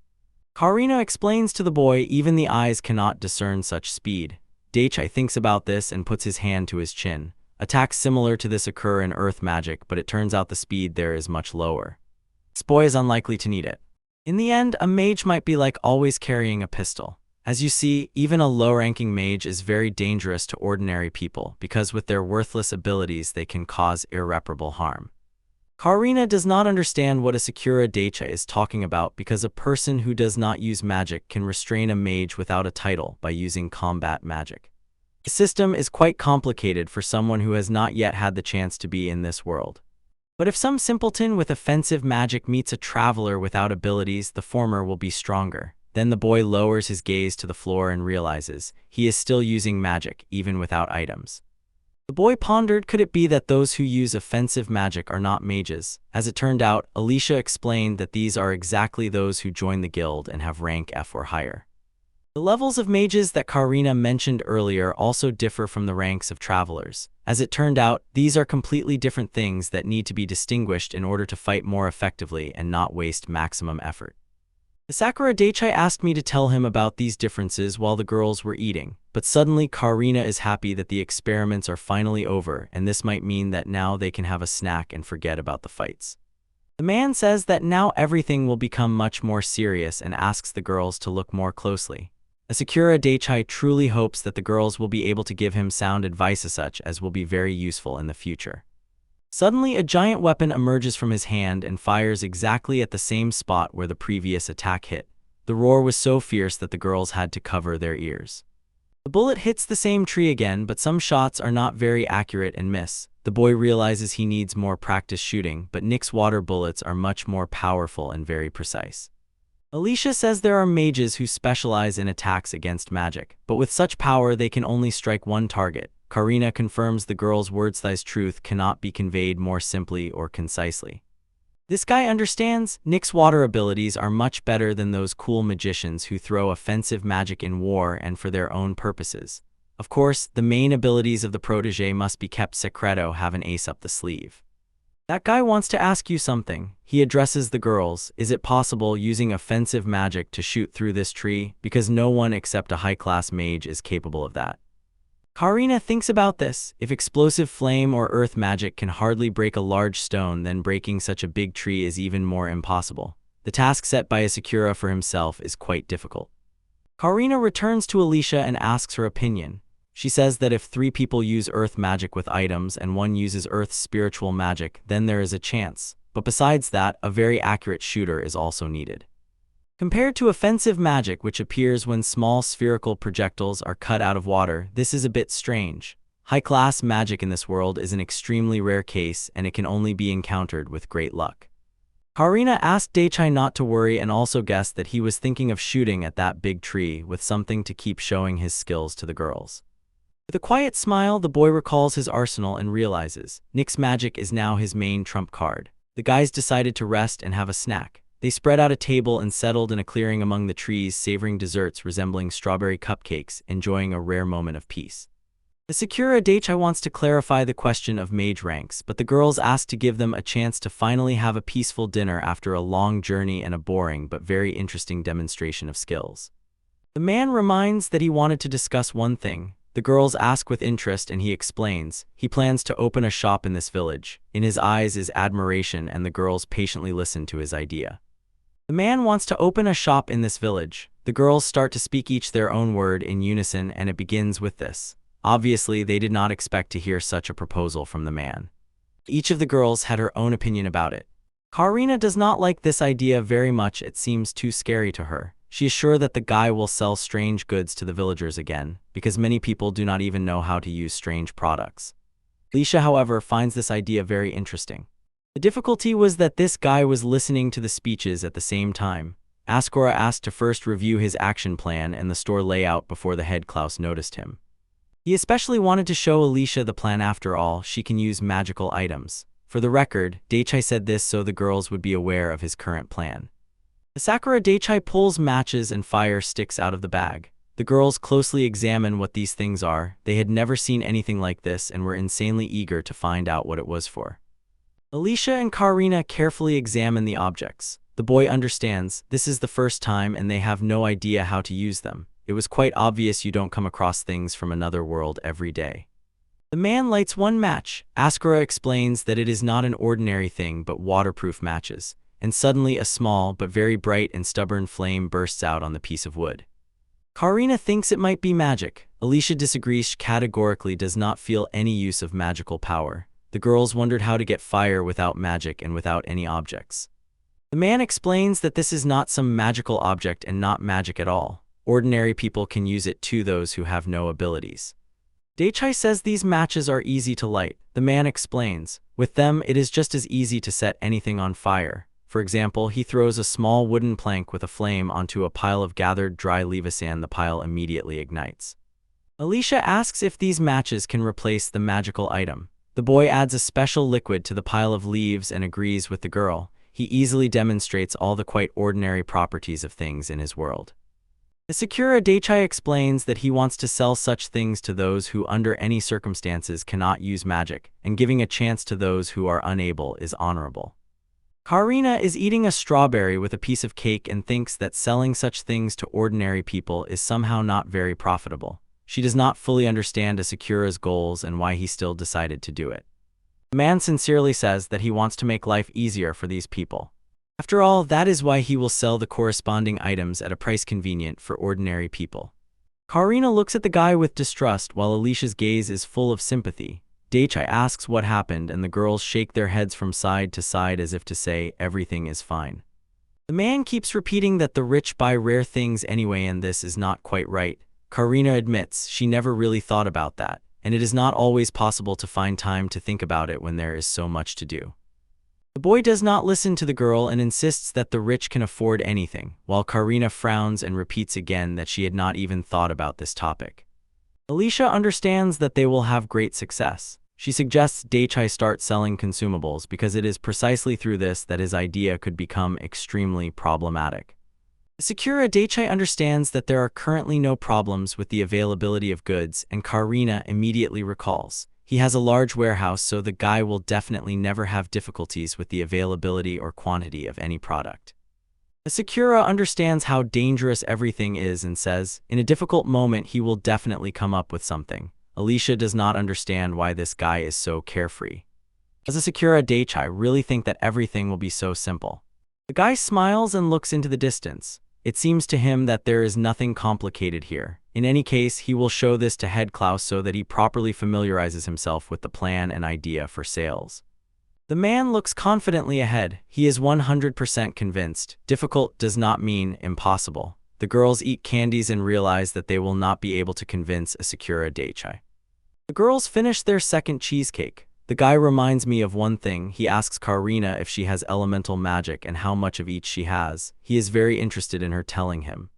Karina explains to the boy even the eyes cannot discern such speed. Daichai thinks about this and puts his hand to his chin. Attacks similar to this occur in earth magic, but it turns out the speed there is much lower. This boy is unlikely to need it. In the end, a mage might be like always carrying a pistol. As you see, even a low-ranking mage is very dangerous to ordinary people because with their worthless abilities they can cause irreparable harm. Karina does not understand what a Sakura Daicha is talking about because a person who does not use magic can restrain a mage without a title by using combat magic. The system is quite complicated for someone who has not yet had the chance to be in this world. But if some simpleton with offensive magic meets a traveler without abilities, the former will be stronger. Then the boy lowers his gaze to the floor and realizes he is still using magic, even without items. The boy pondered, could it be that those who use offensive magic are not mages? As it turned out, Alicia explained that these are exactly those who join the guild and have rank F or higher. The levels of mages that Karina mentioned earlier also differ from the ranks of travelers. As it turned out, these are completely different things that need to be distinguished in order to fight more effectively and not waste maximum effort. The Sakura Daichai asked me to tell him about these differences while the girls were eating, but suddenly Karina is happy that the experiments are finally over, and this might mean that now they can have a snack and forget about the fights. The man says that now everything will become much more serious and asks the girls to look more closely. Sakura Daichai truly hopes that the girls will be able to give him sound advice such as will be very useful in the future. Suddenly, a giant weapon emerges from his hand and fires exactly at the same spot where the previous attack hit. The roar was so fierce that the girls had to cover their ears. The bullet hits the same tree again, but some shots are not very accurate and miss. The boy realizes he needs more practice shooting, but Nick's water bullets are much more powerful and very precise. Alicia says there are mages who specialize in attacks against magic, but with such power they can only strike one target. Karina confirms the girl's words. Truth cannot be conveyed more simply or concisely. This guy understands. Nick's water abilities are much better than those cool magicians who throw offensive magic in war and for their own purposes. Of course, the main abilities of the protege must be kept secreto, have an ace up the sleeve. That guy wants to ask you something. He addresses the girls. Is it possible using offensive magic to shoot through this tree? Because no one except a high-class mage is capable of that. Karina thinks about this. If explosive flame or earth magic can hardly break a large stone, then breaking such a big tree is even more impossible. The task set by Asakura for himself is quite difficult. Karina returns to Alicia and asks her opinion. She says that if 3 people use earth magic with items and 1 uses earth's spiritual magic, then there is a chance. But besides that, a very accurate shooter is also needed. Compared to offensive magic, which appears when small spherical projectiles are cut out of water, this is a bit strange. High-class magic in this world is an extremely rare case, and it can only be encountered with great luck. Karina asked Daichai not to worry and also guessed that he was thinking of shooting at that big tree with something to keep showing his skills to the girls. With a quiet smile, the boy recalls his arsenal and realizes Nick's magic is now his main trump card. The guys decided to rest and have a snack. They spread out a table and settled in a clearing among the trees, savoring desserts resembling strawberry cupcakes, enjoying a rare moment of peace. The Sakura Daichai wants to clarify the question of mage ranks, but the girls ask to give them a chance to finally have a peaceful dinner after a long journey and a boring but very interesting demonstration of skills. The man reminds that he wanted to discuss one thing. The girls ask with interest and he explains. He plans to open a shop in this village. In his eyes is admiration and the girls patiently listen to his idea. The man wants to open a shop in this village. The girls start to speak each their own word in unison and it begins with this. Obviously, they did not expect to hear such a proposal from the man. Each of the girls had her own opinion about it. Karina does not like this idea very much. It seems too scary to her. She is sure that the guy will sell strange goods to the villagers again, because many people do not even know how to use strange products. Alicia, however, finds this idea very interesting. The difficulty was that this guy was listening to the speeches at the same time. Asakura asked to first review his action plan and the store layout before the head Klaus noticed him. He especially wanted to show Alicia the plan. After all, she can use magical items. For the record, Daichai said this so the girls would be aware of his current plan. Sakura Daichai pulls matches and fire sticks out of the bag. The girls closely examine what these things are. They had never seen anything like this and were insanely eager to find out what it was for. Alicia and Karina carefully examine the objects. The boy understands this is the first time and they have no idea how to use them. It was quite obvious you don't come across things from another world every day. The man lights one match. Asakura explains that it is not an ordinary thing but waterproof matches. And suddenly a small but very bright and stubborn flame bursts out on the piece of wood. Karina thinks it might be magic. Alicia disagrees. She categorically does not feel any use of magical power. The girls wondered how to get fire without magic and without any objects. The man explains that this is not some magical object and not magic at all. Ordinary people can use it too, those who have no abilities. Daichai says these matches are easy to light. The man explains, with them it is just as easy to set anything on fire. For example, he throws a small wooden plank with a flame onto a pile of gathered dry leaves and the pile immediately ignites. Alicia asks if these matches can replace the magical item. The boy adds a special liquid to the pile of leaves and agrees with the girl. He easily demonstrates all the quite ordinary properties of things in his world. Sakura Daichai explains that he wants to sell such things to those who under any circumstances cannot use magic, and giving a chance to those who are unable is honorable. Karina is eating a strawberry with a piece of cake and thinks that selling such things to ordinary people is somehow not very profitable. She does not fully understand Asakura's goals and why he still decided to do it. The man sincerely says that he wants to make life easier for these people. After all, that is why he will sell the corresponding items at a price convenient for ordinary people. Karina looks at the guy with distrust while Alicia's gaze is full of sympathy. Daichai asks what happened and the girls shake their heads from side to side as if to say everything is fine. The man keeps repeating that the rich buy rare things anyway and this is not quite right. Karina admits she never really thought about that, and it is not always possible to find time to think about it when there is so much to do. The boy does not listen to the girl and insists that the rich can afford anything, while Karina frowns and repeats again that she had not even thought about this topic. Alicia understands that they will have great success. She suggests Daichai start selling consumables because it is precisely through this that his idea could become extremely problematic. Sakura Daichai understands that there are currently no problems with the availability of goods, and Karina immediately recalls. He has a large warehouse, so the guy will definitely never have difficulties with the availability or quantity of any product. Sakura understands how dangerous everything is and says, in a difficult moment he will definitely come up with something. Alicia does not understand why this guy is so carefree. Does Sakura Daichai really think that everything will be so simple? The guy smiles and looks into the distance. It seems to him that there is nothing complicated here. In any case, he will show this to Head Klaus so that he properly familiarizes himself with the plan and idea for sales. The man looks confidently ahead. He is 100% convinced. Difficult does not mean impossible. The girls eat candies and realize that they will not be able to convince Sakura Daichai. The girls finish their second cheesecake. The guy reminds me of one thing. He asks Karina if she has elemental magic and how much of each she has. He is very interested in her telling him.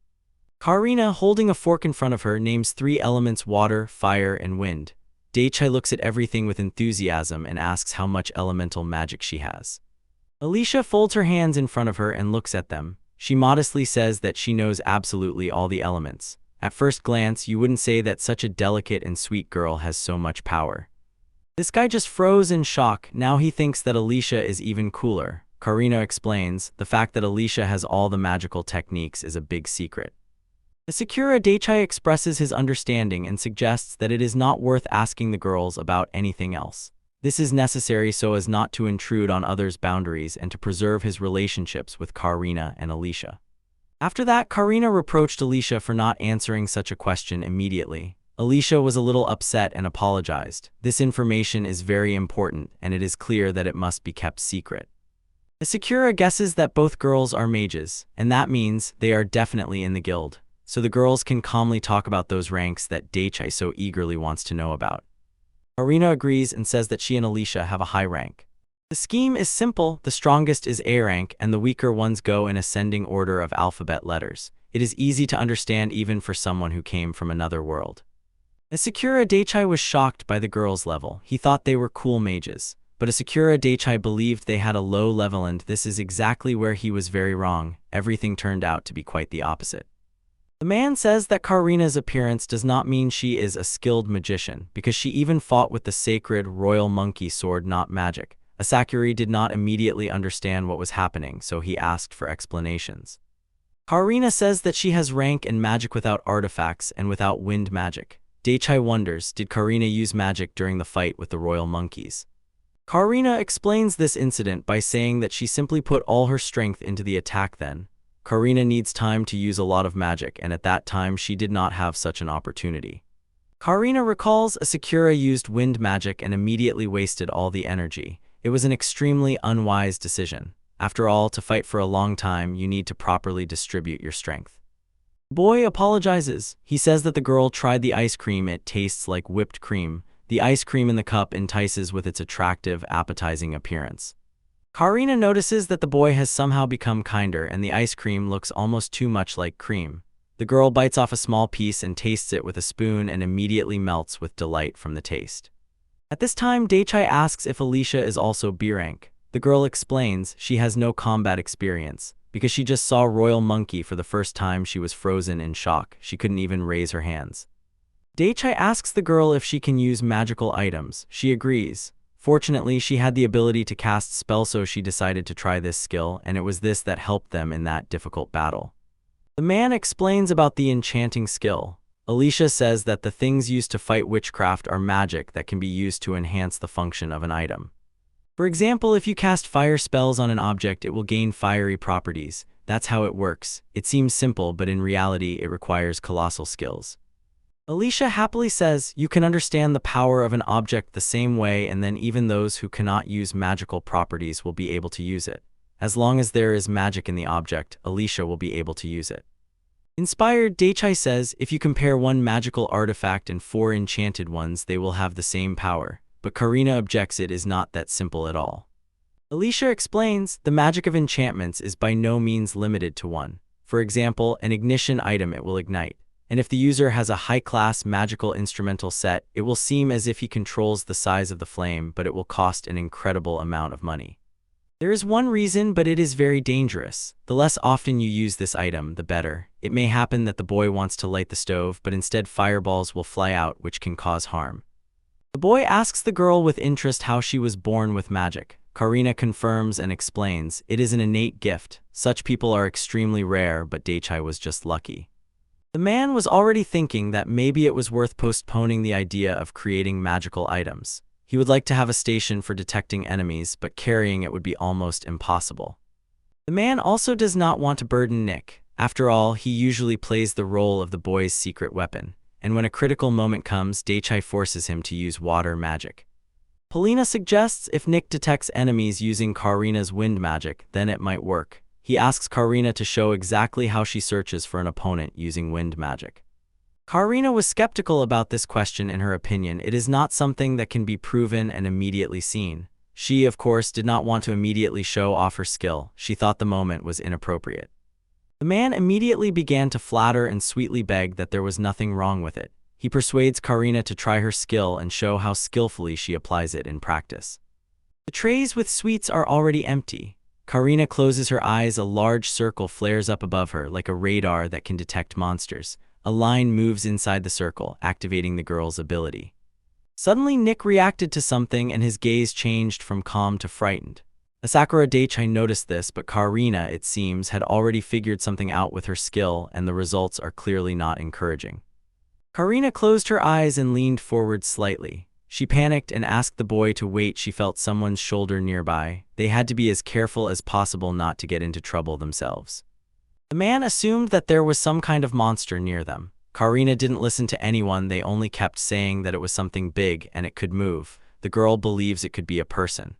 Karina, holding a fork in front of her, names 3 elements: water, fire, and wind. Daichai looks at everything with enthusiasm and asks how much elemental magic she has. Alicia folds her hands in front of her and looks at them. She modestly says that she knows absolutely all the elements. At first glance, you wouldn't say that such a delicate and sweet girl has so much power. This guy just froze in shock. Now he thinks that Alicia is even cooler. Karina explains, the fact that Alicia has all the magical techniques is a big secret. Sakura Daichai expresses his understanding and suggests that it is not worth asking the girls about anything else. This is necessary so as not to intrude on others' boundaries and to preserve his relationships with Karina and Alicia. After that, Karina reproached Alicia for not answering such a question immediately. Alicia was a little upset and apologized. This information is very important, and it is clear that it must be kept secret. Sakura guesses that both girls are mages, and that means they are definitely in the guild, so the girls can calmly talk about those ranks that Daichai so eagerly wants to know about. Karina agrees and says that she and Alicia have a high rank. The scheme is simple. The strongest is A rank, and the weaker ones go in ascending order of alphabet letters. It is easy to understand even for someone who came from another world. Sakura Daichai was shocked by the girls' level. He thought they were cool mages, but Sakura Daichai believed they had a low level, and this is exactly where he was very wrong. Everything turned out to be quite the opposite. The man says that Karina's appearance does not mean she is a skilled magician, because she even fought with the sacred royal monkey sword, not magic. Asakura did not immediately understand what was happening, so he asked for explanations. Karina says that she has rank and magic without artifacts and without wind magic. Daichai wonders, did Karina use magic during the fight with the royal monkeys? Karina explains this incident by saying that she simply put all her strength into the attack then. Karina needs time to use a lot of magic, and at that time she did not have such an opportunity. Karina recalls Asakura used wind magic and immediately wasted all the energy. It was an extremely unwise decision. After all, to fight for a long time, you need to properly distribute your strength. The boy apologizes. He says that the girl tried the ice cream. It tastes like whipped cream. The ice cream in the cup entices with its attractive, appetizing appearance. Karina notices that the boy has somehow become kinder and the ice cream looks almost too much like cream. The girl bites off a small piece and tastes it with a spoon and immediately melts with delight from the taste. At this time, Daichai asks if Alicia is also B rank. The girl explains she has no combat experience. Because she just saw Royal Monkey for the first time, she was frozen in shock. She couldn't even raise her hands. Daichai asks the girl if she can use magical items. She agrees. Fortunately, she had the ability to cast spells, so she decided to try this skill, and it was this that helped them in that difficult battle. The man explains about the enchanting skill. Alicia says that the things used to fight witchcraft are magic that can be used to enhance the function of an item. For example, if you cast fire spells on an object, it will gain fiery properties. That's how it works. It seems simple, but in reality, it requires colossal skills. Alicia happily says you can understand the power of an object the same way, and then even those who cannot use magical properties will be able to use it. As long as there is magic in the object, Alicia will be able to use it. Inspired, Daichai says if you compare one magical artifact and 4 enchanted ones, they will have the same power. But Karina objects it is not that simple at all. Alicia explains the magic of enchantments is by no means limited to one. For example, an ignition item, it will ignite. And if the user has a high-class magical instrumental set, it will seem as if he controls the size of the flame, but it will cost an incredible amount of money. There is one reason, but it is very dangerous. The less often you use this item, the better. It may happen that the boy wants to light the stove, but instead fireballs will fly out, which can cause harm. The boy asks the girl with interest how she was born with magic. Karina confirms and explains it is an innate gift. Such people are extremely rare, but Daichai was just lucky. The man was already thinking that maybe it was worth postponing the idea of creating magical items. He would like to have a station for detecting enemies, but carrying it would be almost impossible. The man also does not want to burden Nick. After all, he usually plays the role of the boy's secret weapon. And when a critical moment comes, Daichai forces him to use water magic. Polina suggests if Nick detects enemies using Karina's wind magic, then it might work. He asks Karina to show exactly how she searches for an opponent using wind magic. Karina was skeptical about this question. In her opinion, it is not something that can be proven and immediately seen. She, of course, did not want to immediately show off her skill. She thought the moment was inappropriate. The man immediately began to flatter and sweetly beg that there was nothing wrong with it. He persuades Karina to try her skill and show how skillfully she applies it in practice. The trays with sweets are already empty. Karina closes her eyes. A large circle flares up above her like a radar that can detect monsters. A line moves inside the circle, activating the girl's ability. Suddenly, Nick reacted to something and his gaze changed from calm to frightened. Asakura Daichai noticed this, but Karina, it seems, had already figured something out with her skill, and the results are clearly not encouraging. Karina closed her eyes and leaned forward slightly. She panicked and asked the boy to wait. She felt someone's shoulder nearby. They had to be as careful as possible not to get into trouble themselves. The man assumed that there was some kind of monster near them. Karina didn't listen to anyone. They only kept saying that it was something big and it could move. The girl believes it could be a person.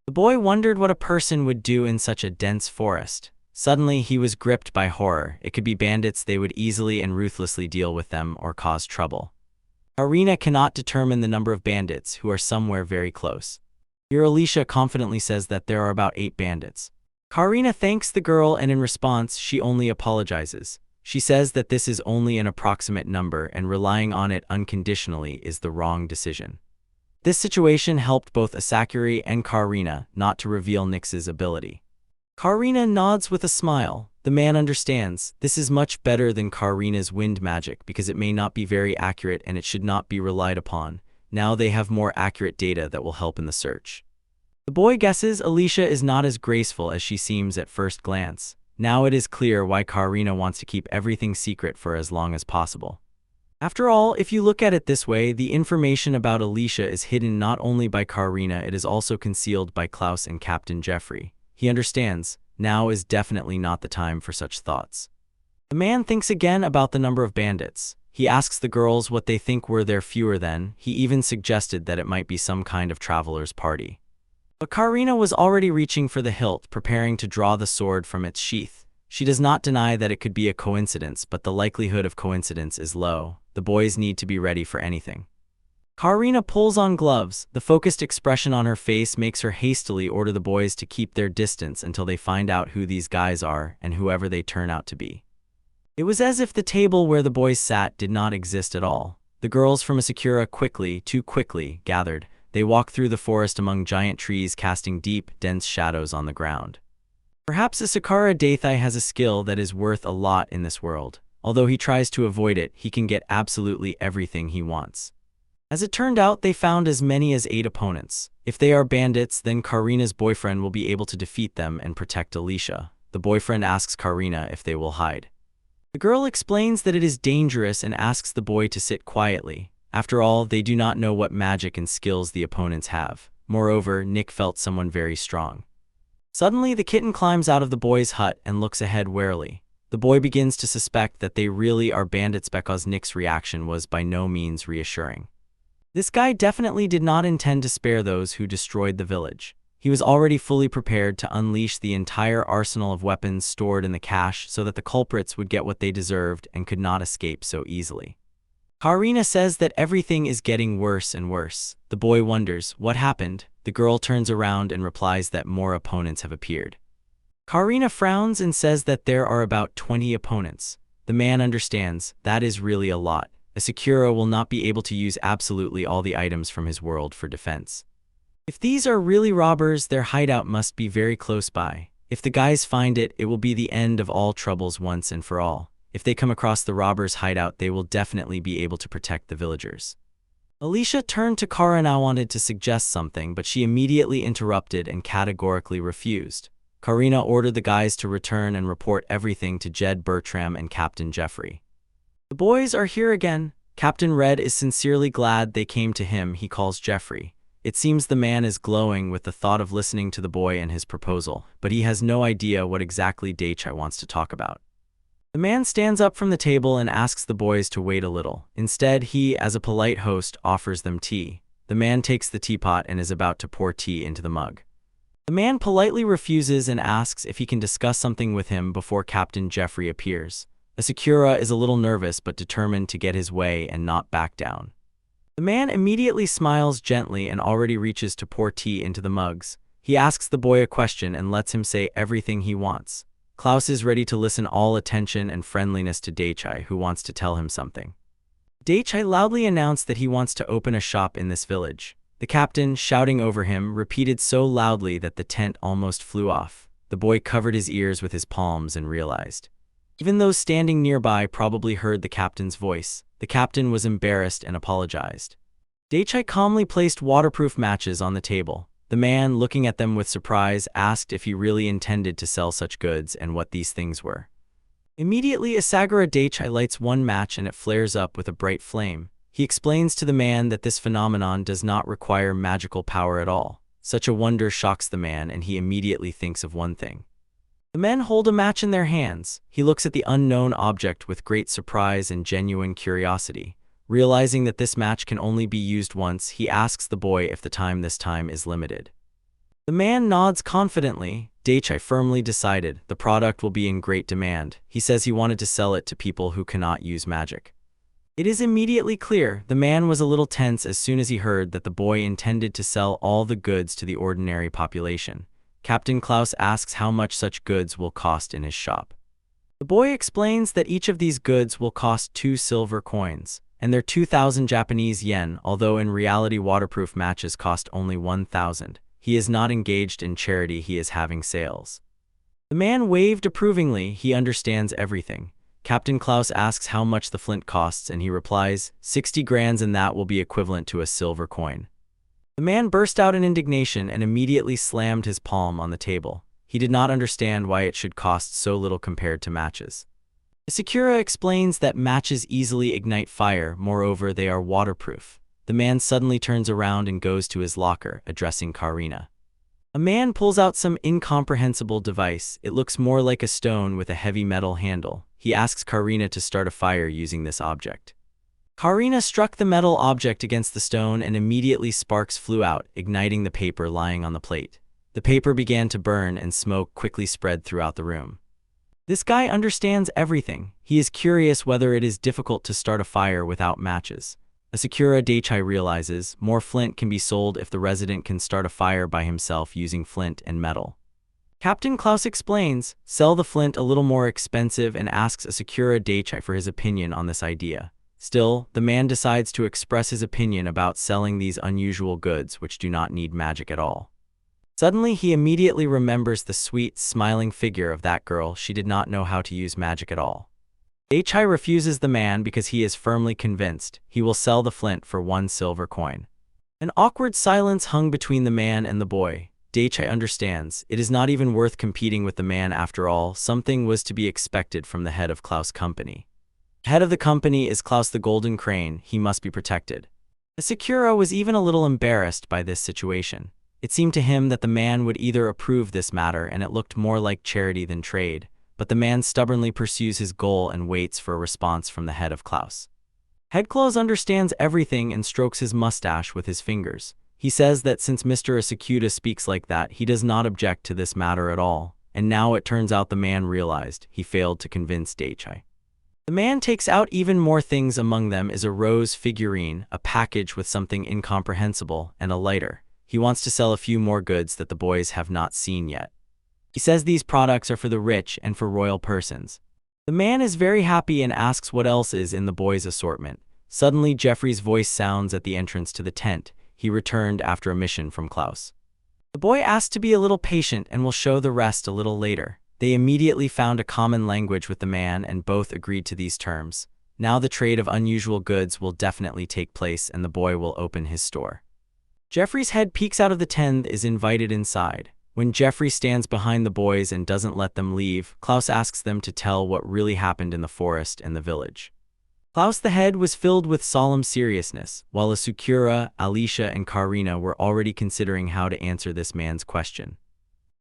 The boy wondered what a person would do in such a dense forest. Suddenly, he was gripped by horror. It could be bandits. They would easily and ruthlessly deal with them or cause trouble. Karina cannot determine the number of bandits who are somewhere very close. Here, Alicia confidently says that there are about 8 bandits. Karina thanks the girl, and in response, she only apologizes. She says that this is only an approximate number and relying on it unconditionally is the wrong decision. This situation helped both Asakura and Karina not to reveal Nix's ability. Karina nods with a smile. The man understands. This is much better than Karina's wind magic because it may not be very accurate and it should not be relied upon. Now they have more accurate data that will help in the search. The boy guesses Alicia is not as graceful as she seems at first glance. Now it is clear why Karina wants to keep everything secret for as long as possible. After all, if you look at it this way, the information about Alicia is hidden not only by Karina, it is also concealed by Klaus and Captain Jeffrey. He understands. Now is definitely not the time for such thoughts. The man thinks again about the number of bandits. He asks the girls what they think were there fewer than. He even suggested that it might be some kind of traveler's party. But Karina was already reaching for the hilt, preparing to draw the sword from its sheath. She does not deny that it could be a coincidence, but the likelihood of coincidence is low. The boys need to be ready for anything. Karina pulls on gloves. The focused expression on her face makes her hastily order the boys to keep their distance until they find out who these guys are and whoever they turn out to be. It was as if the table where the boys sat did not exist at all. The girls from Asakura too quickly, gathered. They walk through the forest among giant trees, casting deep, dense shadows on the ground. Perhaps Asakura Dathai has a skill that is worth a lot in this world. Although he tries to avoid it, he can get absolutely everything he wants. As it turned out, they found as many as 8 opponents. If they are bandits, then Karina's boyfriend will be able to defeat them and protect Alicia. The boyfriend asks Karina if they will hide. The girl explains that it is dangerous and asks the boy to sit quietly. After all, they do not know what magic and skills the opponents have. Moreover, Nick felt someone very strong. Suddenly, the kitten climbs out of the boy's hut and looks ahead warily. The boy begins to suspect that they really are bandits because Nick's reaction was by no means reassuring. This guy definitely did not intend to spare those who destroyed the village. He was already fully prepared to unleash the entire arsenal of weapons stored in the cache so that the culprits would get what they deserved and could not escape so easily. Karina says that everything is getting worse and worse. The boy wonders, what happened? The girl turns around and replies that more opponents have appeared. Karina frowns and says that there are about 20 opponents. The man understands, that is really a lot. Asakura will not be able to use absolutely all the items from his world for defense. If these are really robbers, their hideout must be very close by. If the guys find it, it will be the end of all troubles once and for all. If they come across the robbers' hideout, they will definitely be able to protect the villagers. Alicia turned to Kara and wanted to suggest something, but she immediately interrupted and categorically refused. Karina ordered the guys to return and report everything to Jed Bertram and Captain Jeffrey. The boys are here again. Captain Red is sincerely glad they came to him, he calls Jeffrey. It seems the man is glowing with the thought of listening to the boy and his proposal, but he has no idea what exactly Daichai wants to talk about. The man stands up from the table and asks the boys to wait a little. Instead, he, as a polite host, offers them tea. The man takes the teapot and is about to pour tea into the mug. The man politely refuses and asks if he can discuss something with him before Captain Jeffrey appears. Asakura is a little nervous but determined to get his way and not back down. The man immediately smiles gently and already reaches to pour tea into the mugs. He asks the boy a question and lets him say everything he wants. Klaus is ready to listen, all attention and friendliness to Daichai, who wants to tell him something. Daichai loudly announced that he wants to open a shop in this village. The captain, shouting over him, repeated so loudly that the tent almost flew off. The boy covered his ears with his palms and realized. Even those standing nearby probably heard the captain's voice. The captain was embarrassed and apologized. Daichai calmly placed waterproof matches on the table. The man, looking at them with surprise, asked if he really intended to sell such goods and what these things were. Immediately, Asakura Daichai lights one match and it flares up with a bright flame. He explains to the man that this phenomenon does not require magical power at all. Such a wonder shocks the man and he immediately thinks of one thing. The men hold a match in their hands. He looks at the unknown object with great surprise and genuine curiosity. Realizing that this match can only be used once, he asks the boy if the time this time is limited. The man nods confidently. Daichai firmly decided the product will be in great demand. He says he wanted to sell it to people who cannot use magic. It is immediately clear the man was a little tense as soon as he heard that the boy intended to sell all the goods to the ordinary population. Captain Klaus asks how much such goods will cost in his shop. The boy explains that each of these goods will cost 2 silver coins, and they're 2,000 Japanese yen, although in reality waterproof matches cost only 1,000. He is not engaged in charity, he is having sales. The man waved approvingly, he understands everything. Captain Klaus asks how much the flint costs and he replies, 60 grands, and that will be equivalent to a silver coin. The man burst out in indignation and immediately slammed his palm on the table. He did not understand why it should cost so little compared to matches. Asakura explains that matches easily ignite fire, moreover they are waterproof. The man suddenly turns around and goes to his locker, addressing Karina. A man pulls out some incomprehensible device. It looks more like a stone with a heavy metal handle. He asks Karina to start a fire using this object. Karina struck the metal object against the stone and immediately sparks flew out, igniting the paper lying on the plate. The paper began to burn and smoke quickly spread throughout the room. This guy understands everything. He is curious whether it is difficult to start a fire without matches. Asakura Daichai realizes more flint can be sold if the resident can start a fire by himself using flint and metal. Captain Klaus explains, sell the flint a little more expensive, and asks Asakura Daichai for his opinion on this idea. Still, the man decides to express his opinion about selling these unusual goods which do not need magic at all. Suddenly, he immediately remembers the sweet, smiling figure of that girl. She did not know how to use magic at all. Daichai refuses the man because he is firmly convinced he will sell the flint for 1 silver coin. An awkward silence hung between the man and the boy. Daichai understands it is not even worth competing with the man after all. Something was to be expected from the head of Klaus' company. The head of the company is Klaus the Golden Crane. He must be protected. Asakura was even a little embarrassed by this situation. It seemed to him that the man would either approve this matter, and it looked more like charity than trade, but the man stubbornly pursues his goal and waits for a response from the head of Klaus. Head Klaus understands everything and strokes his mustache with his fingers. He says that since Mr. Asakura speaks like that, he does not object to this matter at all, and now it turns out the man realized he failed to convince Daichai. The man takes out even more things. Among them is a rose figurine, a package with something incomprehensible, and a lighter. He wants to sell a few more goods that the boys have not seen yet. He says these products are for the rich and for royal persons. The man is very happy and asks what else is in the boys' assortment. Suddenly, Jeffrey's voice sounds at the entrance to the tent. He returned after a mission from Klaus. The boy asked to be a little patient and will show the rest a little later. They immediately found a common language with the man and both agreed to these terms. Now the trade of unusual goods will definitely take place and the boy will open his store. Jeffrey's head peeks out of the tent, is invited inside. When Jeffrey stands behind the boys and doesn't let them leave, Klaus asks them to tell what really happened in the forest and the village. Klaus the head was filled with solemn seriousness, while Asakura, Alicia, and Karina were already considering how to answer this man's question.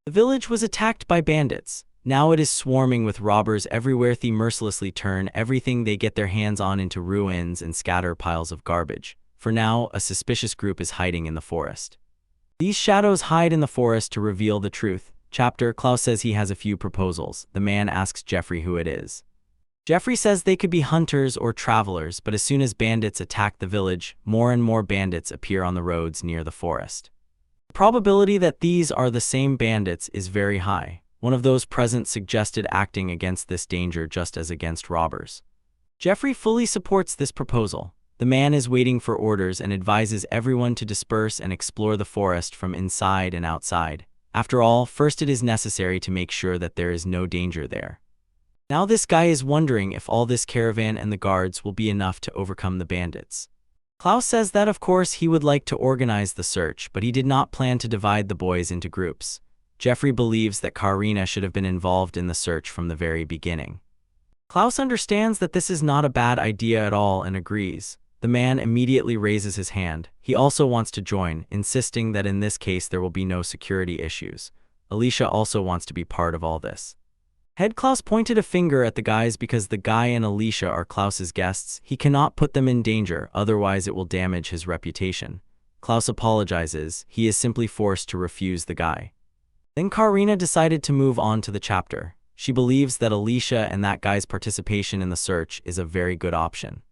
The village was attacked by bandits. Now it is swarming with robbers everywhere. They mercilessly turn everything they get their hands on into ruins and scatter piles of garbage. For now, a suspicious group is hiding in the forest. These shadows hide in the forest to reveal the truth. Klaus says he has a few proposals. The man asks Jeffrey who it is. Jeffrey says they could be hunters or travelers, but as soon as bandits attack the village, more and more bandits appear on the roads near the forest. The probability that these are the same bandits is very high. One of those present suggested acting against this danger just as against robbers. Jeffrey fully supports this proposal. The man is waiting for orders and advises everyone to disperse and explore the forest from inside and outside. After all, first it is necessary to make sure that there is no danger there. Now this guy is wondering if all this caravan and the guards will be enough to overcome the bandits. Klaus says that of course he would like to organize the search, but he did not plan to divide the boys into groups. Jeffrey believes that Karina should have been involved in the search from the very beginning. Klaus understands that this is not a bad idea at all and agrees. The man immediately raises his hand. He also wants to join, insisting that in this case there will be no security issues. Alicia also wants to be part of all this. Head Klaus pointed a finger at the guys because the guy and Alicia are Klaus's guests. He cannot put them in danger, otherwise it will damage his reputation. Klaus apologizes. He is simply forced to refuse the guy. Then Karina decided to move on to the chapter. She believes that Alicia and that guy's participation in the search is a very good option.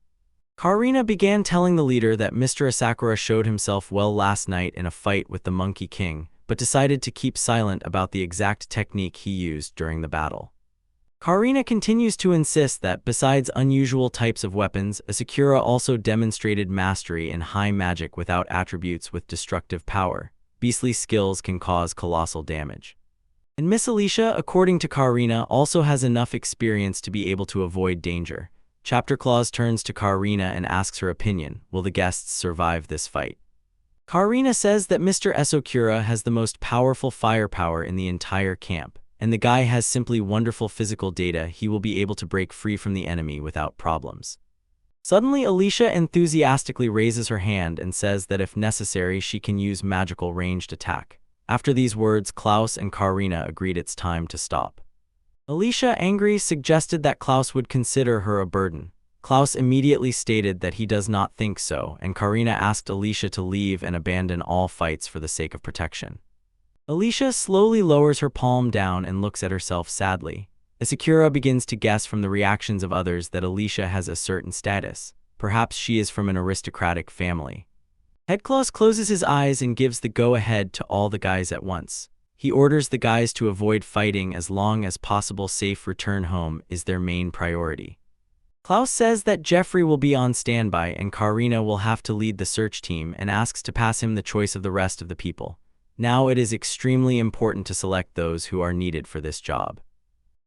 Karina began telling the leader that Mr. Asakura showed himself well last night in a fight with the Monkey King, but decided to keep silent about the exact technique he used during the battle. Karina continues to insist that, besides unusual types of weapons, Asakura also demonstrated mastery in high magic without attributes with destructive power. Beastly skills can cause colossal damage. And Miss Alicia, according to Karina, also has enough experience to be able to avoid danger. Chapter Claus turns to Karina and asks her opinion. Will the guests survive this fight? Karina says that Mr. Asakura has the most powerful firepower in the entire camp, and the guy has simply wonderful physical data. He will be able to break free from the enemy without problems. Suddenly, Alicia enthusiastically raises her hand and says that if necessary she can use magical ranged attack. After these words, Klaus and Karina agreed it's time to stop. Alicia, angry, suggested that Klaus would consider her a burden. Klaus immediately stated that he does not think so, and Karina asked Alicia to leave and abandon all fights for the sake of protection. Alicia slowly lowers her palm down and looks at herself sadly. Asakura begins to guess from the reactions of others that Alicia has a certain status. Perhaps she is from an aristocratic family. Headcloth closes his eyes and gives the go-ahead to all the guys at once. He orders the guys to avoid fighting as long as possible. Safe return home is their main priority. Klaus says that Jeffrey will be on standby and Karina will have to lead the search team and asks to pass him the choice of the rest of the people. Now it is extremely important to select those who are needed for this job.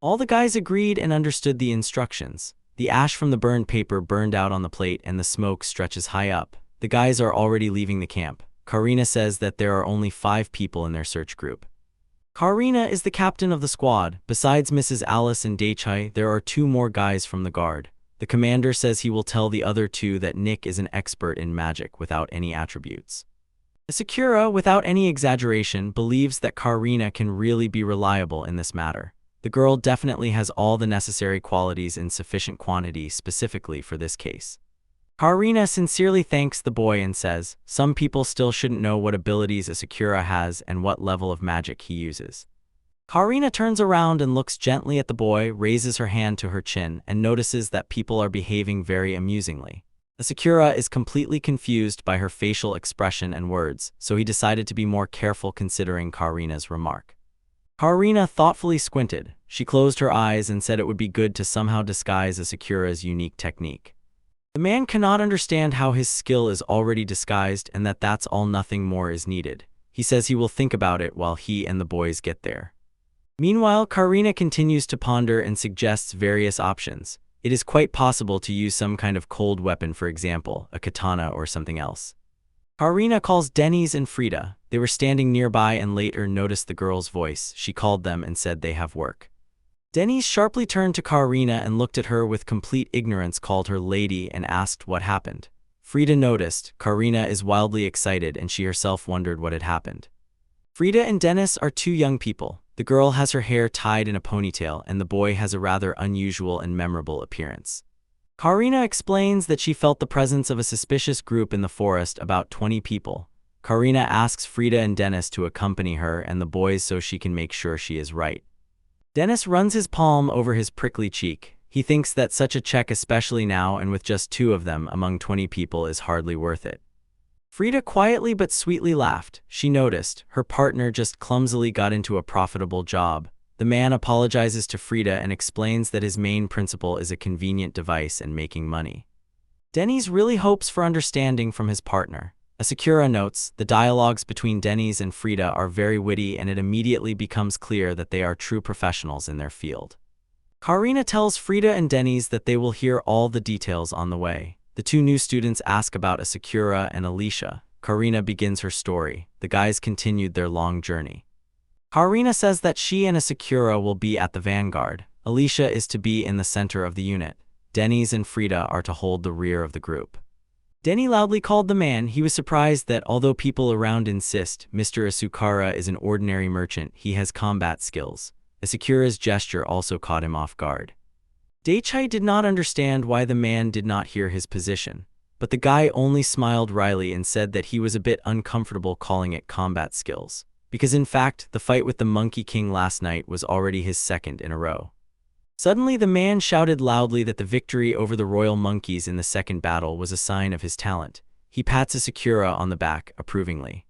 All the guys agreed and understood the instructions. The ash from the burned paper burned out on the plate and the smoke stretches high up. The guys are already leaving the camp. Karina says that there are only 5 people in their search group. Karina is the captain of the squad. Besides Mrs. Alice and Daichai, there are 2 more guys from the guard. The commander says he will tell the other 2 that Nick is an expert in magic without any attributes. Asakura, without any exaggeration, believes that Karina can really be reliable in this matter. The girl definitely has all the necessary qualities in sufficient quantity specifically for this case. Karina sincerely thanks the boy and says, some people still shouldn't know what abilities Asakura has and what level of magic he uses. Karina turns around and looks gently at the boy, raises her hand to her chin, and notices that people are behaving very amusingly. Asakura is completely confused by her facial expression and words, so he decided to be more careful considering Karina's remark. Karina thoughtfully squinted. She closed her eyes and said it would be good to somehow disguise Asakura's unique technique. The man cannot understand how his skill is already disguised and that that's all, nothing more is needed. He says he will think about it while he and the boys get there. Meanwhile, Karina continues to ponder and suggests various options. It is quite possible to use some kind of cold weapon, for example, a katana or something else. Karina calls Denny's and Frida. They were standing nearby and later noticed the girl's voice. She called them and said they have work. Denny's sharply turned to Karina and looked at her with complete ignorance, called her lady, and asked what happened. Frida noticed. Karina is wildly excited and she herself wondered what had happened. Frida and Dennis are 2 young people. The girl has her hair tied in a ponytail and the boy has a rather unusual and memorable appearance. Karina explains that she felt the presence of a suspicious group in the forest, about 20 people. Karina asks Frida and Dennis to accompany her and the boys so she can make sure she is right. Dennis runs his palm over his prickly cheek. He thinks that such a check, especially now and with just 2 of them among 20 people, is hardly worth it. Frida quietly but sweetly laughed. She noticed her partner just clumsily got into a profitable job. The man apologizes to Frida and explains that his main principle is a convenient device and making money. Denny's really hopes for understanding from his partner. Asakura notes, the dialogues between Denny's and Frida are very witty and it immediately becomes clear that they are true professionals in their field. Karina tells Frida and Denny's that they will hear all the details on the way. The 2 new students ask about Asakura and Alicia. Karina begins her story. The guys continued their long journey. Karina says that she and Asakura will be at the vanguard. Alicia is to be in the center of the unit. Denny's and Frida are to hold the rear of the group. Denny loudly called the man. He was surprised that although people around insist Mr. Asakura is an ordinary merchant, he has combat skills. Asakura's gesture also caught him off guard. Daichai did not understand why the man did not hear his position, but the guy only smiled wryly and said that he was a bit uncomfortable calling it combat skills, because in fact the fight with the Monkey King last night was already his 2nd in a row. Suddenly the man shouted loudly that the victory over the royal monkeys in the 2nd battle was a sign of his talent. He pats Asakura on the back approvingly.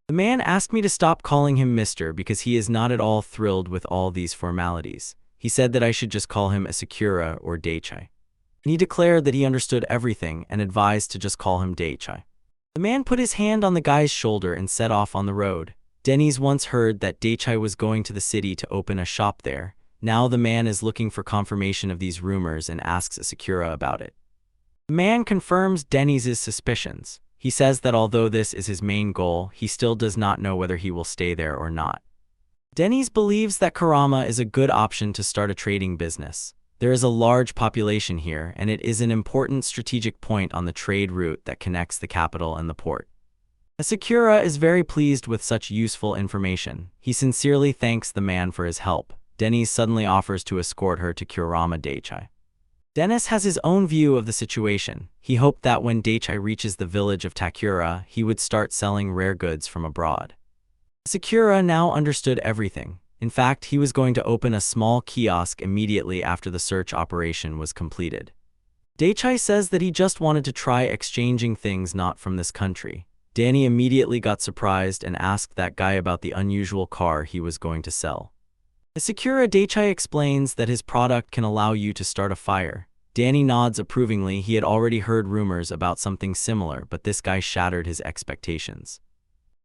The man asked me to stop calling him Mr. because he is not at all thrilled with all these formalities. He said that I should just call him Asakura or Daichai. He declared that he understood everything and advised to just call him Daichai. The man put his hand on the guy's shoulder and set off on the road. Denny's once heard that Daichai was going to the city to open a shop there. Now the man is looking for confirmation of these rumors and asks Asakura about it. The man confirms Denny's suspicions. He says that although this is his main goal, he still does not know whether he will stay there or not. Denny's believes that Karama is a good option to start a trading business. There is a large population here, and it is an important strategic point on the trade route that connects the capital and the port. Asakura is very pleased with such useful information. He sincerely thanks the man for his help. Dennis suddenly offers to escort her to Kurama Daichai. Dennis has his own view of the situation. He hoped that when Daichai reaches the village of Takura, he would start selling rare goods from abroad. Asakura now understood everything. In fact, he was going to open a small kiosk immediately after the search operation was completed. Daichai says that he just wanted to try exchanging things not from this country. Danny immediately got surprised and asked that guy about the unusual car he was going to sell. Asakura Daichai explains that his product can allow you to start a fire. Danny nods approvingly. He had already heard rumors about something similar, but this guy shattered his expectations.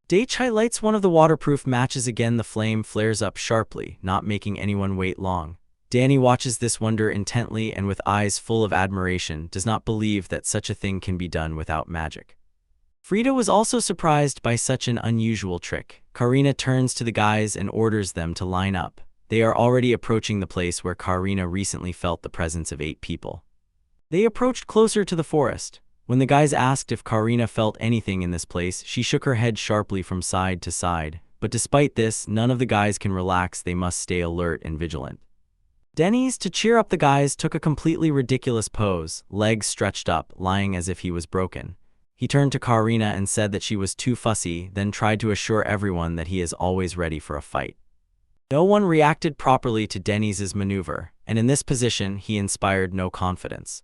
Daichai lights one of the waterproof matches again. The flame flares up sharply, not making anyone wait long. Danny watches this wonder intently and with eyes full of admiration, does not believe that such a thing can be done without magic. Frida was also surprised by such an unusual trick. Karina turns to the guys and orders them to line up. They are already approaching the place where Karina recently felt the presence of 8 people. They approached closer to the forest. When the guys asked if Karina felt anything in this place, she shook her head sharply from side to side. But despite this, none of the guys can relax. They must stay alert and vigilant. Dennis, to cheer up the guys, took a completely ridiculous pose, legs stretched up, lying as if he was broken. He turned to Karina and said that she was too fussy, then tried to assure everyone that he is always ready for a fight. No one reacted properly to Dennis's maneuver, and in this position, he inspired no confidence.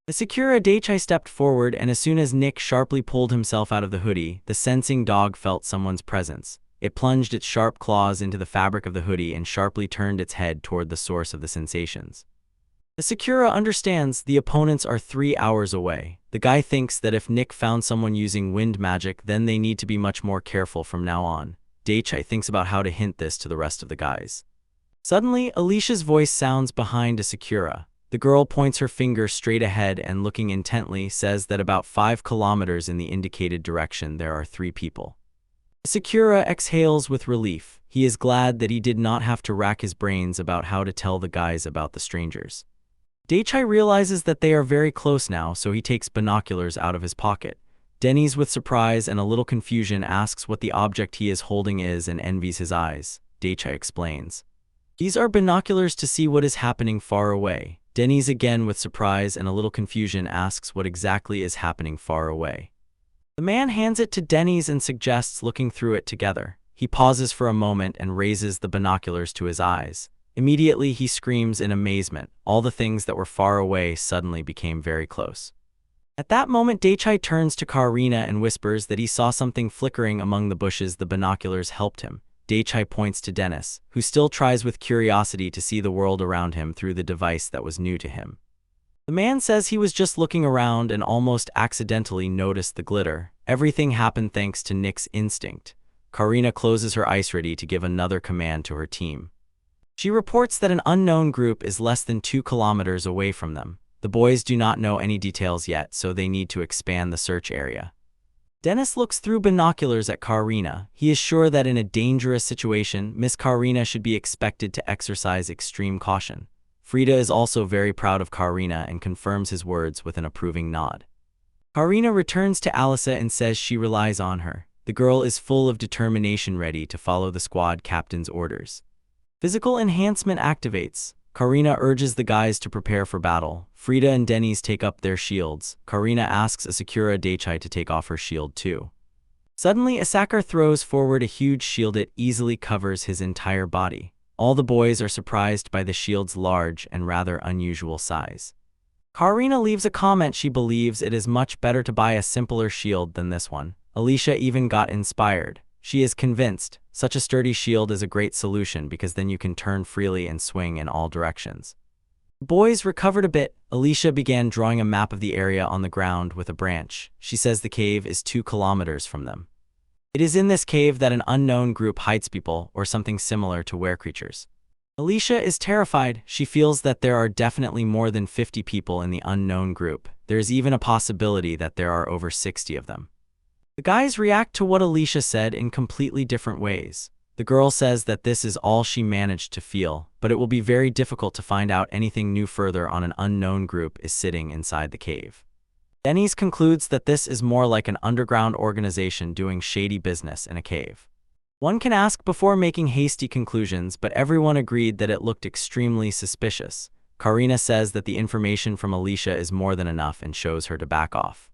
Asakura Daichai stepped forward, and as soon as Nick sharply pulled himself out of the hoodie, the sensing dog felt someone's presence. It plunged its sharp claws into the fabric of the hoodie and sharply turned its head toward the source of the sensations. Asakura understands the opponents are 3 hours away. The guy thinks that if Nick found someone using wind magic, then they need to be much more careful from now on. Daichai thinks about how to hint this to the rest of the guys. Suddenly, Alicia's voice sounds behind Asakura. The girl points her finger straight ahead and, looking intently, says that about 5 kilometers in the indicated direction there are 3 people. Asakura exhales with relief. He is glad that he did not have to rack his brains about how to tell the guys about the strangers. Daichai realizes that they are very close now, so he takes binoculars out of his pocket. Dennis, with surprise and a little confusion, asks what the object he is holding is and envies his eyes. Daichai explains. These are binoculars to see what is happening far away. Dennis, again with surprise and a little confusion, asks what exactly is happening far away. The man hands it to Dennis and suggests looking through it together. He pauses for a moment and raises the binoculars to his eyes. Immediately, he screams in amazement. All the things that were far away suddenly became very close. At that moment, Daichai turns to Karina and whispers that he saw something flickering among the bushes. The binoculars helped him. Daichai points to Dennis, who still tries with curiosity to see the world around him through the device that was new to him. The man says he was just looking around and almost accidentally noticed the glitter. Everything happened thanks to Nick's instinct. Karina closes her ice ready to give another command to her team. She reports that an unknown group is less than 2 kilometers away from them. The boys do not know any details yet, so they need to expand the search area. Dennis looks through binoculars at Karina. He is sure that in a dangerous situation, Miss Karina should be expected to exercise extreme caution. Frida is also very proud of Karina and confirms his words with an approving nod. Karina returns to Alisa and says she relies on her. The girl is full of determination, ready to follow the squad captain's orders. Physical enhancement activates. Karina urges the guys to prepare for battle. Frida and Dennis take up their shields. Karina asks Asakura Daichai to take off her shield too. Suddenly, Asakura throws forward a huge shield. It easily covers his entire body. All the boys are surprised by the shield's large and rather unusual size. Karina leaves a comment. She believes it is much better to buy a simpler shield than this one. Alicia even got inspired. She is convinced such a sturdy shield is a great solution because then you can turn freely and swing in all directions. The boys recovered a bit. Alicia began drawing a map of the area on the ground with a branch. She says the cave is 2 kilometers from them. It is in this cave that an unknown group hides people or something similar to were-creatures. Alicia is terrified. She feels that there are definitely more than 50 people in the unknown group. There is even a possibility that there are over 60 of them. The guys react to what Alicia said in completely different ways. The girl says that this is all she managed to feel, but it will be very difficult to find out anything new further on an unknown group is sitting inside the cave. Dennis concludes that this is more like an underground organization doing shady business in a cave. One can ask before making hasty conclusions, but everyone agreed that it looked extremely suspicious. Karina says that the information from Alicia is more than enough and shows her to back off.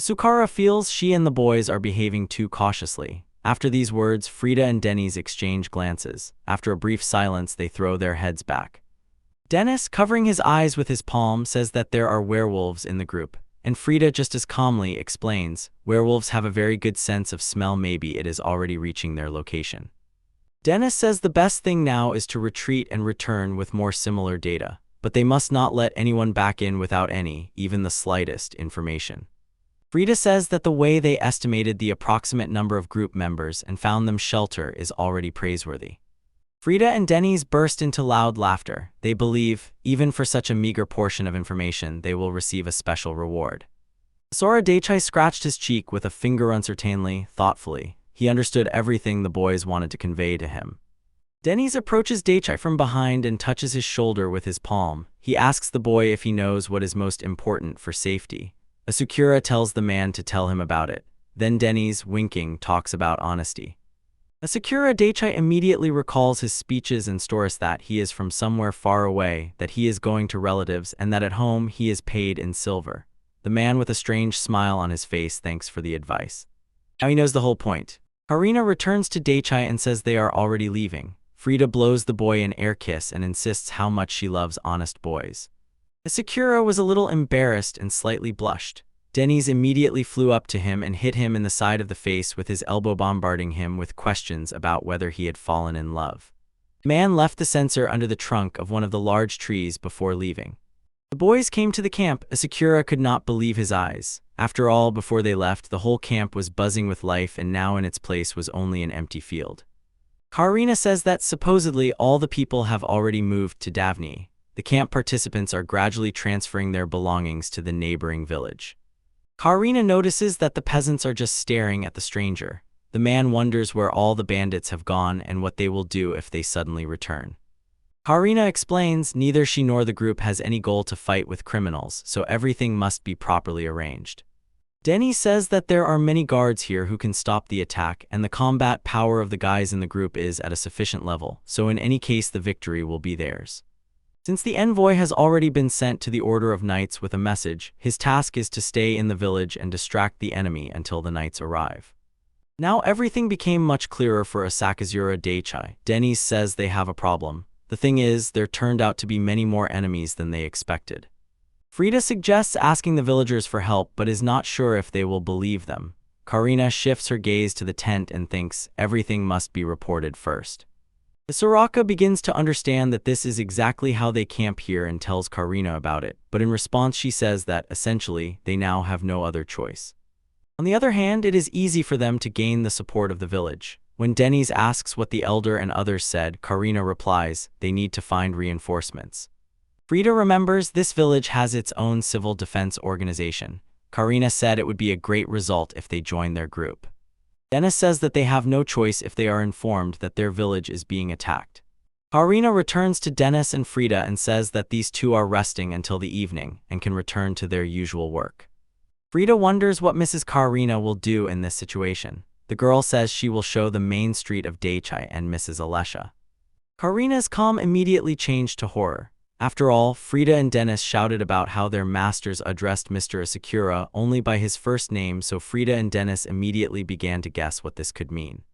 Sukara feels she and the boys are behaving too cautiously. After these words, Frida and Dennis exchange glances. After a brief silence, they throw their heads back. Dennis, covering his eyes with his palm, says that there are werewolves in the group, and Frida just as calmly explains, werewolves have a very good sense of smell, maybe it is already reaching their location. Dennis says the best thing now is to retreat and return with more similar data, but they must not let anyone back in without any, even the slightest, information. Frida says that the way they estimated the approximate number of group members and found them shelter is already praiseworthy. Frida and Dennis burst into loud laughter. They believe, even for such a meager portion of information, they will receive a special reward. Sora Daichai scratched his cheek with a finger uncertainly, thoughtfully. He understood everything the boys wanted to convey to him. Dennis approaches Daichai from behind and touches his shoulder with his palm. He asks the boy if he knows what is most important for safety. Asakura tells the man to tell him about it. Then Dennis, winking, talks about honesty. Asakura Daichai immediately recalls his speeches and stories that he is from somewhere far away, that he is going to relatives, and that at home he is paid in silver. The man with a strange smile on his face thanks for the advice. Now he knows the whole point. Harina returns to Daichai and says they are already leaving. Frida blows the boy an air kiss and insists how much she loves honest boys. Asakura was a little embarrassed and slightly blushed. Dennis immediately flew up to him and hit him in the side of the face with his elbow, bombarding him with questions about whether he had fallen in love. The man left the sensor under the trunk of one of the large trees before leaving. The boys came to the camp. Asakura could not believe his eyes. After all, before they left, the whole camp was buzzing with life, and now in its place was only an empty field. Karina says that supposedly all the people have already moved to Davni. The camp participants are gradually transferring their belongings to the neighboring village. Karina notices that the peasants are just staring at the stranger. The man wonders where all the bandits have gone and what they will do if they suddenly return. Karina explains neither she nor the group has any goal to fight with criminals, so everything must be properly arranged. Dennis says that there are many guards here who can stop the attack, and the combat power of the guys in the group is at a sufficient level, so in any case the victory will be theirs. Since the envoy has already been sent to the Order of Knights with a message, his task is to stay in the village and distract the enemy until the knights arrive. Now everything became much clearer for Asakura Daichai. Dennis says they have a problem. The thing is, there turned out to be many more enemies than they expected. Frida suggests asking the villagers for help but is not sure if they will believe them. Karina shifts her gaze to the tent and thinks everything must be reported first. Soraka begins to understand that this is exactly how they camp here and tells Karina about it, but in response she says that, essentially, they now have no other choice. On the other hand, it is easy for them to gain the support of the village. When Dennis asks what the elder and others said, Karina replies, they need to find reinforcements. Frida remembers this village has its own civil defense organization. Karina said it would be a great result if they joined their group. Dennis says that they have no choice if they are informed that their village is being attacked. Karina returns to Dennis and Frida and says that these two are resting until the evening and can return to their usual work. Frida wonders what Mrs. Karina will do in this situation. The girl says she will show the main street of Daichai and Mrs. Alesha. Karina's calm immediately changed to horror. After all, Frida and Dennis shouted about how their masters addressed Mr. Asakura only by his first name, so Frida and Dennis immediately began to guess what this could mean.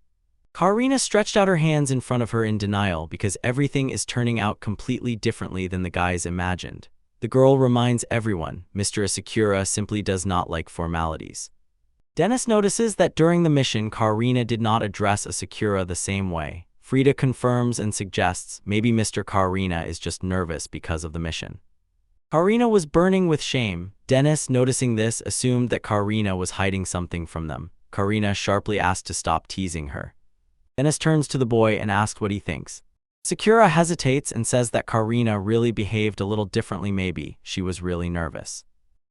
Karina stretched out her hands in front of her in denial because everything is turning out completely differently than the guys imagined. The girl reminds everyone, Mr. Asakura simply does not like formalities. Dennis notices that during the mission, Karina did not address Asakura the same way. Frida confirms and suggests maybe Mr. Karina is just nervous because of the mission. Karina was burning with shame. Dennis, noticing this, assumed that Karina was hiding something from them. Karina sharply asked to stop teasing her. Dennis turns to the boy and asks what he thinks. Sakura hesitates and says that Karina really behaved a little differently. Maybe she was really nervous.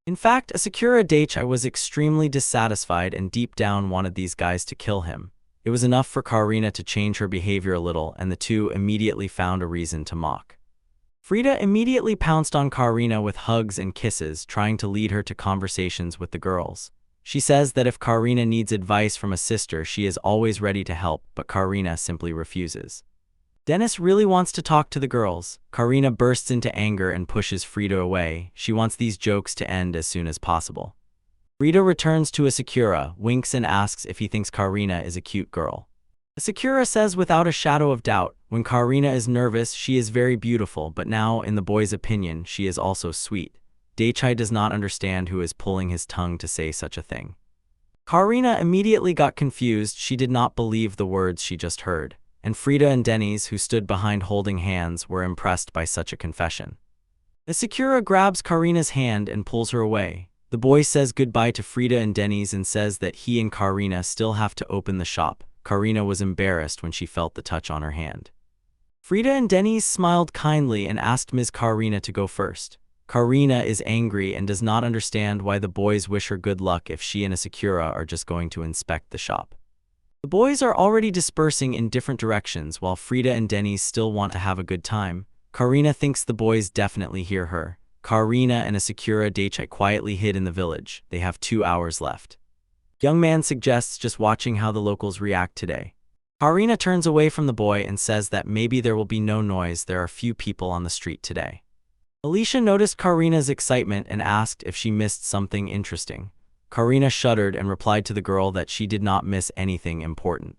In fact, Asakura Daichai was extremely dissatisfied and deep down wanted these guys to kill him. It was enough for Karina to change her behavior a little, and the two immediately found a reason to mock. Frida immediately pounced on Karina with hugs and kisses, trying to lead her to conversations with the girls. She says that if Karina needs advice from a sister, she is always ready to help, but Karina simply refuses. Dennis really wants to talk to the girls. Karina bursts into anger and pushes Frida away. She wants these jokes to end as soon as possible. Frida returns to Asakura, winks and asks if he thinks Karina is a cute girl. Asakura says without a shadow of doubt, when Karina is nervous, she is very beautiful, but now, in the boy's opinion, she is also sweet. Daichai does not understand who is pulling his tongue to say such a thing. Karina immediately got confused. She did not believe the words she just heard, and Frida and Dennis, who stood behind holding hands, were impressed by such a confession. Asakura grabs Karina's hand and pulls her away. The boy says goodbye to Frida and Dennis and says that he and Karina still have to open the shop. Karina was embarrassed when she felt the touch on her hand. Frida and Dennis smiled kindly and asked Ms. Karina to go first. Karina is angry and does not understand why the boys wish her good luck if she and Asakura are just going to inspect the shop. The boys are already dispersing in different directions while Frida and Dennis still want to have a good time. Karina thinks the boys definitely hear her. Karina and Asakura Daichai quietly hid in the village. They have 2 hours left. Young man suggests just watching how the locals react today. Karina turns away from the boy and says that maybe there will be no noise, there are few people on the street today. Alicia noticed Karina's excitement and asked if she missed something interesting. Karina shuddered and replied to the girl that she did not miss anything important.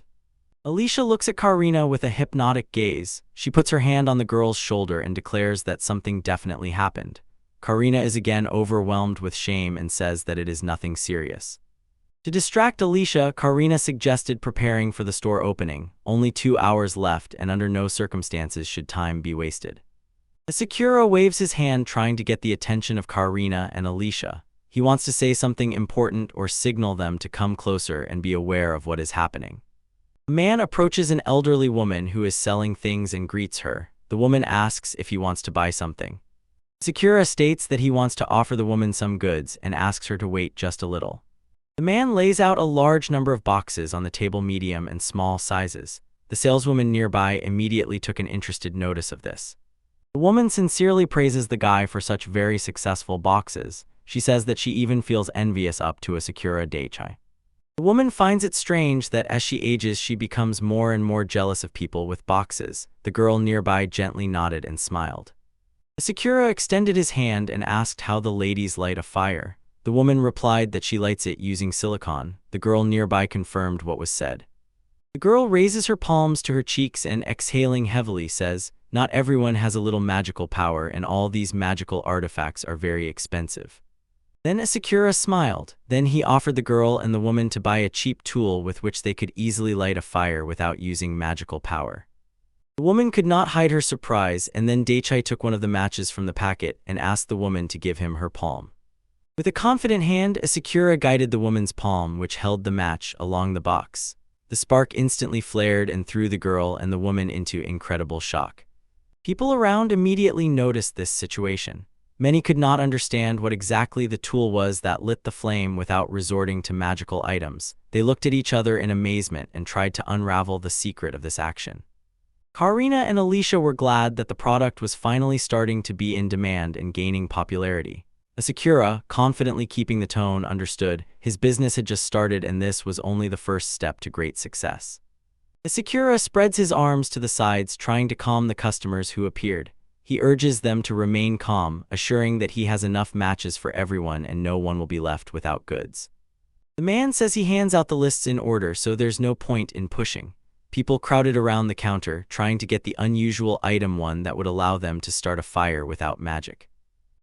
Alicia looks at Karina with a hypnotic gaze. She puts her hand on the girl's shoulder and declares that something definitely happened. Karina is again overwhelmed with shame and says that it is nothing serious. To distract Alicia, Karina suggested preparing for the store opening. Only 2 hours left, and under no circumstances should time be wasted. Asakura waves his hand, trying to get the attention of Karina and Alicia. He wants to say something important or signal them to come closer and be aware of what is happening. A man approaches an elderly woman who is selling things and greets her. The woman asks if he wants to buy something. Asakura states that he wants to offer the woman some goods and asks her to wait just a little. The man lays out a large number of boxes on the table, medium and small sizes. The saleswoman nearby immediately took an interested notice of this. The woman sincerely praises the guy for such very successful boxes. She says that she even feels envious up to Asakura Daichai. The woman finds it strange that as she ages she becomes more and more jealous of people with boxes. The girl nearby gently nodded and smiled. Asakura extended his hand and asked how the ladies light a fire. The woman replied that she lights it using silicone. The girl nearby confirmed what was said. The girl raises her palms to her cheeks and, exhaling heavily, says, "Not everyone has a little magical power, and all these magical artifacts are very expensive." Then Asakura smiled. Then he offered the girl and the woman to buy a cheap tool with which they could easily light a fire without using magical power. The woman could not hide her surprise, and then Daichai took one of the matches from the packet and asked the woman to give him her palm. With a confident hand, Asakura guided the woman's palm, which held the match, along the box. The spark instantly flared and threw the girl and the woman into incredible shock. People around immediately noticed this situation. Many could not understand what exactly the tool was that lit the flame without resorting to magical items. They looked at each other in amazement and tried to unravel the secret of this action. Karina and Alicia were glad that the product was finally starting to be in demand and gaining popularity. Asakura, confidently keeping the tone, understood his business had just started and this was only the first step to great success. Asakura spreads his arms to the sides, trying to calm the customers who appeared. He urges them to remain calm, assuring that he has enough matches for everyone and no one will be left without goods. The man says he hands out the lists in order, so there's no point in pushing. People crowded around the counter, trying to get the unusual item, one that would allow them to start a fire without magic.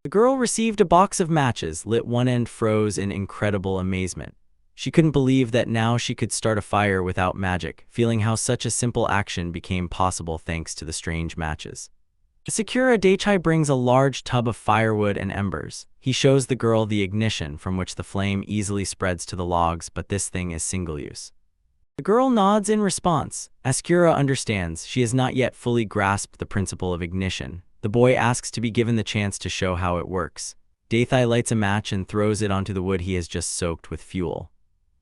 The girl received a box of matches, lit one end, froze in incredible amazement. She couldn't believe that now she could start a fire without magic, feeling how such a simple action became possible thanks to the strange matches. Asakura Daichai brings a large tub of firewood and embers. He shows the girl the ignition, from which the flame easily spreads to the logs, but this thing is single-use. The girl nods in response. Asakura understands. She has not yet fully grasped the principle of ignition. The boy asks to be given the chance to show how it works. Daichai lights a match and throws it onto the wood he has just soaked with fuel.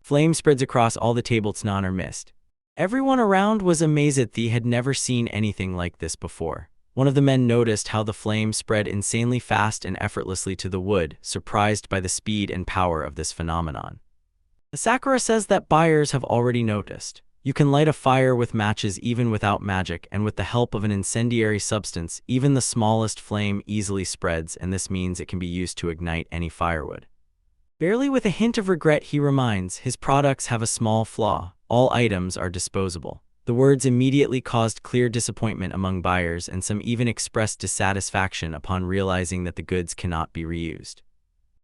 Flame spreads across all the tables. None are missed. Everyone around was amazed. They had never seen anything like this before. One of the men noticed how the flame spread insanely fast and effortlessly to the wood, surprised by the speed and power of this phenomenon. Sakura says that buyers have already noticed. You can light a fire with matches even without magic, and with the help of an incendiary substance, even the smallest flame easily spreads, and this means it can be used to ignite any firewood. Barely with a hint of regret, he reminds, his products have a small flaw. All items are disposable. The words immediately caused clear disappointment among buyers, and some even expressed dissatisfaction upon realizing that the goods cannot be reused.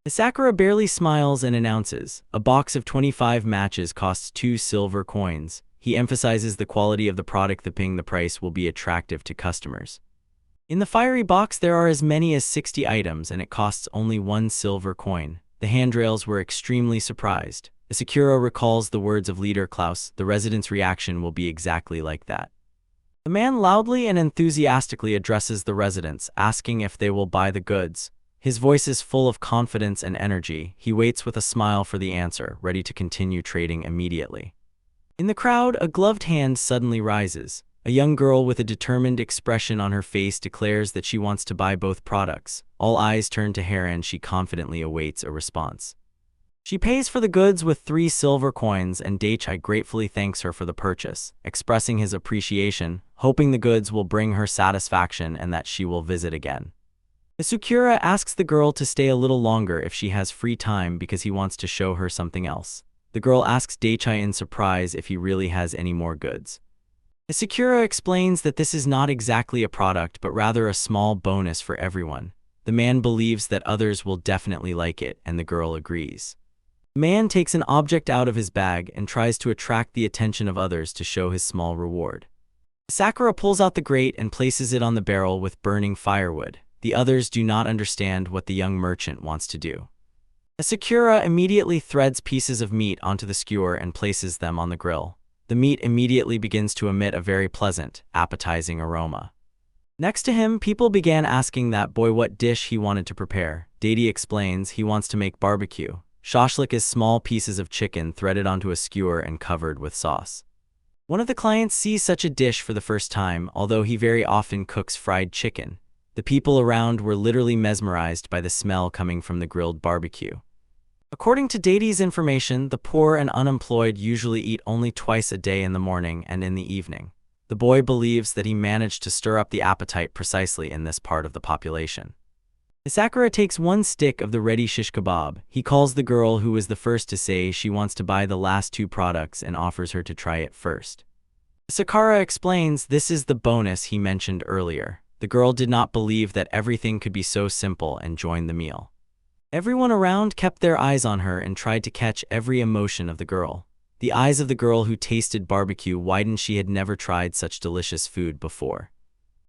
Sakura barely smiles and announces, a box of 25 matches costs 2 silver coins. He emphasizes the quality of the product, thinking the price will be attractive to customers. In the fiery box there are as many as 60 items, and it costs only 1 silver coin. The handrails were extremely surprised. Sakura recalls the words of leader Klaus, the residents' reaction will be exactly like that. The man loudly and enthusiastically addresses the residents, asking if they will buy the goods. His voice is full of confidence and energy. He waits with a smile for the answer, ready to continue trading immediately. In the crowd, a gloved hand suddenly rises. A young girl with a determined expression on her face declares that she wants to buy both products. All eyes turn to her and she confidently awaits a response. She pays for the goods with 3 silver coins, and Daichi gratefully thanks her for the purchase, expressing his appreciation, hoping the goods will bring her satisfaction and that she will visit again. Sakura asks the girl to stay a little longer if she has free time because he wants to show her something else. The girl asks Daichi in surprise if he really has any more goods. Sakura explains that this is not exactly a product but rather a small bonus for everyone. The man believes that others will definitely like it, and the girl agrees. The man takes an object out of his bag and tries to attract the attention of others to show his small reward. Sakura pulls out the grate and places it on the barrel with burning firewood. The others do not understand what the young merchant wants to do. Sakura immediately threads pieces of meat onto the skewer and places them on the grill. The meat immediately begins to emit a very pleasant, appetizing aroma. Next to him, people began asking that boy what dish he wanted to prepare. Daichi explains he wants to make barbecue. Shashlik is small pieces of chicken threaded onto a skewer and covered with sauce. One of the clients sees such a dish for the first time, although he very often cooks fried chicken. The people around were literally mesmerized by the smell coming from the grilled barbecue. According to Daichi's information, the poor and unemployed usually eat only twice a day, in the morning and in the evening. The boy believes that he managed to stir up the appetite precisely in this part of the population. Sakura takes 1 stick of the ready shish kebab. He calls the girl who was the first to say she wants to buy the last 2 products and offers her to try it first. Sakura explains this is the bonus he mentioned earlier. The girl did not believe that everything could be so simple and joined the meal. Everyone around kept their eyes on her and tried to catch every emotion of the girl. The eyes of the girl who tasted barbecue widened. She had never tried such delicious food before.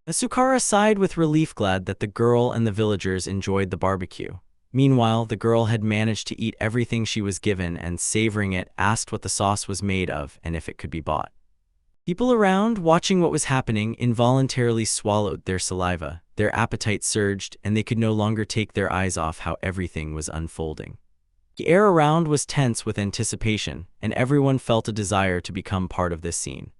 Sakura sighed with relief, glad that the girl and the villagers enjoyed the barbecue. Meanwhile, the girl had managed to eat everything she was given and, savoring it, asked what the sauce was made of and if it could be bought. People around, watching what was happening, involuntarily swallowed their saliva. Their appetite surged, and they could no longer take their eyes off how everything was unfolding. The air around was tense with anticipation, and everyone felt a desire to become part of this scene.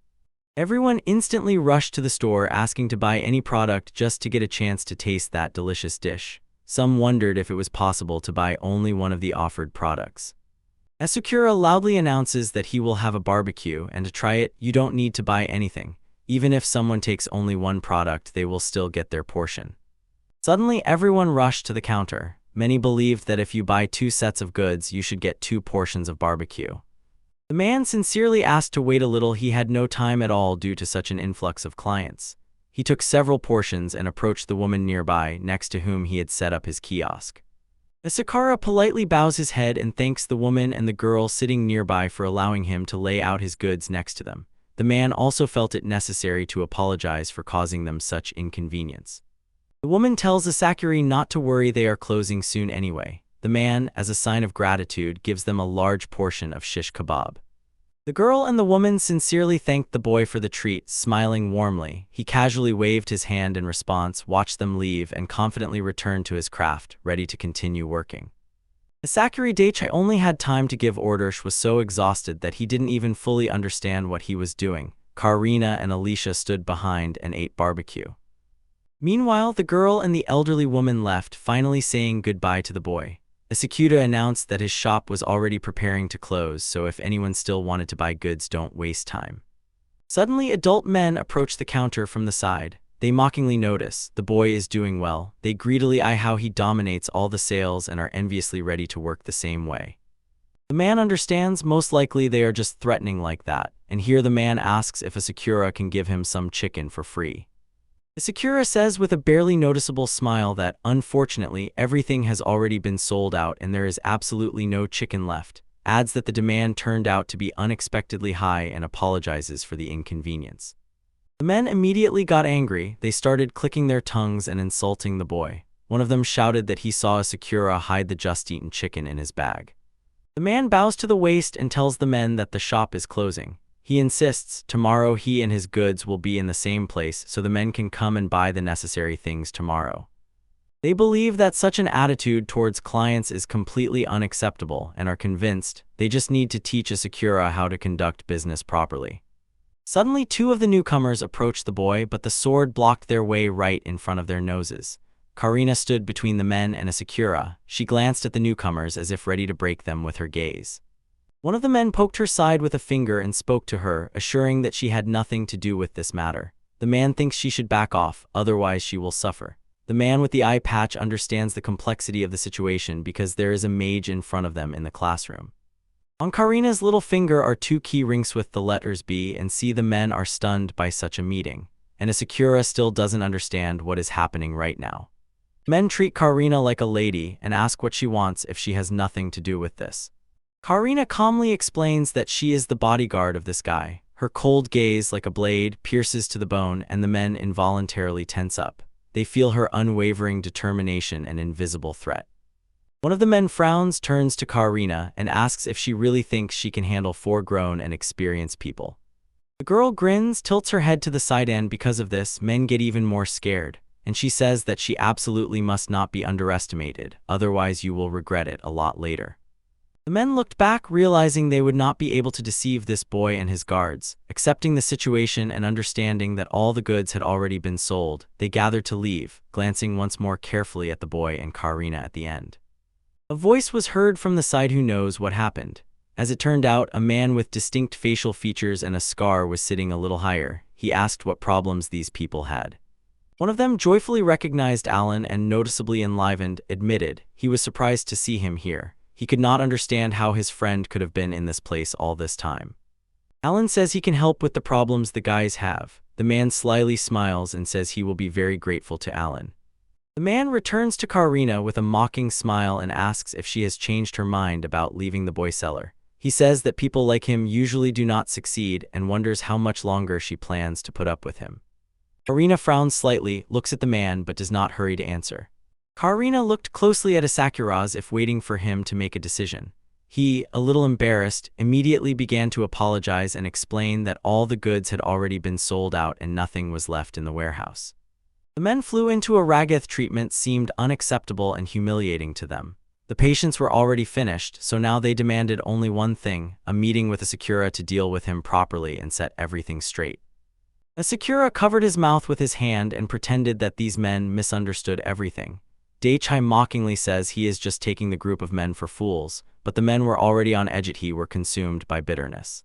Everyone instantly rushed to the store asking to buy any product just to get a chance to taste that delicious dish. Some wondered if it was possible to buy only one of the offered products. Sakura loudly announces that he will have a barbecue, and to try it, you don't need to buy anything. Even if someone takes only 1 product, they will still get their portion. Suddenly, everyone rushed to the counter. Many believed that if you buy 2 sets of goods, you should get 2 portions of barbecue. The man sincerely asked to wait a little. He had no time at all due to such an influx of clients. He took several portions and approached the woman nearby, next to whom he had set up his kiosk. Sakura politely bows his head and thanks the woman and the girl sitting nearby for allowing him to lay out his goods next to them. The man also felt it necessary to apologize for causing them such inconvenience. The woman tells Sakura not to worry, they are closing soon anyway. The man, as a sign of gratitude, gives them a large portion of shish kebab. The girl and the woman sincerely thanked the boy for the treat, smiling warmly. He casually waved his hand in response, watched them leave, and confidently returned to his craft, ready to continue working. Sakura Daichi only had time to give orders, was so exhausted that he didn't even fully understand what he was doing. Karina and Alicia stood behind and ate barbecue. Meanwhile, the girl and the elderly woman left, finally saying goodbye to the boy. Asakura announced that his shop was already preparing to close, so if anyone still wanted to buy goods, don't waste time. Suddenly, adult men approach the counter from the side. They mockingly notice the boy is doing well. They greedily eye how he dominates all the sales and are enviously ready to work the same way. The man understands most likely they are just threatening like that, and here the man asks if Asakura can give him some chicken for free. Asakura says with a barely noticeable smile that, unfortunately, everything has already been sold out and there is absolutely no chicken left, adds that the demand turned out to be unexpectedly high and apologizes for the inconvenience. The men immediately got angry. They started clicking their tongues and insulting the boy. One of them shouted that he saw Asakura hide the just-eaten chicken in his bag. The man bows to the waist and tells the men that the shop is closing. He insists tomorrow he and his goods will be in the same place so the men can come and buy the necessary things tomorrow. They believe that such an attitude towards clients is completely unacceptable and are convinced they just need to teach Asakura how to conduct business properly. Suddenly, two of the newcomers approached the boy, but the sword blocked their way right in front of their noses. Karina stood between the men and Asakura. She glanced at the newcomers as if ready to break them with her gaze. One of the men poked her side with a finger and spoke to her, assuring that she had nothing to do with this matter. The man thinks she should back off, otherwise she will suffer. The man with the eye patch understands the complexity of the situation because there is a mage in front of them in the classroom. On Karina's little finger are two key rings with the letters B and C. The men are stunned by such a meeting, and Asakura still doesn't understand what is happening right now. Men treat Karina like a lady and ask what she wants if she has nothing to do with this. Karina calmly explains that she is the bodyguard of this guy. Her cold gaze, like a blade, pierces to the bone, and the men involuntarily tense up. They feel her unwavering determination and invisible threat. One of the men frowns, turns to Karina, and asks if she really thinks she can handle 4 grown and experienced people. The girl grins, tilts her head to the side, and because of this, men get even more scared, and she says that she absolutely must not be underestimated, otherwise you will regret it a lot later. The men looked back, realizing they would not be able to deceive this boy and his guards. Accepting the situation and understanding that all the goods had already been sold, they gathered to leave, glancing once more carefully at the boy and Karina at the end. A voice was heard from the side. Who knows what happened? As it turned out, a man with distinct facial features and a scar was sitting a little higher. He asked what problems these people had. One of them joyfully recognized Alan and, noticeably enlivened, admitted he was surprised to see him here. He could not understand how his friend could have been in this place all this time. Alan says he can help with the problems the guys have. The man slyly smiles and says he will be very grateful to Alan. The man returns to Karina with a mocking smile and asks if she has changed her mind about leaving the boy seller. He says that people like him usually do not succeed and wonders how much longer she plans to put up with him. Karina frowns slightly, looks at the man, but does not hurry to answer. Karina looked closely at Asakura as if waiting for him to make a decision. He, a little embarrassed, immediately began to apologize and explain that all the goods had already been sold out and nothing was left in the warehouse. The men flew into a Ragath. Treatment seemed unacceptable and humiliating to them. The patients were already finished, so now they demanded only one thing, a meeting with Asakura to deal with him properly and set everything straight. Asakura covered his mouth with his hand and pretended that these men misunderstood everything. Daichai mockingly says he is just taking the group of men for fools, but the men were already on edge. He were consumed by bitterness.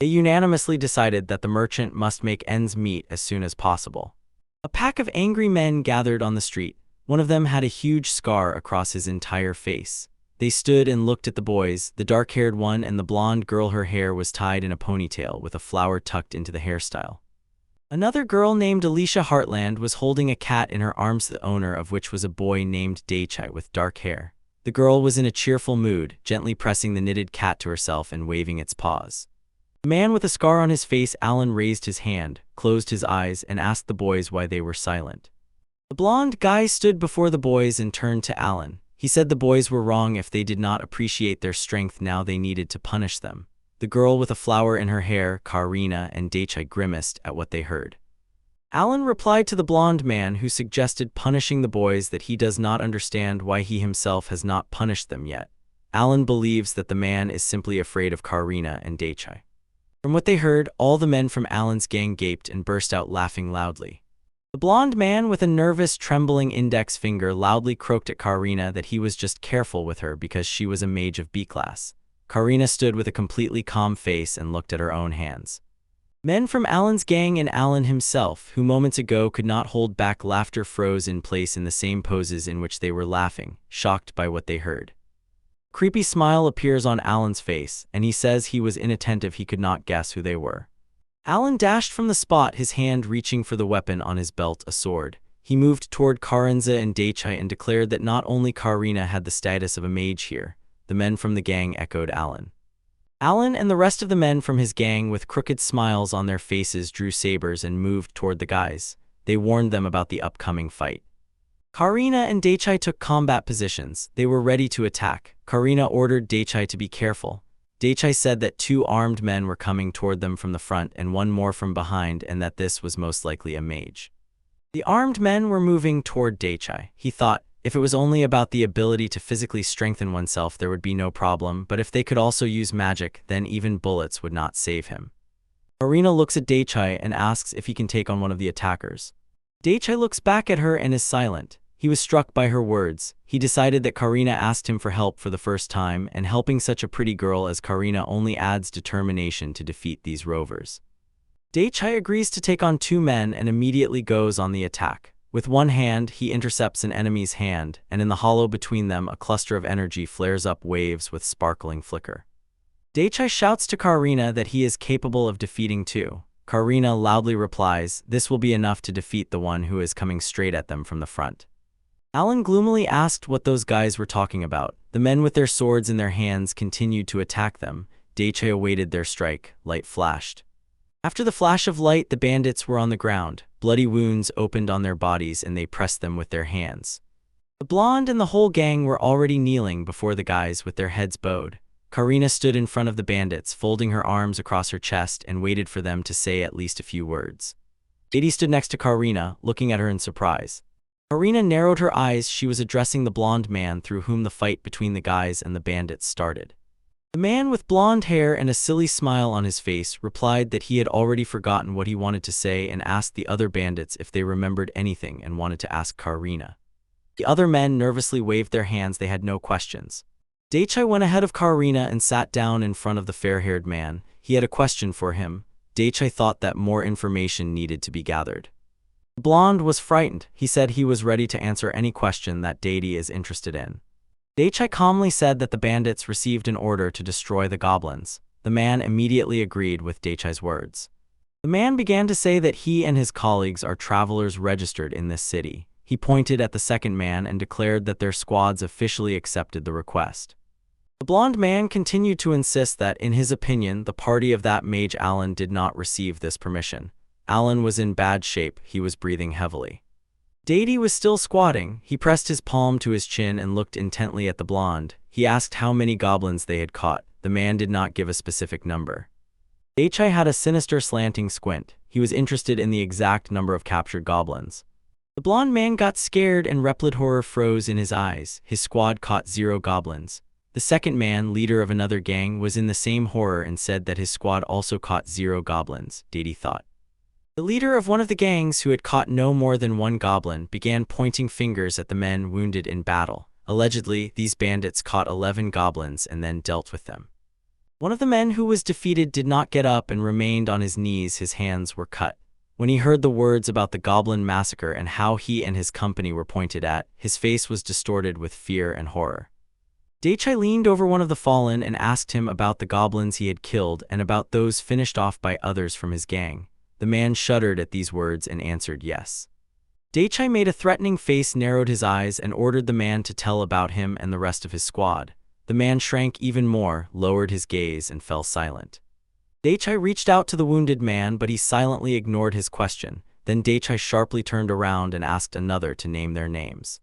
They unanimously decided that the merchant must make ends meet as soon as possible. A pack of angry men gathered on the street. One of them had a huge scar across his entire face. They stood and looked at the boys, the dark-haired one and the blonde girl. Her hair was tied in a ponytail with a flower tucked into the hairstyle. Another girl named Alicia Heartland was holding a cat in her arms, the owner of which was a boy named Daichai with dark hair. The girl was in a cheerful mood, gently pressing the knitted cat to herself and waving its paws. The man with a scar on his face, Alan, raised his hand, closed his eyes, and asked the boys why they were silent. The blonde guy stood before the boys and turned to Alan. He said the boys were wrong if they did not appreciate their strength. Now they needed to punish them. The girl with a flower in her hair, Karina, and Daichai grimaced at what they heard. Alan replied to the blonde man, who suggested punishing the boys, that he does not understand why he himself has not punished them yet. Alan believes that the man is simply afraid of Karina and Daichai. From what they heard, all the men from Alan's gang gaped and burst out laughing loudly. The blonde man with a nervous, trembling index finger loudly croaked at Karina that he was just careful with her because she was a mage of B class. Karina stood with a completely calm face and looked at her own hands. Men from Alan's gang and Alan himself, who moments ago could not hold back laughter, froze in place in the same poses in which they were laughing, shocked by what they heard. A creepy smile appears on Alan's face, and he says he was inattentive, he could not guess who they were. Alan dashed from the spot, his hand reaching for the weapon on his belt, a sword. He moved toward Karinza and Daichai and declared that not only Karina had the status of a mage here. The men from the gang echoed Alan. Alan and the rest of the men from his gang, with crooked smiles on their faces, drew sabers and moved toward the guys. They warned them about the upcoming fight. Karina and Daichai took combat positions. They were ready to attack. Karina ordered Daichai to be careful. Daichai said that 2 armed men were coming toward them from the front and 1 more from behind, and that this was most likely a mage. The armed men were moving toward Daichai. He thought, if it was only about the ability to physically strengthen oneself, there would be no problem, but if they could also use magic, then even bullets would not save him. Karina looks at Daichai and asks if he can take on one of the attackers. Daichai looks back at her and is silent. He was struck by her words. He decided that Karina asked him for help for the first time, and helping such a pretty girl as Karina only adds determination to defeat these rovers. Daichai agrees to take on 2 men and immediately goes on the attack. With one hand, he intercepts an enemy's hand, and in the hollow between them, a cluster of energy flares up waves with sparkling flicker. Daichai shouts to Karina that he is capable of defeating 2. Karina loudly replies, this will be enough to defeat the one who is coming straight at them from the front. Alan gloomily asked what those guys were talking about. The men with their swords in their hands continued to attack them. Daichai awaited their strike. Light flashed. After the flash of light, the bandits were on the ground. Bloody wounds opened on their bodies and they pressed them with their hands. The blonde and the whole gang were already kneeling before the guys with their heads bowed. Karina stood in front of the bandits, folding her arms across her chest, and waited for them to say at least a few words. Daichai stood next to Karina, looking at her in surprise. Karina narrowed her eyes. She was addressing the blonde man through whom the fight between the guys and the bandits started. The man with blonde hair and a silly smile on his face replied that he had already forgotten what he wanted to say and asked the other bandits if they remembered anything and wanted to ask Karina. The other men nervously waved their hands. They had no questions. Daichai went ahead of Karina and sat down in front of the fair-haired man. He had a question for him. Daichai thought that more information needed to be gathered. The blonde was frightened. He said he was ready to answer any question that Daichai is interested in. Daichai calmly said that the bandits received an order to destroy the goblins. The man immediately agreed with Daichai's words. The man began to say that he and his colleagues are travelers registered in this city. He pointed at the second man and declared that their squads officially accepted the request. The blonde man continued to insist that, in his opinion, the party of that mage Alan did not receive this permission. Alan was in bad shape. He was breathing heavily. Daichai was still squatting. He pressed his palm to his chin and looked intently at the blonde. He asked how many goblins they had caught. The man did not give a specific number. Daichai had a sinister slanting squint. He was interested in the exact number of captured goblins. The blonde man got scared and repelled horror froze in his eyes. His squad caught 0 goblins. The second man, leader of another gang, was in the same horror and said that his squad also caught 0 goblins, Daichai thought. The leader of one of the gangs, who had caught no more than 1 goblin, began pointing fingers at the men wounded in battle. Allegedly, these bandits caught 11 goblins and then dealt with them. One of the men who was defeated did not get up and remained on his knees. His hands were cut. When he heard the words about the goblin massacre and how he and his company were pointed at, his face was distorted with fear and horror. Daichai leaned over one of the fallen and asked him about the goblins he had killed and about those finished off by others from his gang. The man shuddered at these words and answered yes. Daichai made a threatening face, narrowed his eyes, and ordered the man to tell about him and the rest of his squad. The man shrank even more, lowered his gaze, and fell silent. Daichai reached out to the wounded man, but he silently ignored his question. Then Daichai sharply turned around and asked another to name their names.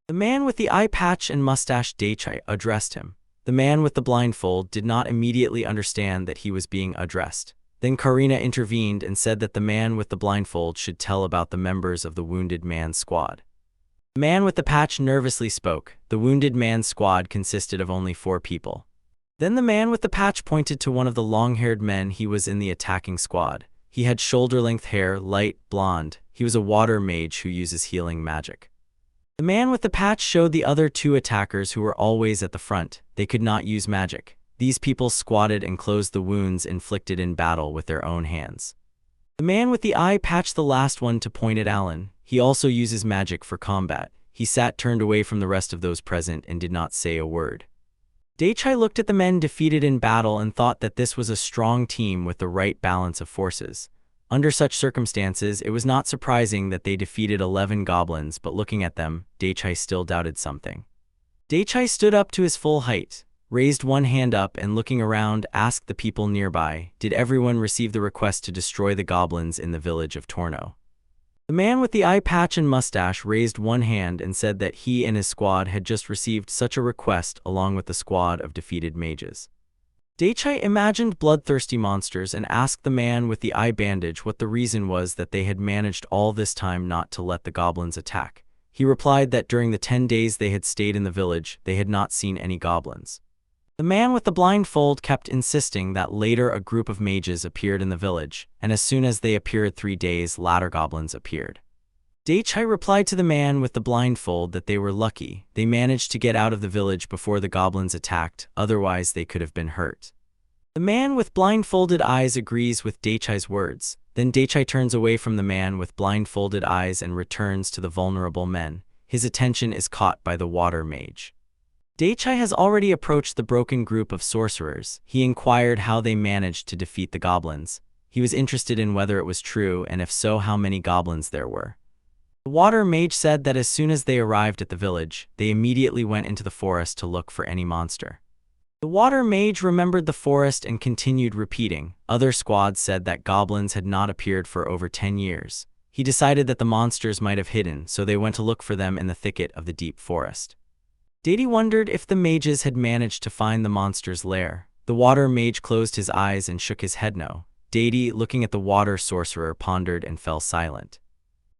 The man with the eye patch and mustache, Daichai addressed him. The man with the blindfold did not immediately understand that he was being addressed. Then Karina intervened and said that the man with the blindfold should tell about the members of the wounded man's squad. The man with the patch nervously spoke. The wounded man's squad consisted of only 4 people. Then the man with the patch pointed to one of the long-haired men. He was in the attacking squad. He had shoulder-length hair, light blonde. He was a water mage who uses healing magic. The man with the patch showed the other two attackers who were always at the front. They could not use magic. These people squatted and closed the wounds inflicted in battle with their own hands. The man with the eye patched the last one to point at Alan. He also uses magic for combat. He sat turned away from the rest of those present and did not say a word. Daichai looked at the men defeated in battle and thought that this was a strong team with the right balance of forces. Under such circumstances, it was not surprising that they defeated 11 goblins, but looking at them, Daichai still doubted something. Daichai stood up to his full height, raised one hand up and looking around asked the people nearby, did everyone receive the request to destroy the goblins in the village of Torno? The man with the eye patch and mustache raised one hand and said that he and his squad had just received such a request along with the squad of defeated mages. Daichai imagined bloodthirsty monsters and asked the man with the eye bandage what the reason was that they had managed all this time not to let the goblins attack. He replied that during the 10 days they had stayed in the village, they had not seen any goblins. The man with the blindfold kept insisting that later a group of mages appeared in the village, and as soon as they appeared 3 days later goblins appeared. Daichai replied to the man with the blindfold that they were lucky, they managed to get out of the village before the goblins attacked, otherwise they could have been hurt. The man with blindfolded eyes agrees with Daichai's words, then Daichai turns away from the man with blindfolded eyes and returns to the vulnerable men. His attention is caught by the water mage. Daichai has already approached the broken group of sorcerers. He inquired how they managed to defeat the goblins. He was interested in whether it was true and if so how many goblins there were. The water mage said that as soon as they arrived at the village, they immediately went into the forest to look for any monster. The water mage remembered the forest and continued repeating. Other squads said that goblins had not appeared for over 10 years. He decided that the monsters might have hidden, so they went to look for them in the thicket of the deep forest. Daichai wondered if the mages had managed to find the monster's lair. The water mage closed his eyes and shook his head no. Daichai, looking at the water sorcerer, pondered and fell silent.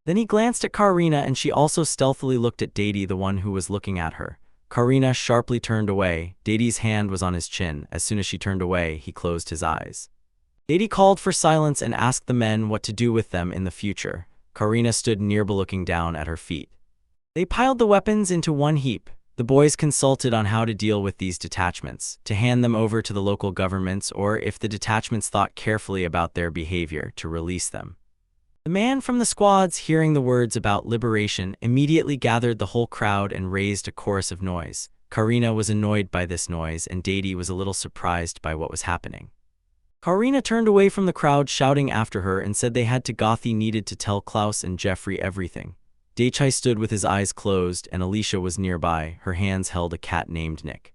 Then he glanced at Karina and she also stealthily looked at Daichai, the one who was looking at her. Karina sharply turned away. Daichai's hand was on his chin. As soon as she turned away, he closed his eyes. Daichai called for silence and asked the men what to do with them in the future. Karina stood nearby looking down at her feet. They piled the weapons into one heap. The boys consulted on how to deal with these detachments, to hand them over to the local governments or, if the detachments thought carefully about their behavior, to release them. The man from the squads, hearing the words about liberation, immediately gathered the whole crowd and raised a chorus of noise. Karina was annoyed by this noise and Daichai was a little surprised by what was happening. Karina turned away from the crowd shouting after her and said they had to Gothi needed to tell Klaus and Jeffrey everything. Daichai stood with his eyes closed and Alicia was nearby. Her hands held a cat named Nick.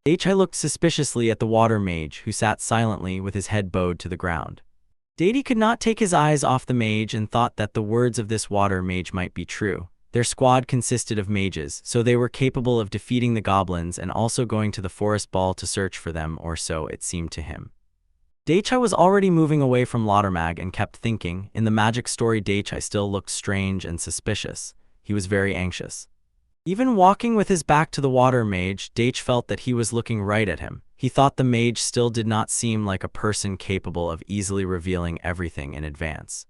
Daichai looked suspiciously at the water mage, who sat silently with his head bowed to the ground. Daichai could not take his eyes off the mage and thought that the words of this water mage might be true. Their squad consisted of mages, so they were capable of defeating the goblins and also going to the forest ball to search for them, or so it seemed to him. Daichai was already moving away from Laudermag and kept thinking. In the magic story, Daichai still looked strange and suspicious. He was very anxious. Even walking with his back to the water mage, Daichai felt that he was looking right at him. He thought the mage still did not seem like a person capable of easily revealing everything in advance.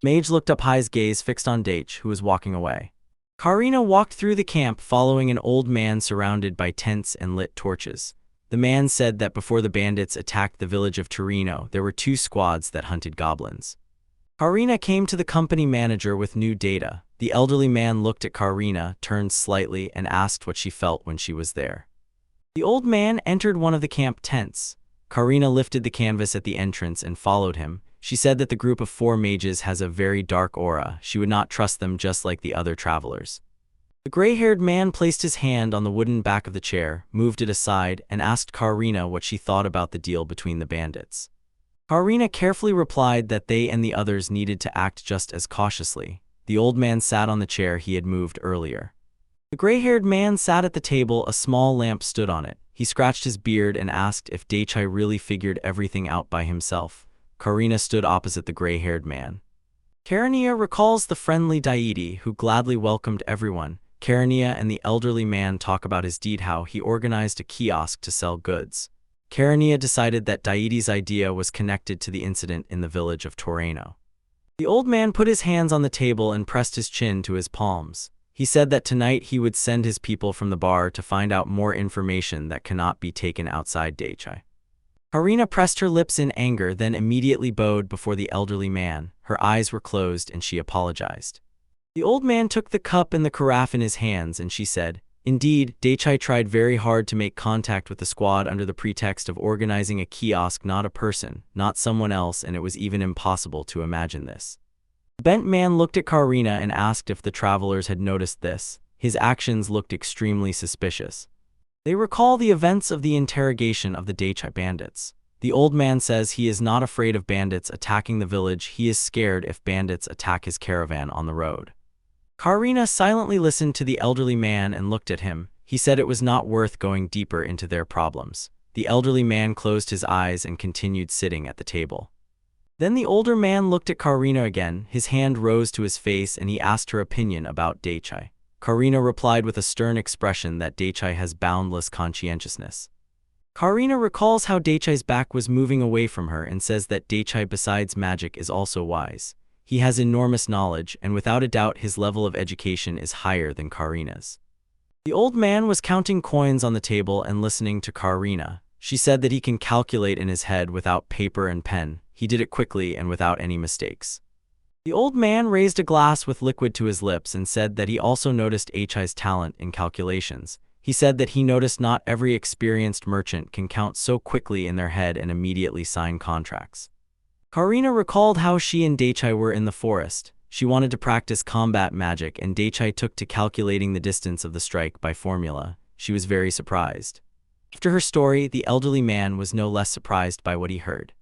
Mage looked up, his gaze fixed on Daichai, who was walking away. Karina walked through the camp following an old man surrounded by tents and lit torches. The man said that before the bandits attacked the village of Torino, there were 2 squads that hunted goblins. Karina came to the company manager with new data. The elderly man looked at Karina, turned slightly, and asked what she felt when she was there. The old man entered one of the camp tents. Karina lifted the canvas at the entrance and followed him. She said that the group of 4 mages has a very dark aura. She would not trust them just like the other travelers. The gray-haired man placed his hand on the wooden back of the chair, moved it aside, and asked Karina what she thought about the deal between the bandits. Karina carefully replied that they and the others needed to act just as cautiously. The old man sat on the chair he had moved earlier. The gray-haired man sat at the table. A small lamp stood on it. He scratched his beard and asked if Daichai really figured everything out by himself. Karina stood opposite the gray-haired man. Karina recalls the friendly Daichai who gladly welcomed everyone. Karina and the elderly man talk about his deed, how he organized a kiosk to sell goods. Karina decided that Daiichi's idea was connected to the incident in the village of Torreno. The old man put his hands on the table and pressed his chin to his palms. He said that tonight he would send his people from the bar to find out more information that cannot be taken outside Daiichi. Karina pressed her lips in anger, then immediately bowed before the elderly man. Her eyes were closed and she apologized. The old man took the cup and the carafe in his hands and she said, "Indeed, Daiichi tried very hard to make contact with the squad under the pretext of organizing a kiosk, not a person, not someone else, and it was even impossible to imagine this." The bent man looked at Karina and asked if the travelers had noticed this. His actions looked extremely suspicious. They recall the events of the interrogation of the Daiichi bandits. The old man says he is not afraid of bandits attacking the village, he is scared if bandits attack his caravan on the road. Karina silently listened to the elderly man and looked at him. He said it was not worth going deeper into their problems. The elderly man closed his eyes and continued sitting at the table. Then the older man looked at Karina again. His hand rose to his face and he asked her opinion about Daiichi. Karina replied with a stern expression that Daiichi has boundless conscientiousness. Karina recalls how Daiichi's back was moving away from her and says that Daiichi, besides magic, is also wise. He has enormous knowledge, and without a doubt his level of education is higher than Karina's. The old man was counting coins on the table and listening to Karina. She said that he can calculate in his head without paper and pen. He did it quickly and without any mistakes. The old man raised a glass with liquid to his lips and said that he also noticed Daiichi's talent in calculations. He said that he noticed not every experienced merchant can count so quickly in their head and immediately sign contracts. Karina recalled how she and Daiichi were in the forest. She wanted to practice combat magic and Daiichi took to calculating the distance of the strike by formula. She was very surprised. After her story, the elderly man was no less surprised by what he heard.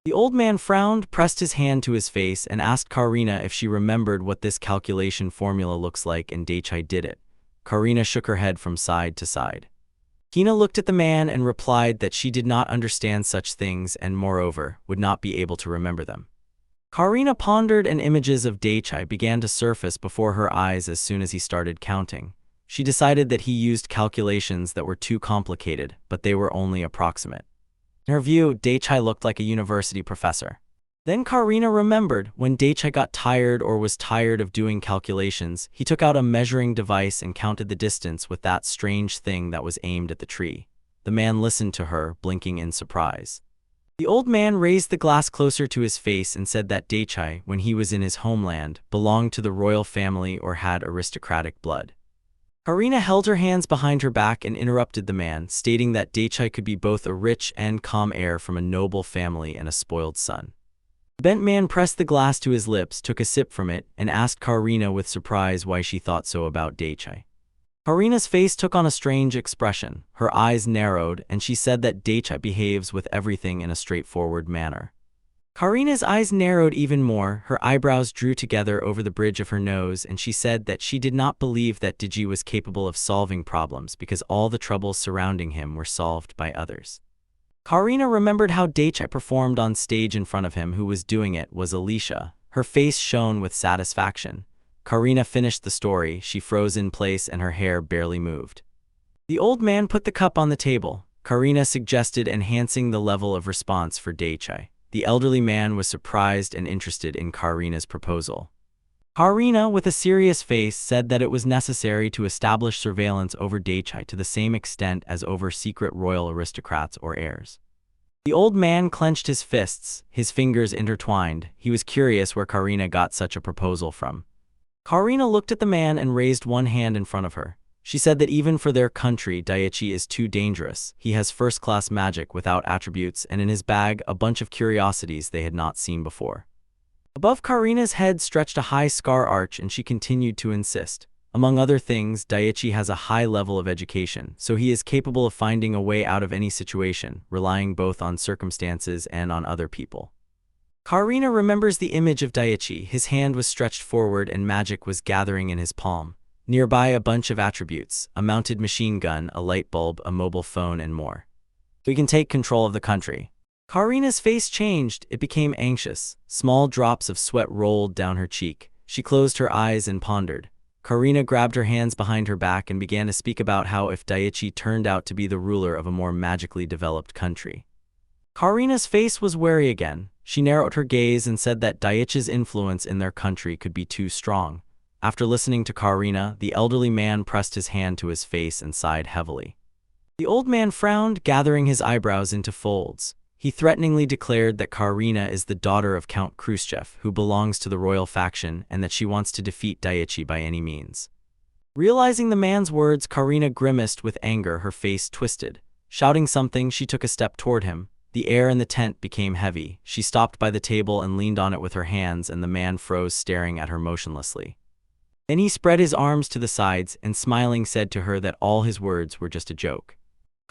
The old man frowned, pressed his hand to his face, and asked Karina if she remembered what this calculation formula looks like, and Daiichi did it. Karina shook her head from side to side. Hina looked at the man and replied that she did not understand such things and, moreover, would not be able to remember them. Karina pondered and images of Daiichi began to surface before her eyes as soon as he started counting. She decided that he used calculations that were too complicated, but they were only approximate. In her view, Daiichi looked like a university professor. Then Karina remembered when Daiichi got tired or was tired of doing calculations, he took out a measuring device and counted the distance with that strange thing that was aimed at the tree. The man listened to her, blinking in surprise. The old man raised the glass closer to his face and said that Daiichi, when he was in his homeland, belonged to the royal family or had aristocratic blood. Karina held her hands behind her back and interrupted the man, stating that Daiichi could be both a rich and calm heir from a noble family and a spoiled son. The bent man pressed the glass to his lips, took a sip from it, and asked Karina with surprise why she thought so about Daiichi. Karina's face took on a strange expression. Her eyes narrowed, and she said that Daiichi behaves with everything in a straightforward manner. Karina's eyes narrowed even more, her eyebrows drew together over the bridge of her nose, and she said that she did not believe that Daiichi was capable of solving problems because all the troubles surrounding him were solved by others. Karina remembered how Daiichi performed on stage in front of him. Who was doing it was Alicia. Her face shone with satisfaction. Karina finished the story, she froze in place and her hair barely moved. The old man put the cup on the table. Karina suggested enhancing the level of response for Daiichi. The elderly man was surprised and interested in Karina's proposal. Karina, with a serious face, said that it was necessary to establish surveillance over Daiichi to the same extent as over secret royal aristocrats or heirs. The old man clenched his fists, his fingers intertwined. He was curious where Karina got such a proposal from. Karina looked at the man and raised one hand in front of her. She said that even for their country, Daiichi is too dangerous. He has first-class magic without attributes, and in his bag a bunch of curiosities they had not seen before. Above Karina's head stretched a high scar arch, and she continued to insist. Among other things, Daiichi has a high level of education, so he is capable of finding a way out of any situation, relying both on circumstances and on other people. Karina remembers the image of Daiichi. His hand was stretched forward and magic was gathering in his palm. Nearby a bunch of attributes, a mounted machine gun, a light bulb, a mobile phone, and more. We can take control of the country. Karina's face changed, it became anxious. Small drops of sweat rolled down her cheek. She closed her eyes and pondered. Karina grabbed her hands behind her back and began to speak about how if Daichi turned out to be the ruler of a more magically developed country. Karina's face was wary again. She narrowed her gaze and said that Daichi's influence in their country could be too strong. After listening to Karina, the elderly man pressed his hand to his face and sighed heavily. The old man frowned, gathering his eyebrows into folds. He threateningly declared that Karina is the daughter of Count Khrushchev, who belongs to the royal faction, and that she wants to defeat Daichi by any means. Realizing the man's words, Karina grimaced with anger, her face twisted. Shouting something, she took a step toward him. The air in the tent became heavy. She stopped by the table and leaned on it with her hands, and the man froze, staring at her motionlessly. Then he spread his arms to the sides and smiling said to her that all his words were just a joke.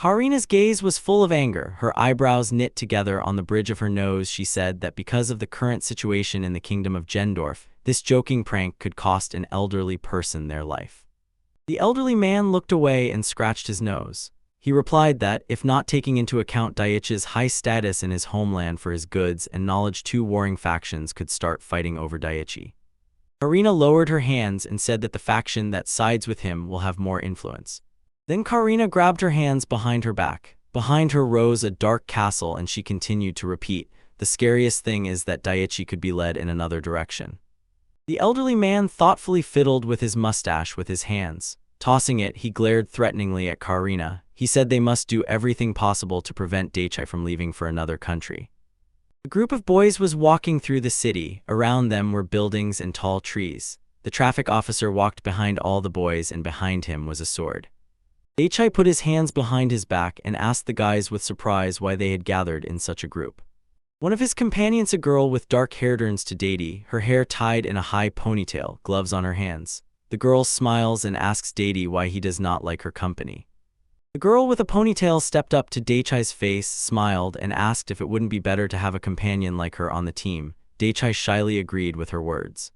Karina's gaze was full of anger, her eyebrows knit together on the bridge of her nose. She said that because of the current situation in the kingdom of Gendorf, this joking prank could cost an elderly person their life. The elderly man looked away and scratched his nose. He replied that, if not taking into account Daichi's high status in his homeland for his goods and knowledge, two warring factions could start fighting over Daichi. Karina lowered her hands and said that the faction that sides with him will have more influence. Then Karina grabbed her hands behind her back. Behind her rose a dark castle, and she continued to repeat, "The scariest thing is that Daichi could be led in another direction." The elderly man thoughtfully fiddled with his mustache with his hands. Tossing it, he glared threateningly at Karina. He said they must do everything possible to prevent Daichi from leaving for another country. A group of boys was walking through the city. Around them were buildings and tall trees. The traffic officer walked behind all the boys, and behind him was a sword. Daichi put his hands behind his back and asked the guys with surprise why they had gathered in such a group. One of his companions, a girl with dark hair, turns to Daichi, her hair tied in a high ponytail, gloves on her hands. The girl smiles and asks Daichi why he does not like her company. The girl with a ponytail stepped up to Daichi's face, smiled, and asked if it wouldn't be better to have a companion like her on the team. Daichi shyly agreed with her words.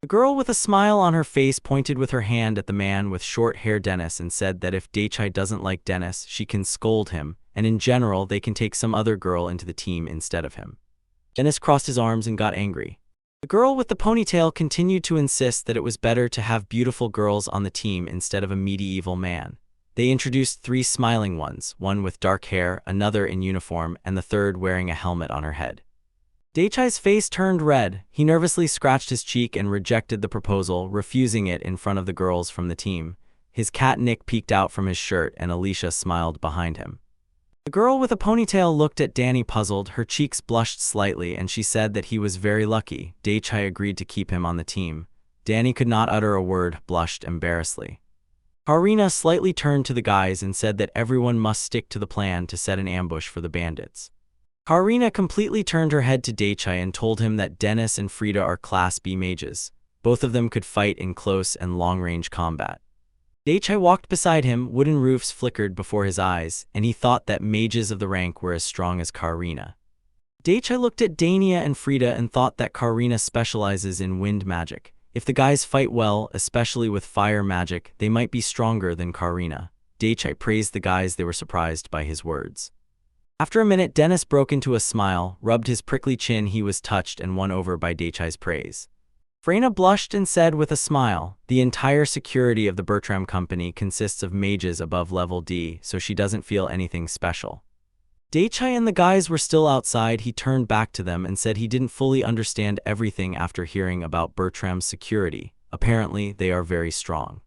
The girl with a smile on her face pointed with her hand at the man with short hair, Dennis, and said that if Daichi doesn't like Dennis, she can scold him, and in general they can take some other girl into the team instead of him. Dennis crossed his arms and got angry. The girl with the ponytail continued to insist that it was better to have beautiful girls on the team instead of a medieval man. They introduced three smiling ones, one with dark hair, another in uniform, and the third wearing a helmet on her head. Daichi's face turned red. He nervously scratched his cheek and rejected the proposal, refusing it in front of the girls from the team. His cat Nick peeked out from his shirt, and Alicia smiled behind him. The girl with a ponytail looked at Danny puzzled. Her cheeks blushed slightly, and she said that he was very lucky. Daichi agreed to keep him on the team. Danny could not utter a word, blushed embarrassedly. Karina slightly turned to the guys and said that everyone must stick to the plan to set an ambush for the bandits. Karina completely turned her head to Daichi and told him that Dennis and Frida are Class B mages. Both of them could fight in close and long-range combat. Daichi walked beside him. Wooden roofs flickered before his eyes, and he thought that mages of the rank were as strong as Karina. Daichi looked at Dania and Frida and thought that Karina specializes in wind magic. If the guys fight well, especially with fire magic, they might be stronger than Karina. Daichi praised the guys. They were surprised by his words. After a minute, Dennis broke into a smile, rubbed his prickly chin. He was touched and won over by Daichi's praise. Freyna blushed and said with a smile, "The entire security of the Bertram Company consists of mages above level D, so she doesn't feel anything special." Daichi and the guys were still outside. He turned back to them and said he didn't fully understand everything after hearing about Bertram's security. Apparently, they are very strong.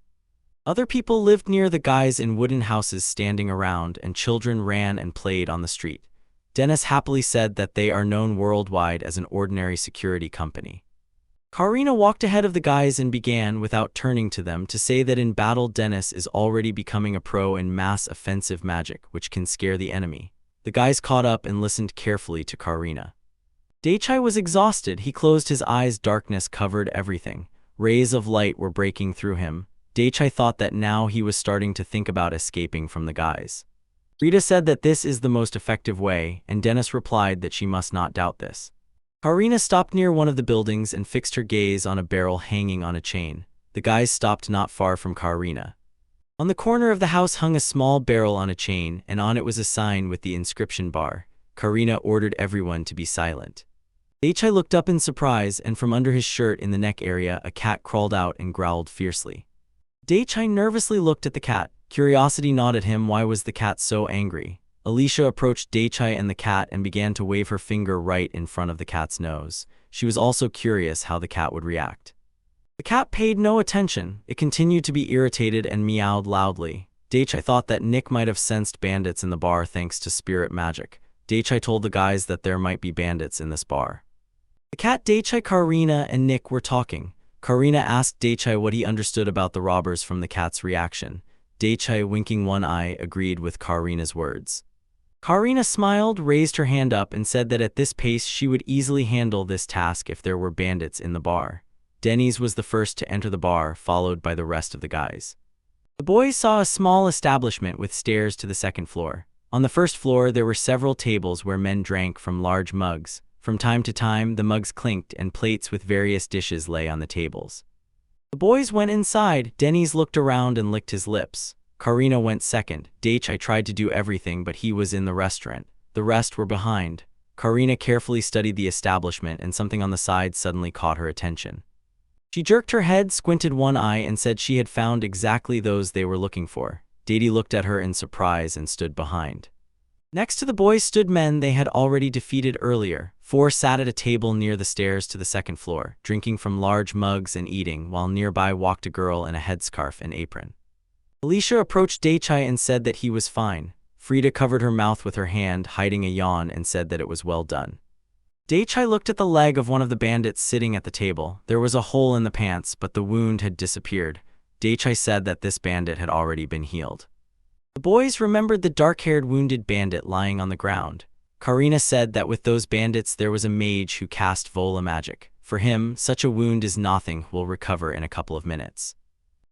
Other people lived near the guys in wooden houses standing around, and children ran and played on the street. Dennis happily said that they are known worldwide as an ordinary security company. Karina walked ahead of the guys and began, without turning to them, to say that in battle Dennis is already becoming a pro in mass offensive magic, which can scare the enemy. The guys caught up and listened carefully to Karina. Daichi was exhausted. He closed his eyes. Darkness covered everything. Rays of light were breaking through him. Daichi thought that now he was starting to think about escaping from the guys. Rita said that this is the most effective way, and Dennis replied that she must not doubt this. Karina stopped near one of the buildings and fixed her gaze on a barrel hanging on a chain. The guys stopped not far from Karina. On the corner of the house hung a small barrel on a chain, and on it was a sign with the inscription bar. Karina ordered everyone to be silent. Daichai looked up in surprise, and from under his shirt in the neck area, a cat crawled out and growled fiercely. Daichai nervously looked at the cat. Curiosity gnawed at him. Why was the cat so angry? Alicia approached Daichai and the cat and began to wave her finger right in front of the cat's nose. She was also curious how the cat would react. The cat paid no attention. It continued to be irritated and meowed loudly. Daichai thought that Nick might have sensed bandits in the bar thanks to spirit magic. Daichai told the guys that there might be bandits in this bar. The cat Daichai, Karina, and Nick were talking. Karina asked Daichai what he understood about the robbers from the cat's reaction. Daichai, winking one eye, agreed with Karina's words. Karina smiled, raised her hand up, and said that at this pace she would easily handle this task if there were bandits in the bar. Denny's was the first to enter the bar, followed by the rest of the guys. The boys saw a small establishment with stairs to the second floor. On the first floor there were several tables where men drank from large mugs. From time to time the mugs clinked and plates with various dishes lay on the tables. The boys went inside. Denny's looked around and licked his lips. Karina went second. Daichai tried to do everything, but he was in the restaurant. The rest were behind. Karina carefully studied the establishment, and something on the side suddenly caught her attention. She jerked her head, squinted one eye, and said she had found exactly those they were looking for. Daichai looked at her in surprise and stood behind. Next to the boys stood men they had already defeated earlier. 4 sat at a table near the stairs to the second floor, drinking from large mugs and eating, while nearby walked a girl in a headscarf and apron. Alicia approached Daichai and said that he was fine. Frida covered her mouth with her hand, hiding a yawn, and said that it was well done. Daichai looked at the leg of one of the bandits sitting at the table. There was a hole in the pants, but the wound had disappeared. Daichai said that this bandit had already been healed. The boys remembered the dark-haired wounded bandit lying on the ground. Karina said that with those bandits there was a mage who cast Vola magic. For him, such a wound is nothing, will recover in a couple of minutes.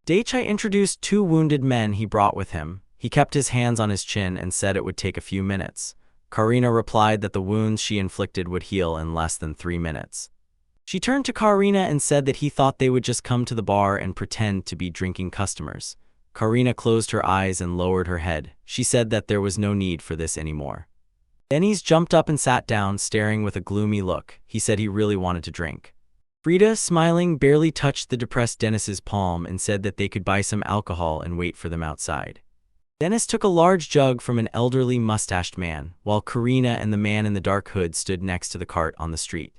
Daichai introduced 2 wounded men he brought with him. He kept his hands on his chin and said it would take a few minutes. Karina replied that the wounds she inflicted would heal in less than 3 minutes. She turned to Karina and said that he thought they would just come to the bar and pretend to be drinking customers. Karina closed her eyes and lowered her head. She said that there was no need for this anymore. Denny's jumped up and sat down, staring with a gloomy look. He said he really wanted to drink. Frida, smiling, barely touched the depressed Dennis's palm and said that they could buy some alcohol and wait for them outside. Dennis took a large jug from an elderly mustached man, while Karina and the man in the dark hood stood next to the cart on the street.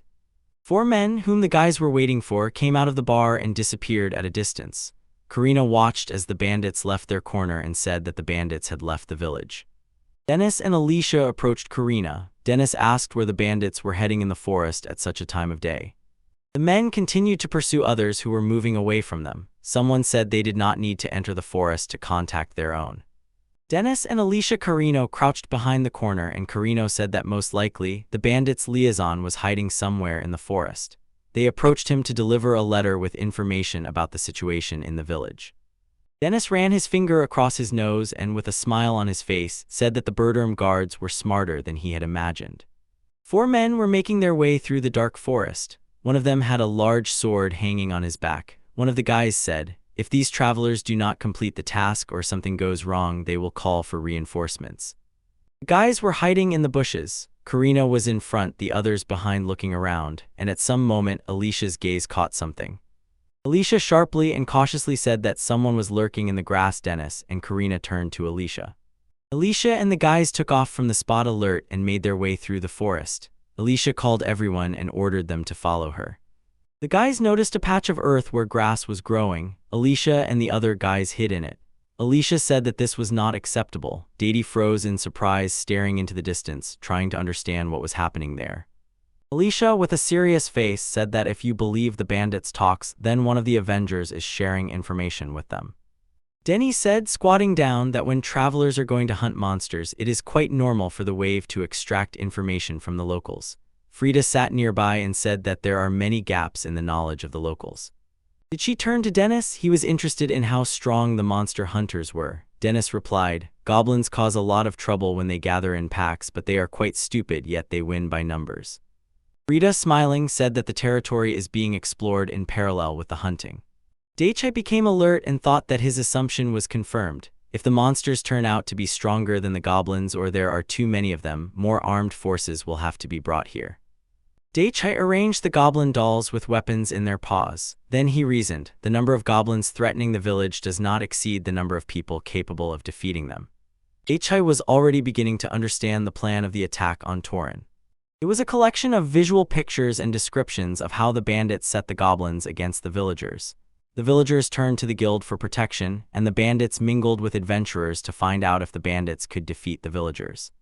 4 men, whom the guys were waiting for, came out of the bar and disappeared at a distance. Karina watched as the bandits left their corner and said that the bandits had left the village. Dennis and Alicia approached Karina. Dennis asked where the bandits were heading in the forest at such a time of day. The men continued to pursue others who were moving away from them. Someone said they did not need to enter the forest to contact their own. Dennis and Alicia Carino crouched behind the corner, and Carino said that most likely the bandits' liaison was hiding somewhere in the forest. They approached him to deliver a letter with information about the situation in the village. Dennis ran his finger across his nose and, with a smile on his face, said that the Birdurm guards were smarter than he had imagined. 4 men were making their way through the dark forest. One of them had a large sword hanging on his back. One of the guys said, "If these travelers do not complete the task or something goes wrong, they will call for reinforcements." The guys were hiding in the bushes. Karina was in front, the others behind looking around, and at some moment Alicia's gaze caught something. Alicia sharply and cautiously said that someone was lurking in the grass. Dennis and Karina turned to Alicia. Alicia and the guys took off from the spot alert and made their way through the forest. Alicia called everyone and ordered them to follow her. The guys noticed a patch of earth where grass was growing. Alicia and the other guys hid in it. Alicia said that this was not acceptable. Daichai froze in surprise, staring into the distance, trying to understand what was happening there. Alicia, with a serious face, said that if you believe the bandits' talks, then one of the Avengers is sharing information with them. Denny said, squatting down, that when travelers are going to hunt monsters, it is quite normal for the wave to extract information from the locals. Frida sat nearby and said that there are many gaps in the knowledge of the locals. Did she turn to Dennis? He was interested in how strong the monster hunters were. Dennis replied, "Goblins cause a lot of trouble when they gather in packs, but they are quite stupid, yet they win by numbers." Frida, smiling, said that the territory is being explored in parallel with the hunting. Daichai became alert and thought that his assumption was confirmed. If the monsters turn out to be stronger than the goblins or there are too many of them, more armed forces will have to be brought here. Daichai arranged the goblin dolls with weapons in their paws. Then he reasoned, the number of goblins threatening the village does not exceed the number of people capable of defeating them. Daichai was already beginning to understand the plan of the attack on Torin. It was a collection of visual pictures and descriptions of how the bandits set the goblins against the villagers. The villagers turned to the guild for protection, and the bandits mingled with adventurers to find out if the bandits could defeat the villagers.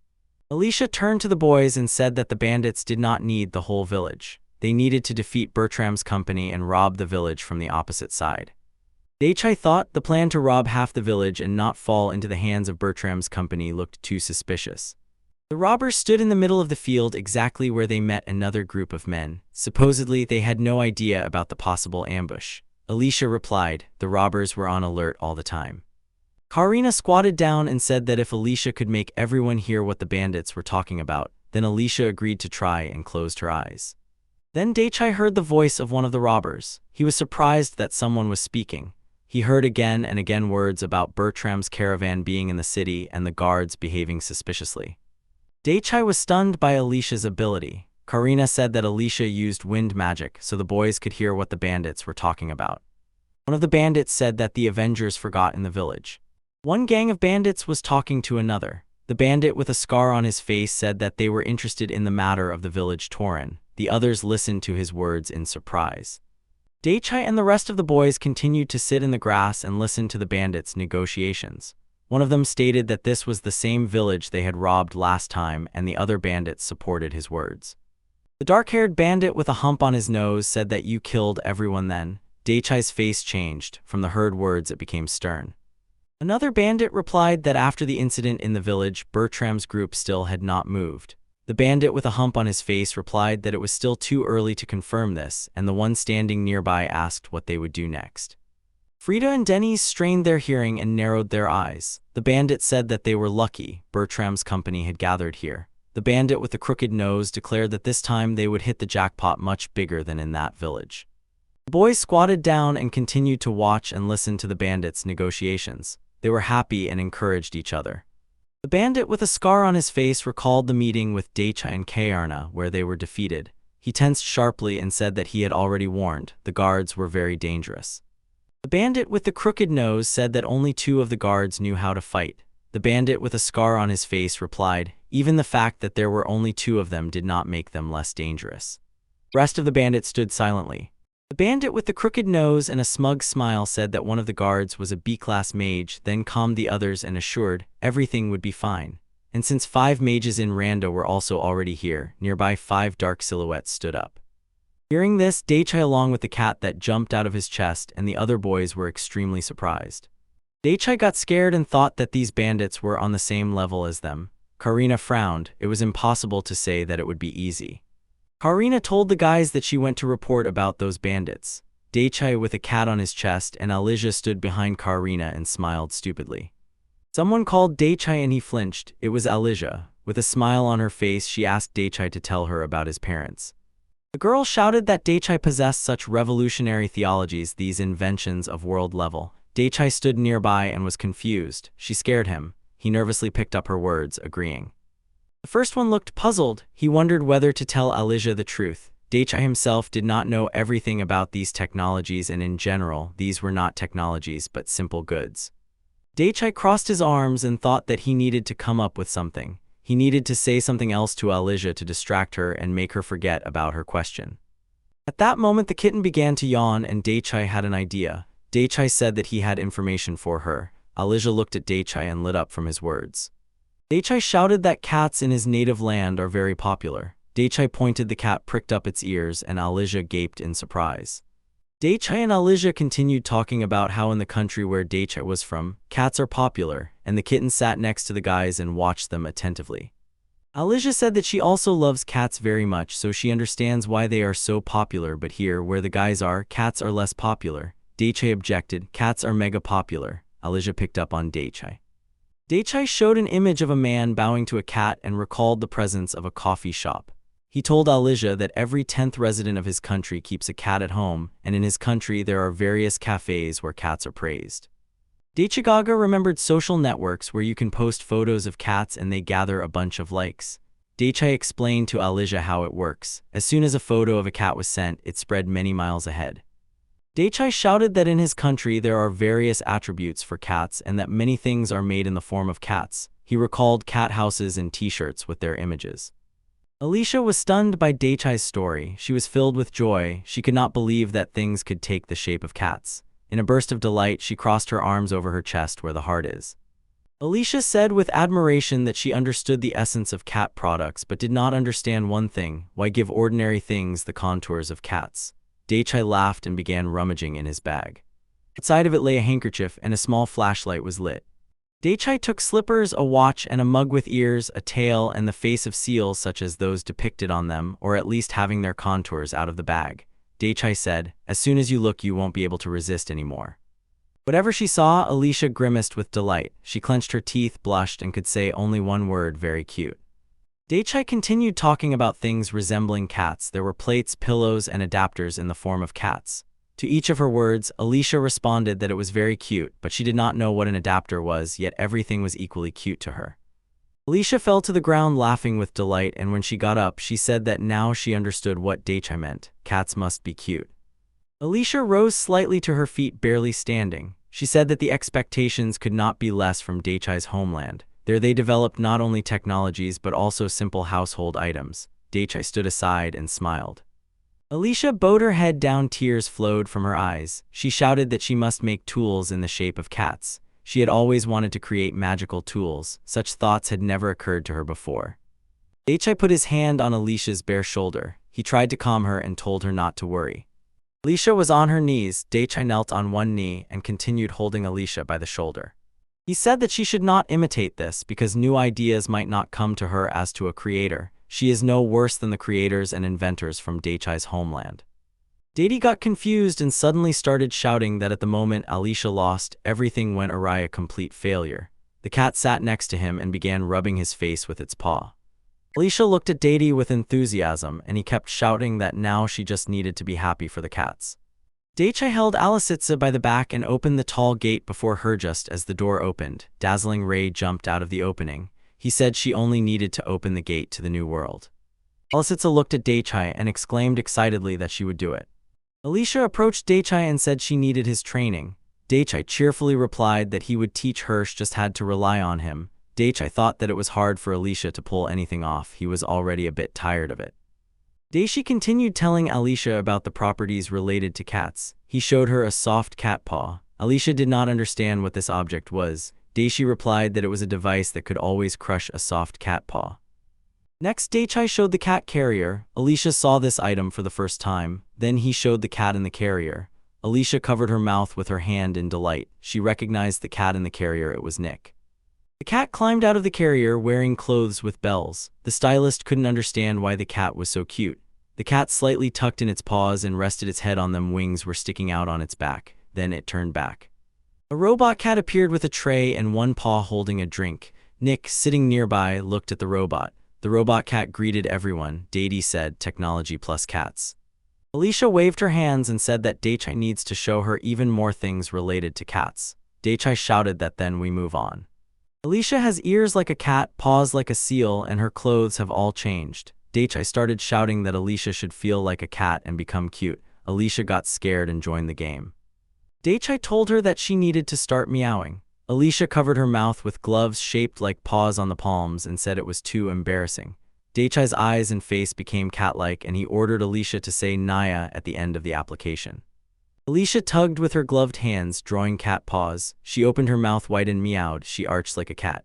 Alicia turned to the boys and said that the bandits did not need the whole village. They needed to defeat Bertram's company and rob the village from the opposite side. Daichai thought the plan to rob half the village and not fall into the hands of Bertram's company looked too suspicious. The robbers stood in the middle of the field exactly where they met another group of men. Supposedly, they had no idea about the possible ambush. Alicia replied, the robbers were on alert all the time. Karina squatted down and said that if Alicia could make everyone hear what the bandits were talking about, then Alicia agreed to try and closed her eyes. Then Daichai heard the voice of one of the robbers. He was surprised that someone was speaking. He heard again and again words about Bertram's caravan being in the city and the guards behaving suspiciously. Daichai was stunned by Alicia's ability. Karina said that Alicia used wind magic so the boys could hear what the bandits were talking about. One of the bandits said that the Avengers forgot in the village. One gang of bandits was talking to another. The bandit with a scar on his face said that they were interested in the matter of the village Torin. The others listened to his words in surprise. Daichai and the rest of the boys continued to sit in the grass and listen to the bandits' negotiations. One of them stated that this was the same village they had robbed last time, and the other bandits supported his words. The dark-haired bandit with a hump on his nose said that you killed everyone then. Daichai's face changed. From the heard words it became stern. Another bandit replied that after the incident in the village, Bertram's group still had not moved. The bandit with a hump on his face replied that it was still too early to confirm this, and the one standing nearby asked what they would do next. Frida and Denise strained their hearing and narrowed their eyes. The bandit said that they were lucky Bertram's company had gathered here. The bandit with the crooked nose declared that this time they would hit the jackpot much bigger than in that village. The boys squatted down and continued to watch and listen to the bandits' negotiations. They were happy and encouraged each other. The bandit with a scar on his face recalled the meeting with Daichai and Kaarna where they were defeated. He tensed sharply and said that he had already warned. The guards were very dangerous. The bandit with the crooked nose said that only 2 of the guards knew how to fight. The bandit with a scar on his face replied, even the fact that there were only 2 of them did not make them less dangerous. The rest of the bandits stood silently. The bandit with the crooked nose and a smug smile said that one of the guards was a B-class mage, then calmed the others and assured everything would be fine. And since 5 mages in Rando were also already here, nearby 5 dark silhouettes stood up. Hearing this, Daichai along with the cat that jumped out of his chest and the other boys were extremely surprised. Daichai got scared and thought that these bandits were on the same level as them. Karina frowned. It was impossible to say that it would be easy. Karina told the guys that she went to report about those bandits. Daichai with a cat on his chest and Alicia stood behind Karina and smiled stupidly. Someone called Daichai and he flinched. It was Alicia. With a smile on her face, she asked Daichai to tell her about his parents. The girl shouted that Daichai possessed such revolutionary theologies, these inventions of world level. Daichai stood nearby and was confused. She scared him. He nervously picked up her words, agreeing. The first one looked puzzled. He wondered whether to tell Alicia the truth. Daichai himself did not know everything about these technologies, and in general, these were not technologies but simple goods. Daichai crossed his arms and thought that he needed to come up with something. He needed to say something else to Alicia to distract her and make her forget about her question. At that moment the kitten began to yawn and Daichai had an idea. Daichai said that he had information for her. Alicia looked at Daichai and lit up from his words. Daichai shouted that cats in his native land are very popular. Daichai pointed, the cat pricked up its ears and Alicia gaped in surprise. Daichai and Alicia continued talking about how in the country where Daichai was from, cats are popular, and the kitten sat next to the guys and watched them attentively. Alicia said that she also loves cats very much, so she understands why they are so popular, but here, where the guys are, cats are less popular. Daichai objected, cats are mega popular. Alicia picked up on Daichai. Daichai showed an image of a man bowing to a cat and recalled the presence of a coffee shop. He told Alicia that every 10th resident of his country keeps a cat at home, and in his country there are various cafes where cats are praised. Daichigaga remembered social networks where you can post photos of cats and they gather a bunch of likes. Daichai explained to Alicia how it works. As soon as a photo of a cat was sent, it spread many miles ahead. Daichai shouted that in his country there are various attributes for cats and that many things are made in the form of cats. He recalled cat houses and t-shirts with their images. Alicia was stunned by Daichai's story. She was filled with joy. She could not believe that things could take the shape of cats. In a burst of delight, she crossed her arms over her chest where the heart is. Alicia said with admiration that she understood the essence of cat products but did not understand one thing: why give ordinary things the contours of cats? Daichai laughed and began rummaging in his bag. Outside of it lay a handkerchief and a small flashlight was lit. Daichai took slippers, a watch, and a mug with ears, a tail, and the face of seals such as those depicted on them, or at least having their contours, out of the bag. Daichai said, "As soon as you look, you won't be able to resist anymore." Whatever she saw, Alicia grimaced with delight. She clenched her teeth, blushed, and could say only one word: very cute. Daichai continued talking about things resembling cats. There were plates, pillows, and adapters in the form of cats. To each of her words, Alicia responded that it was very cute, but she did not know what an adapter was, yet everything was equally cute to her. Alicia fell to the ground laughing with delight, and when she got up, she said that now she understood what Daichai meant. Cats must be cute. Alicia rose slightly to her feet, barely standing. She said that the expectations could not be less from Daichai's homeland. There they developed not only technologies but also simple household items. Daichai stood aside and smiled. Alicia bowed her head down, tears flowed from her eyes. She shouted that she must make tools in the shape of cats. She had always wanted to create magical tools. Such thoughts had never occurred to her before. Daichai put his hand on Alicia's bare shoulder. He tried to calm her and told her not to worry. Alicia was on her knees. Daichai knelt on one knee and continued holding Alicia by the shoulder. He said that she should not imitate this because new ideas might not come to her as to a creator. She is no worse than the creators and inventors from Daichai's homeland. Daichai got confused and suddenly started shouting that at the moment Alicia lost, everything went awry, a complete failure. The cat sat next to him and began rubbing his face with its paw. Alicia looked at Daichai with enthusiasm, and he kept shouting that now she just needed to be happy for the cats. Daichai held Alicia by the back and opened the tall gate before her. Just as the door opened, dazzling ray jumped out of the opening. He said she only needed to open the gate to the new world. Alicia looked at Daichai and exclaimed excitedly that she would do it. Alicia approached Daichai and said she needed his training. Daichai cheerfully replied that he would teach her, she just had to rely on him. Daichai thought that it was hard for Alicia to pull anything off. He was already a bit tired of it. Daichai continued telling Alicia about the properties related to cats. He showed her a soft cat paw. Alicia did not understand what this object was. Daichai replied that it was a device that could always crush a soft cat paw. Next, Daichai showed the cat carrier. Alicia saw this item for the first time. Then he showed the cat in the carrier. Alicia covered her mouth with her hand in delight. She recognized the cat in the carrier. It was Nick. The cat climbed out of the carrier wearing clothes with bells. The stylist couldn't understand why the cat was so cute. The cat slightly tucked in its paws and rested its head on them. Wings were sticking out on its back. Then it turned back. A robot cat appeared with a tray and one paw holding a drink. Nick, sitting nearby, looked at the robot. The robot cat greeted everyone. Daichai said, "Technology plus cats." Alicia waved her hands and said that Daichai needs to show her even more things related to cats. Daichai shouted that then we move on. Alicia has ears like a cat, paws like a seal, and her clothes have all changed. Daichai started shouting that Alicia should feel like a cat and become cute. Alicia got scared and joined the game. Daichai told her that she needed to start meowing. Alicia covered her mouth with gloves shaped like paws on the palms and said it was too embarrassing. Daichai's eyes and face became cat-like, and he ordered Alicia to say Naya at the end of the application. Alicia tugged with her gloved hands, drawing cat paws. She opened her mouth wide and meowed. She arched like a cat.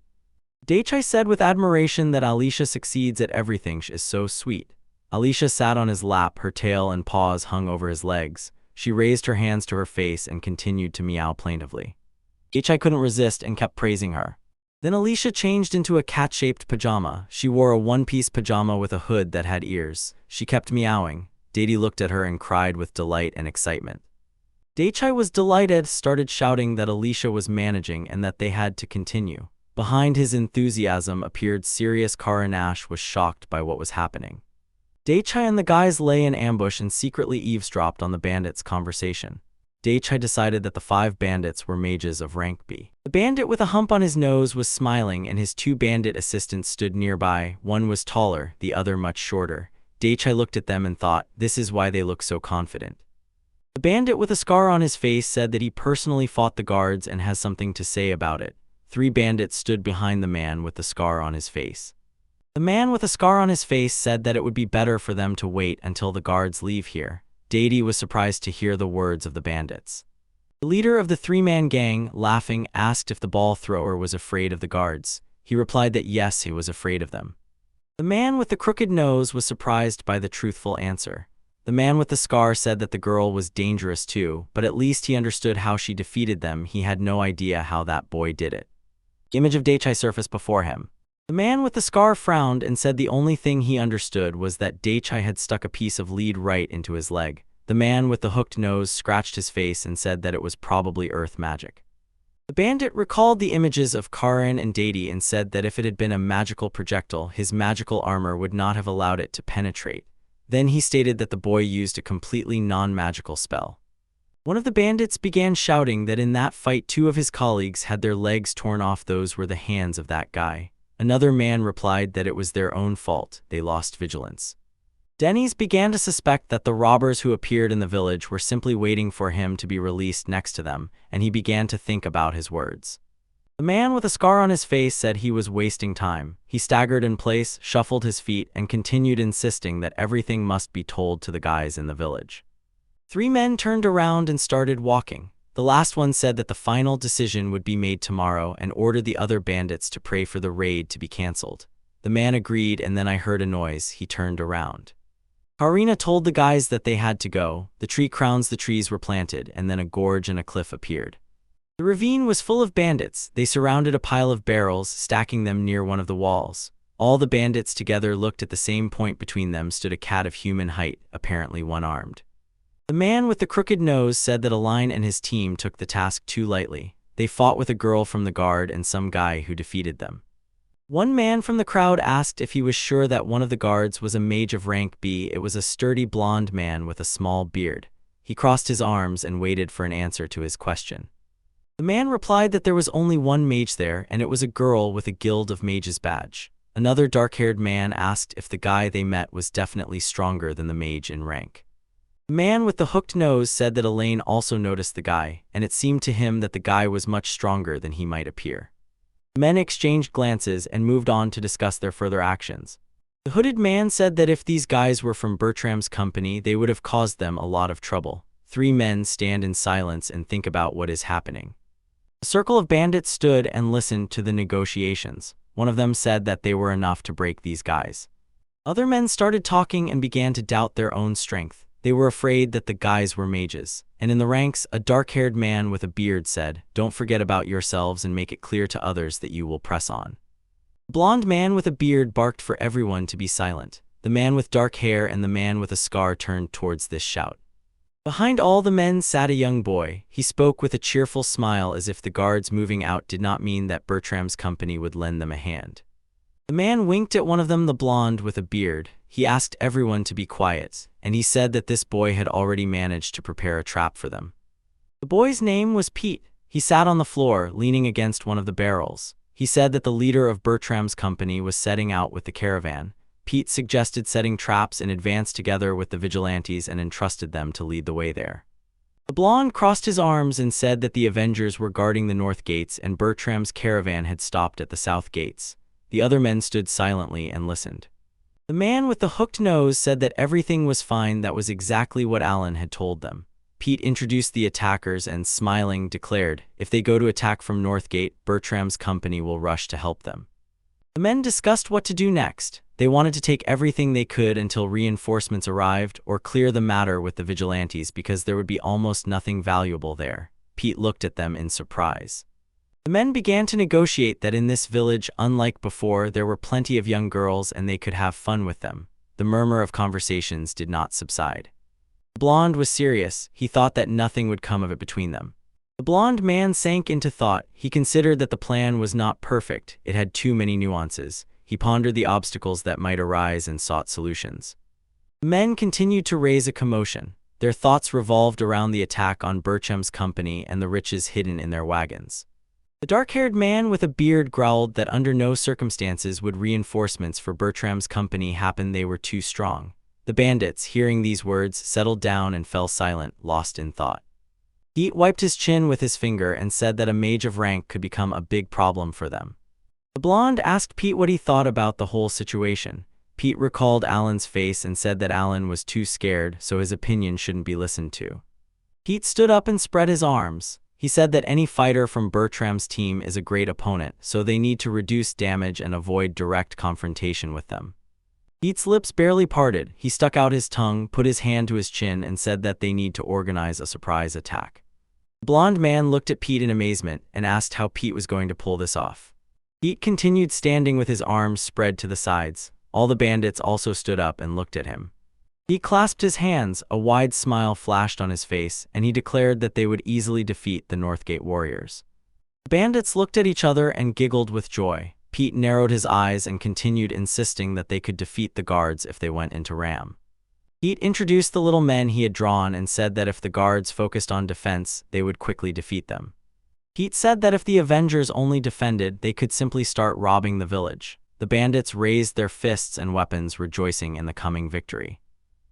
Daichai said with admiration that Alicia succeeds at everything. She is so sweet. Alicia sat on his lap, her tail and paws hung over his legs. She raised her hands to her face and continued to meow plaintively. Daichai couldn't resist and kept praising her. Then Alicia changed into a cat-shaped pajama. She wore a one-piece pajama with a hood that had ears. She kept meowing. Daichai looked at her and cried with delight and excitement. Daichai was delighted, started shouting that Alicia was managing and that they had to continue. Behind his enthusiasm appeared serious. Karanash was shocked by what was happening. Daichai and the guys lay in ambush and secretly eavesdropped on the bandits' conversation. Daichai decided that the 5 bandits were mages of rank B. The bandit with a hump on his nose was smiling, and his 2 bandit assistants stood nearby. One was taller, the other much shorter. Daichai looked at them and thought, this is why they look so confident. The bandit with a scar on his face said that he personally fought the guards and has something to say about it. 3 bandits stood behind the man with the scar on his face. The man with a scar on his face said that it would be better for them to wait until the guards leave here. Deity was surprised to hear the words of the bandits. The leader of the 3-man gang, laughing, asked if the ball thrower was afraid of the guards. He replied that yes, he was afraid of them. The man with the crooked nose was surprised by the truthful answer. The man with the scar said that the girl was dangerous too, but at least he understood how she defeated them. He had no idea how that boy did it. The image of Daichai surfaced before him. The man with the scar frowned and said the only thing he understood was that Daichai had stuck a piece of lead right into his leg. The man with the hooked nose scratched his face and said that it was probably earth magic. The bandit recalled the images of Karin and Deity and said that if it had been a magical projectile, his magical armor would not have allowed it to penetrate. Then he stated that the boy used a completely non-magical spell. One of the bandits began shouting that in that fight 2 of his colleagues had their legs torn off. Those were the hands of that guy. Another man replied that it was their own fault, they lost vigilance. Denny's began to suspect that the robbers who appeared in the village were simply waiting for him to be released next to them, and he began to think about his words. The man with a scar on his face said he was wasting time. He staggered in place, shuffled his feet, and continued insisting that everything must be told to the guys in the village. 3 men turned around and started walking. The last one said that the final decision would be made tomorrow and ordered the other bandits to pray for the raid to be cancelled. The man agreed, and then I heard a noise. He turned around. Karina told the guys that they had to go. The tree crowns the trees were planted, and then a gorge and a cliff appeared. The ravine was full of bandits. They surrounded a pile of barrels, stacking them near one of the walls. All the bandits together looked at the same point. Between them stood a cat of human height, apparently one-armed. The man with the crooked nose said that Aline and his team took the task too lightly. They fought with a girl from the guard and some guy who defeated them. One man from the crowd asked if he was sure that one of the guards was a mage of rank B. It was a sturdy blonde man with a small beard. He crossed his arms and waited for an answer to his question. The man replied that there was only one mage there, and it was a girl with a Guild of Mages badge. Another dark-haired man asked if the guy they met was definitely stronger than the mage in rank. The man with the hooked nose said that Elaine also noticed the guy, and it seemed to him that the guy was much stronger than he might appear. The men exchanged glances and moved on to discuss their further actions. The hooded man said that if these guys were from Bertram's company, they would have caused them a lot of trouble. 3 men stand in silence and think about what is happening. A circle of bandits stood and listened to the negotiations. One of them said that they were enough to break these guys. Other men started talking and began to doubt their own strength. They were afraid that the guys were mages. And in the ranks, a dark-haired man with a beard said, "Don't forget about yourselves and make it clear to others that you will press on." The blonde man with a beard barked for everyone to be silent. The man with dark hair and the man with a scar turned towards this shout. Behind all the men sat a young boy. He spoke with a cheerful smile, as if the guards moving out did not mean that Bertram's company would lend them a hand. The man winked at one of them, the blonde with a beard. He asked everyone to be quiet, and he said that this boy had already managed to prepare a trap for them. The boy's name was Pete. He sat on the floor, leaning against one of the barrels. He said that the leader of Bertram's company was setting out with the caravan. Pete suggested setting traps in advance together with the vigilantes and entrusted them to lead the way there. The blonde crossed his arms and said that the Avengers were guarding the north gates and Bertram's caravan had stopped at the south gates. The other men stood silently and listened. The man with the hooked nose said that everything was fine. That was exactly what Alan had told them. Pete introduced the attackers and, smiling, declared, if they go to attack from North Gate, Bertram's company will rush to help them. The men discussed what to do next. They wanted to take everything they could until reinforcements arrived, or clear the matter with the vigilantes because there would be almost nothing valuable there. Pete looked at them in surprise. The men began to negotiate that in this village, unlike before, there were plenty of young girls and they could have fun with them. The murmur of conversations did not subside. The blonde was serious. He thought that nothing would come of it between them. The blonde man sank into thought. He considered that the plan was not perfect. It had too many nuances. He pondered the obstacles that might arise and sought solutions. The men continued to raise a commotion. Their thoughts revolved around the attack on Bertram's company and the riches hidden in their wagons. The dark-haired man with a beard growled that under no circumstances would reinforcements for Bertram's company happen. They were too strong. The bandits, hearing these words, settled down and fell silent, lost in thought. Pete wiped his chin with his finger and said that a mage of rank could become a big problem for them. The blonde asked Pete what he thought about the whole situation. Pete recalled Alan's face and said that Alan was too scared, so his opinion shouldn't be listened to. Pete stood up and spread his arms. He said that any fighter from Bertram's team is a great opponent, so they need to reduce damage and avoid direct confrontation with them. Pete's lips barely parted. He stuck out his tongue, put his hand to his chin, and said that they need to organize a surprise attack. The blonde man looked at Pete in amazement and asked how Pete was going to pull this off. Pete continued standing with his arms spread to the sides. All the bandits also stood up and looked at him. He clasped his hands, a wide smile flashed on his face, and he declared that they would easily defeat the Northgate warriors. The bandits looked at each other and giggled with joy. Pete narrowed his eyes and continued insisting that they could defeat the guards if they went into Ram. Pete introduced the little men he had drawn and said that if the guards focused on defense, they would quickly defeat them. Pete said that if the Avengers only defended, they could simply start robbing the village. The bandits raised their fists and weapons, rejoicing in the coming victory.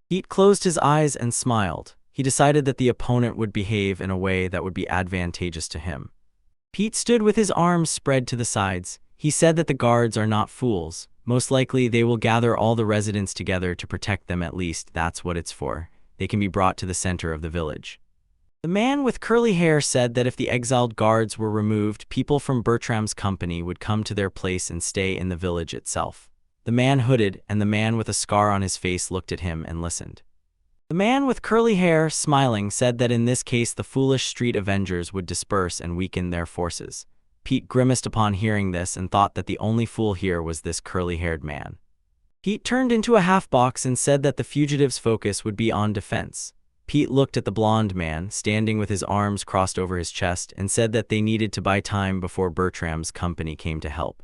Pete closed his eyes and smiled. He decided that the opponent would behave in a way that would be advantageous to him. Pete stood with his arms spread to the sides. He said that the guards are not fools. Most likely they will gather all the residents together to protect them. At least that's what it's for. They can be brought to the center of the village. The man with curly hair said that if the exiled guards were removed, people from Bertram's company would come to their place and stay in the village itself. The man hooded and the man with a scar on his face looked at him and listened. The man with curly hair, smiling, said that in this case the foolish street Avengers would disperse and weaken their forces. Pete grimaced upon hearing this and thought that the only fool here was this curly-haired man. Pete turned into a half-box and said that the fugitives' focus would be on defense. Pete looked at the blonde man, standing with his arms crossed over his chest, and said that they needed to buy time before Bertram's company came to help.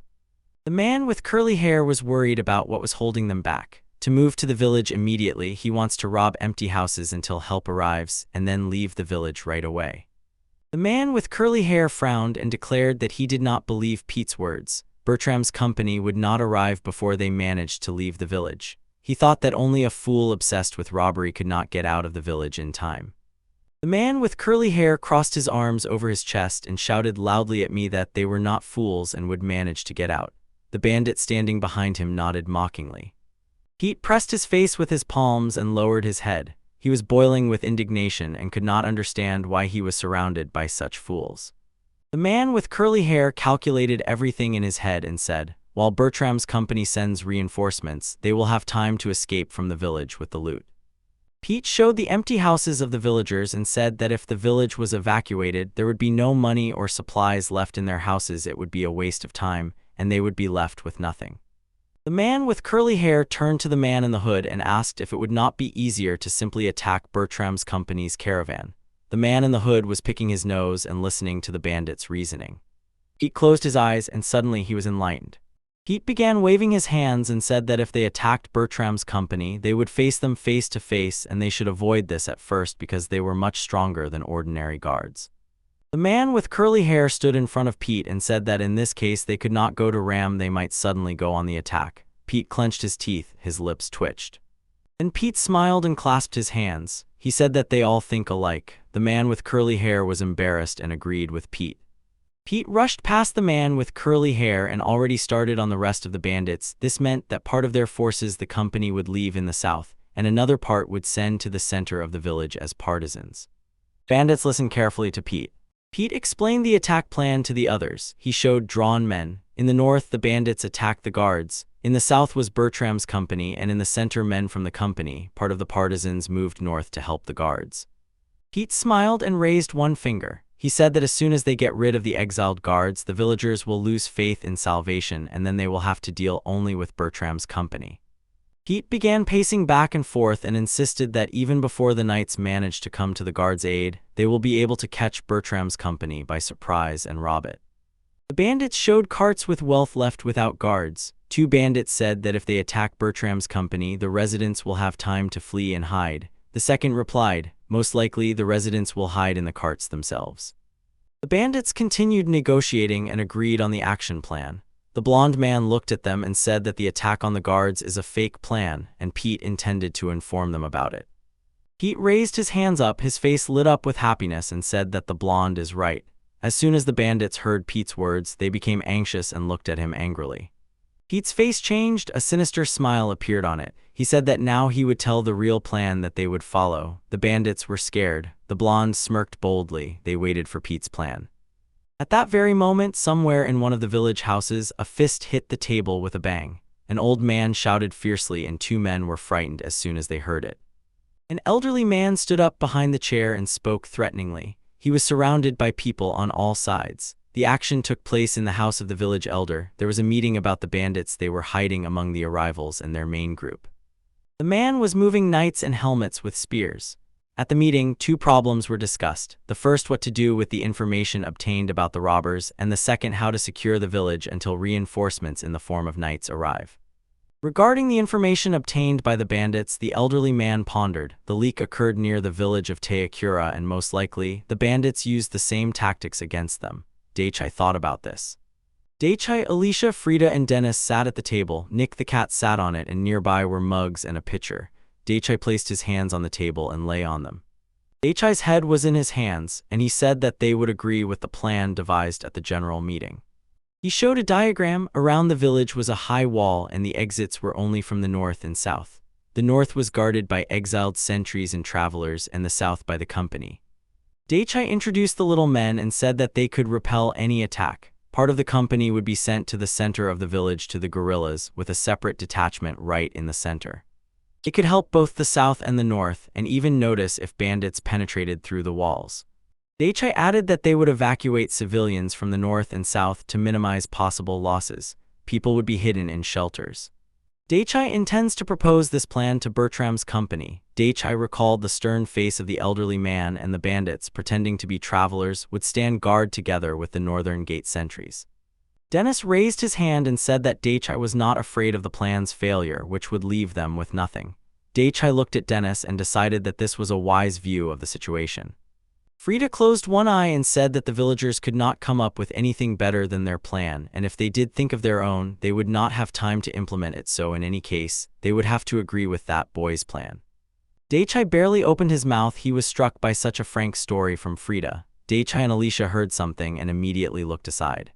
The man with curly hair was worried about what was holding them back. To move to the village immediately, he wants to rob empty houses until help arrives, and then leave the village right away. The man with curly hair frowned and declared that he did not believe Pete's words. Bertram's company would not arrive before they managed to leave the village. He thought that only a fool obsessed with robbery could not get out of the village in time. The man with curly hair crossed his arms over his chest and shouted loudly at me that they were not fools and would manage to get out. The bandit standing behind him nodded mockingly. Pete pressed his face with his palms and lowered his head. He was boiling with indignation and could not understand why he was surrounded by such fools. The man with curly hair calculated everything in his head and said, "While Bertram's company sends reinforcements, they will have time to escape from the village with the loot." Pete showed the empty houses of the villagers and said that if the village was evacuated, there would be no money or supplies left in their houses. It would be a waste of time, and they would be left with nothing. The man with curly hair turned to the man in the hood and asked if it would not be easier to simply attack Bertram's company's caravan. The man in the hood was picking his nose and listening to the bandits' reasoning. Pete closed his eyes and suddenly he was enlightened. Pete began waving his hands and said that if they attacked Bertram's company, they would face them face to face, and they should avoid this at first because they were much stronger than ordinary guards. The man with curly hair stood in front of Pete and said that in this case they could not go to Ram, they might suddenly go on the attack. Pete clenched his teeth, his lips twitched. Then Pete smiled and clasped his hands. He said that they all think alike. The man with curly hair was embarrassed and agreed with Pete. Pete rushed past the man with curly hair and already started on the rest of the bandits. This meant that part of their forces the company would leave in the south, and another part would send to the center of the village as partisans. Bandits listened carefully to Pete. Pete explained the attack plan to the others. He showed drawn men. In the north, the bandits attacked the guards. In the south was Bertram's company, and in the center, men from the company, part of the partisans, moved north to help the guards. Pete smiled and raised one finger. He said that as soon as they get rid of the exiled guards, the villagers will lose faith in salvation, and then they will have to deal only with Bertram's company. Pete began pacing back and forth and insisted that even before the knights manage to come to the guards' aid, they will be able to catch Bertram's company by surprise and rob it. The bandits showed carts with wealth left without guards. Two bandits said that if they attack Bertram's company, the residents will have time to flee and hide. The second replied, "Most likely the residents will hide in the carts themselves." The bandits continued negotiating and agreed on the action plan. The blonde man looked at them and said that the attack on the guards is a fake plan, and Pete intended to inform them about it. Pete raised his hands up, his face lit up with happiness, and said that the blonde is right. As soon as the bandits heard Pete's words, they became anxious and looked at him angrily. Pete's face changed, a sinister smile appeared on it. He said that now he would tell the real plan that they would follow. The bandits were scared. The blonde smirked boldly. They waited for Pete's plan. At that very moment, somewhere in one of the village houses, a fist hit the table with a bang. An old man shouted fiercely, and two men were frightened as soon as they heard it. An elderly man stood up behind the chair and spoke threateningly. He was surrounded by people on all sides. The action took place in the house of the village elder. There was a meeting about the bandits. They were hiding among the arrivals and their main group. The man was moving knights and helmets with spears. At the meeting, two problems were discussed. The first, what to do with the information obtained about the robbers, and the second, how to secure the village until reinforcements in the form of knights arrive. Regarding the information obtained by the bandits, the elderly man pondered. The leak occurred near the village of Teakura, and most likely, the bandits used the same tactics against them. Daichai thought about this. Daichai, Alicia, Frida, and Dennis sat at the table. Nick the cat sat on it, and nearby were mugs and a pitcher. Daichai placed his hands on the table and lay on them. Daichai's head was in his hands, and he said that they would agree with the plan devised at the general meeting. He showed a diagram. Around the village was a high wall, and the exits were only from the north and south. The north was guarded by exiled sentries and travelers, and the south by the company. Daichai introduced the little men and said that they could repel any attack. Part of the company would be sent to the center of the village to the guerrillas, with a separate detachment right in the center. It could help both the south and the north, and even notice if bandits penetrated through the walls. Daichai added that they would evacuate civilians from the north and south to minimize possible losses. People would be hidden in shelters. Daichai intends to propose this plan to Bertram's company. Daichai recalled the stern face of the elderly man, and the bandits, pretending to be travelers, would stand guard together with the northern gate sentries. Dennis raised his hand and said that Daichai was not afraid of the plan's failure, which would leave them with nothing. Daichai looked at Dennis and decided that this was a wise view of the situation. Frida closed one eye and said that the villagers could not come up with anything better than their plan, and if they did think of their own, they would not have time to implement it, so in any case, they would have to agree with that boy's plan. Daichai barely opened his mouth. He was struck by such a frank story from Frida. Daichai and Alicia heard something and immediately looked aside.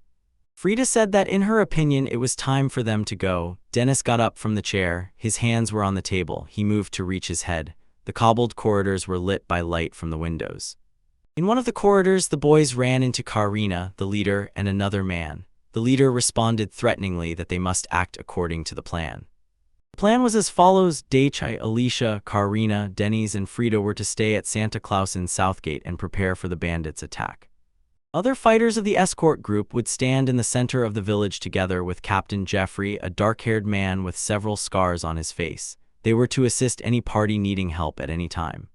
Frida said that in her opinion it was time for them to go. Dennis got up from the chair. His hands were on the table. He moved to reach his head. The cobbled corridors were lit by light from the windows. In one of the corridors, the boys ran into Karina, the leader, and another man. The leader responded threateningly that they must act according to the plan. The plan was as follows. Daichai, Alicia, Karina, Dennis, and Frida were to stay at Santa Claus in Southgate and prepare for the bandits' attack. Other fighters of the escort group would stand in the center of the village together with Captain Jeffrey, a dark-haired man with several scars on his face. They were to assist any party needing help at any time.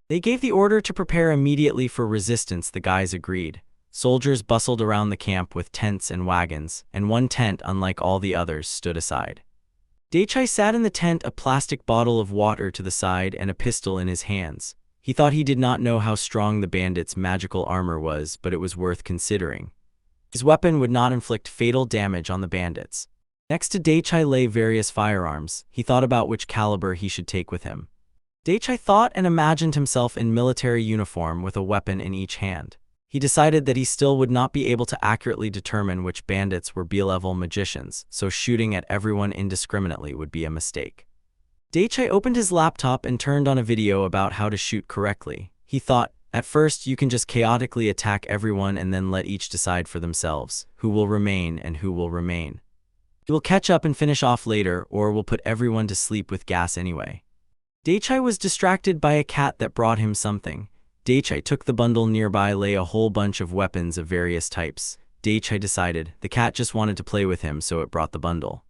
They gave the order to prepare immediately for resistance. The guys agreed. Soldiers bustled around the camp with tents and wagons, and one tent, unlike all the others, stood aside. Daichai sat in the tent, a plastic bottle of water to the side and a pistol in his hands. He thought he did not know how strong the bandits' magical armor was, but it was worth considering. His weapon would not inflict fatal damage on the bandits. Next to Daichai lay various firearms. He thought about which caliber he should take with him. Daichai thought and imagined himself in military uniform with a weapon in each hand. He decided that he still would not be able to accurately determine which bandits were B-level magicians, so shooting at everyone indiscriminately would be a mistake. Daichai opened his laptop and turned on a video about how to shoot correctly. He thought, at first you can just chaotically attack everyone and then let each decide for themselves who will remain and who will remain. You will catch up and finish off later, or we'll put everyone to sleep with gas anyway. Daichai was distracted by a cat that brought him something. Daichai took the bundle. Nearby lay a whole bunch of weapons of various types. Daichai decided the cat just wanted to play with him, so it brought the bundle.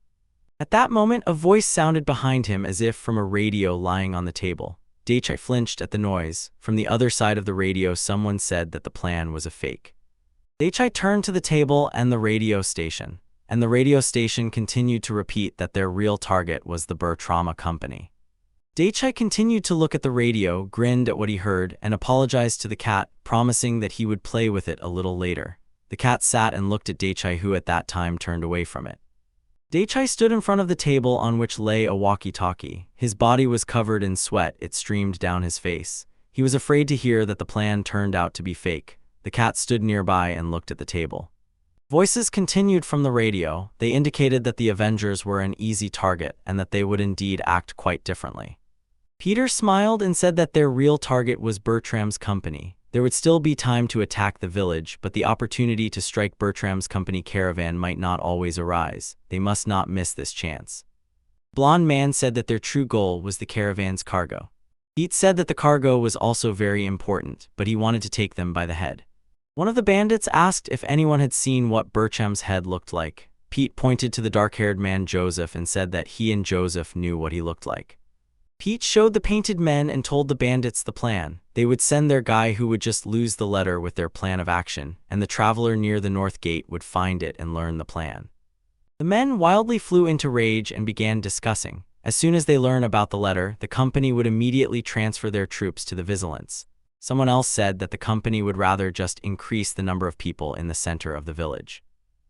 At that moment, a voice sounded behind him as if from a radio lying on the table. Daichai flinched at the noise. From the other side of the radio, someone said that the plan was a fake. Daichai turned to the table and the radio station, and the radio station continued to repeat that their real target was the Bertrama company. Daichai continued to look at the radio, grinned at what he heard, and apologized to the cat, promising that he would play with it a little later. The cat sat and looked at Daichai, who at that time turned away from it. Daichai stood in front of the table on which lay a walkie-talkie. His body was covered in sweat, it streamed down his face. He was afraid to hear that the plan turned out to be fake. The cat stood nearby and looked at the table. Voices continued from the radio. They indicated that the Avengers were an easy target and that they would indeed act quite differently. Peter smiled and said that their real target was Bertram's company. There would still be time to attack the village, but the opportunity to strike Bertram's company caravan might not always arise. They must not miss this chance. Blonde Man said that their true goal was the caravan's cargo. Pete said that the cargo was also very important, but he wanted to take them by the head. One of the bandits asked if anyone had seen what Bertram's head looked like. Pete pointed to the dark-haired man Joseph and said that he and Joseph knew what he looked like. Pete showed the painted men and told the bandits the plan. They would send their guy who would just lose the letter with their plan of action, and the traveler near the north gate would find it and learn the plan. The men wildly flew into rage and began discussing. As soon as they learn about the letter, the company would immediately transfer their troops to the Vigilance. Someone else said that the company would rather just increase the number of people in the center of the village.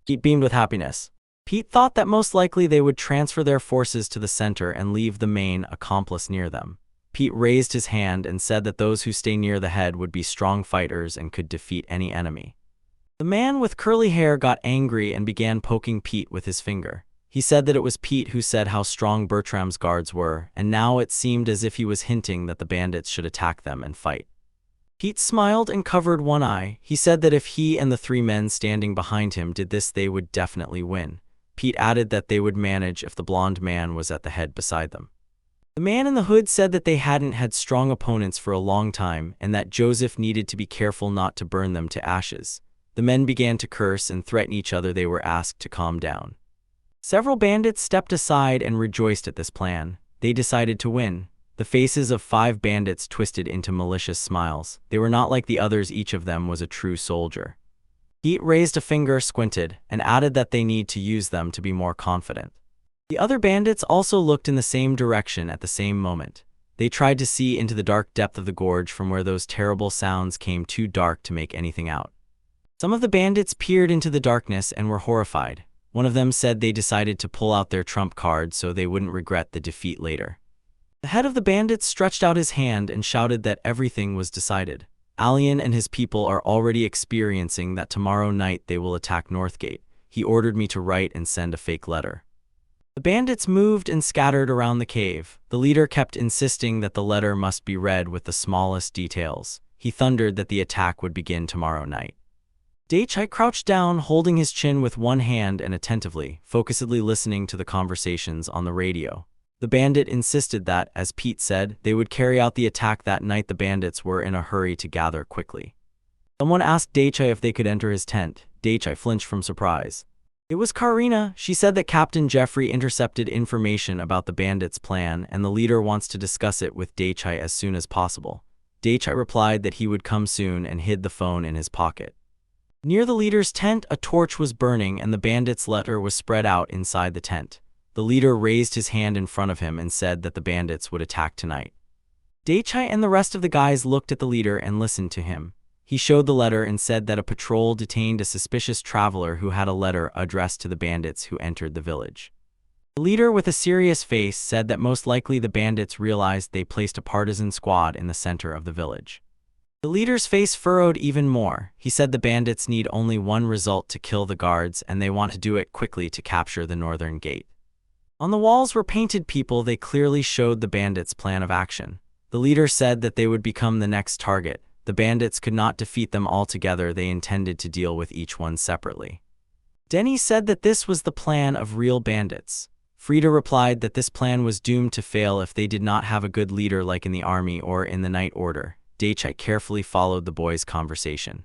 Pete beamed with happiness. Pete thought that most likely they would transfer their forces to the center and leave the main accomplice near them. Pete raised his hand and said that those who stay near the head would be strong fighters and could defeat any enemy. The man with curly hair got angry and began poking Pete with his finger. He said that it was Pete who said how strong Bertram's guards were, and now it seemed as if he was hinting that the bandits should attack them and fight. Pete smiled and covered one eye. He said that if he and the three men standing behind him did this, they would definitely win. Pete added that they would manage if the blonde man was at the head beside them. The man in the hood said that they hadn't had strong opponents for a long time and that Joseph needed to be careful not to burn them to ashes. The men began to curse and threaten each other. They were asked to calm down. Several bandits stepped aside and rejoiced at this plan. They decided to win. The faces of 5 bandits twisted into malicious smiles. They were not like the others. Each of them was a true soldier. Pete raised a finger, squinted, and added that they need to use them to be more confident. The other bandits also looked in the same direction at the same moment. They tried to see into the dark depth of the gorge from where those terrible sounds came, too dark to make anything out. Some of the bandits peered into the darkness and were horrified. One of them said they decided to pull out their trump card so they wouldn't regret the defeat later. The head of the bandits stretched out his hand and shouted that everything was decided. Alien and his people are already experiencing that tomorrow night they will attack Northgate. He ordered me to write and send a fake letter. The bandits moved and scattered around the cave. The leader kept insisting that the letter must be read with the smallest details. He thundered that the attack would begin tomorrow night. Daichai crouched down, holding his chin with one hand and attentively, focusedly listening to the conversations on the radio. The bandit insisted that, as Pete said, they would carry out the attack that night. The bandits were in a hurry to gather quickly. Someone asked Daichai if they could enter his tent. Daichai flinched from surprise. It was Karina. She said that Captain Jeffrey intercepted information about the bandits' plan and the leader wants to discuss it with Daichai as soon as possible. Daichai replied that he would come soon and hid the phone in his pocket. Near the leader's tent, a torch was burning and the bandits' letter was spread out inside the tent. The leader raised his hand in front of him and said that the bandits would attack tonight. Daichai and the rest of the guys looked at the leader and listened to him. He showed the letter and said that a patrol detained a suspicious traveler who had a letter addressed to the bandits who entered the village. The leader, with a serious face, said that most likely the bandits realized they placed a partisan squad in the center of the village. The leader's face furrowed even more. He said the bandits need only one result to kill the guards and they want to do it quickly to capture the northern gate. On the walls were painted people. They clearly showed the bandits' plan of action. The leader said that they would become the next target. The bandits could not defeat them all together. They intended to deal with each one separately. Denny said that this was the plan of real bandits. Frida replied that this plan was doomed to fail if they did not have a good leader like in the army or in the night order. Daichai carefully followed the boys' conversation.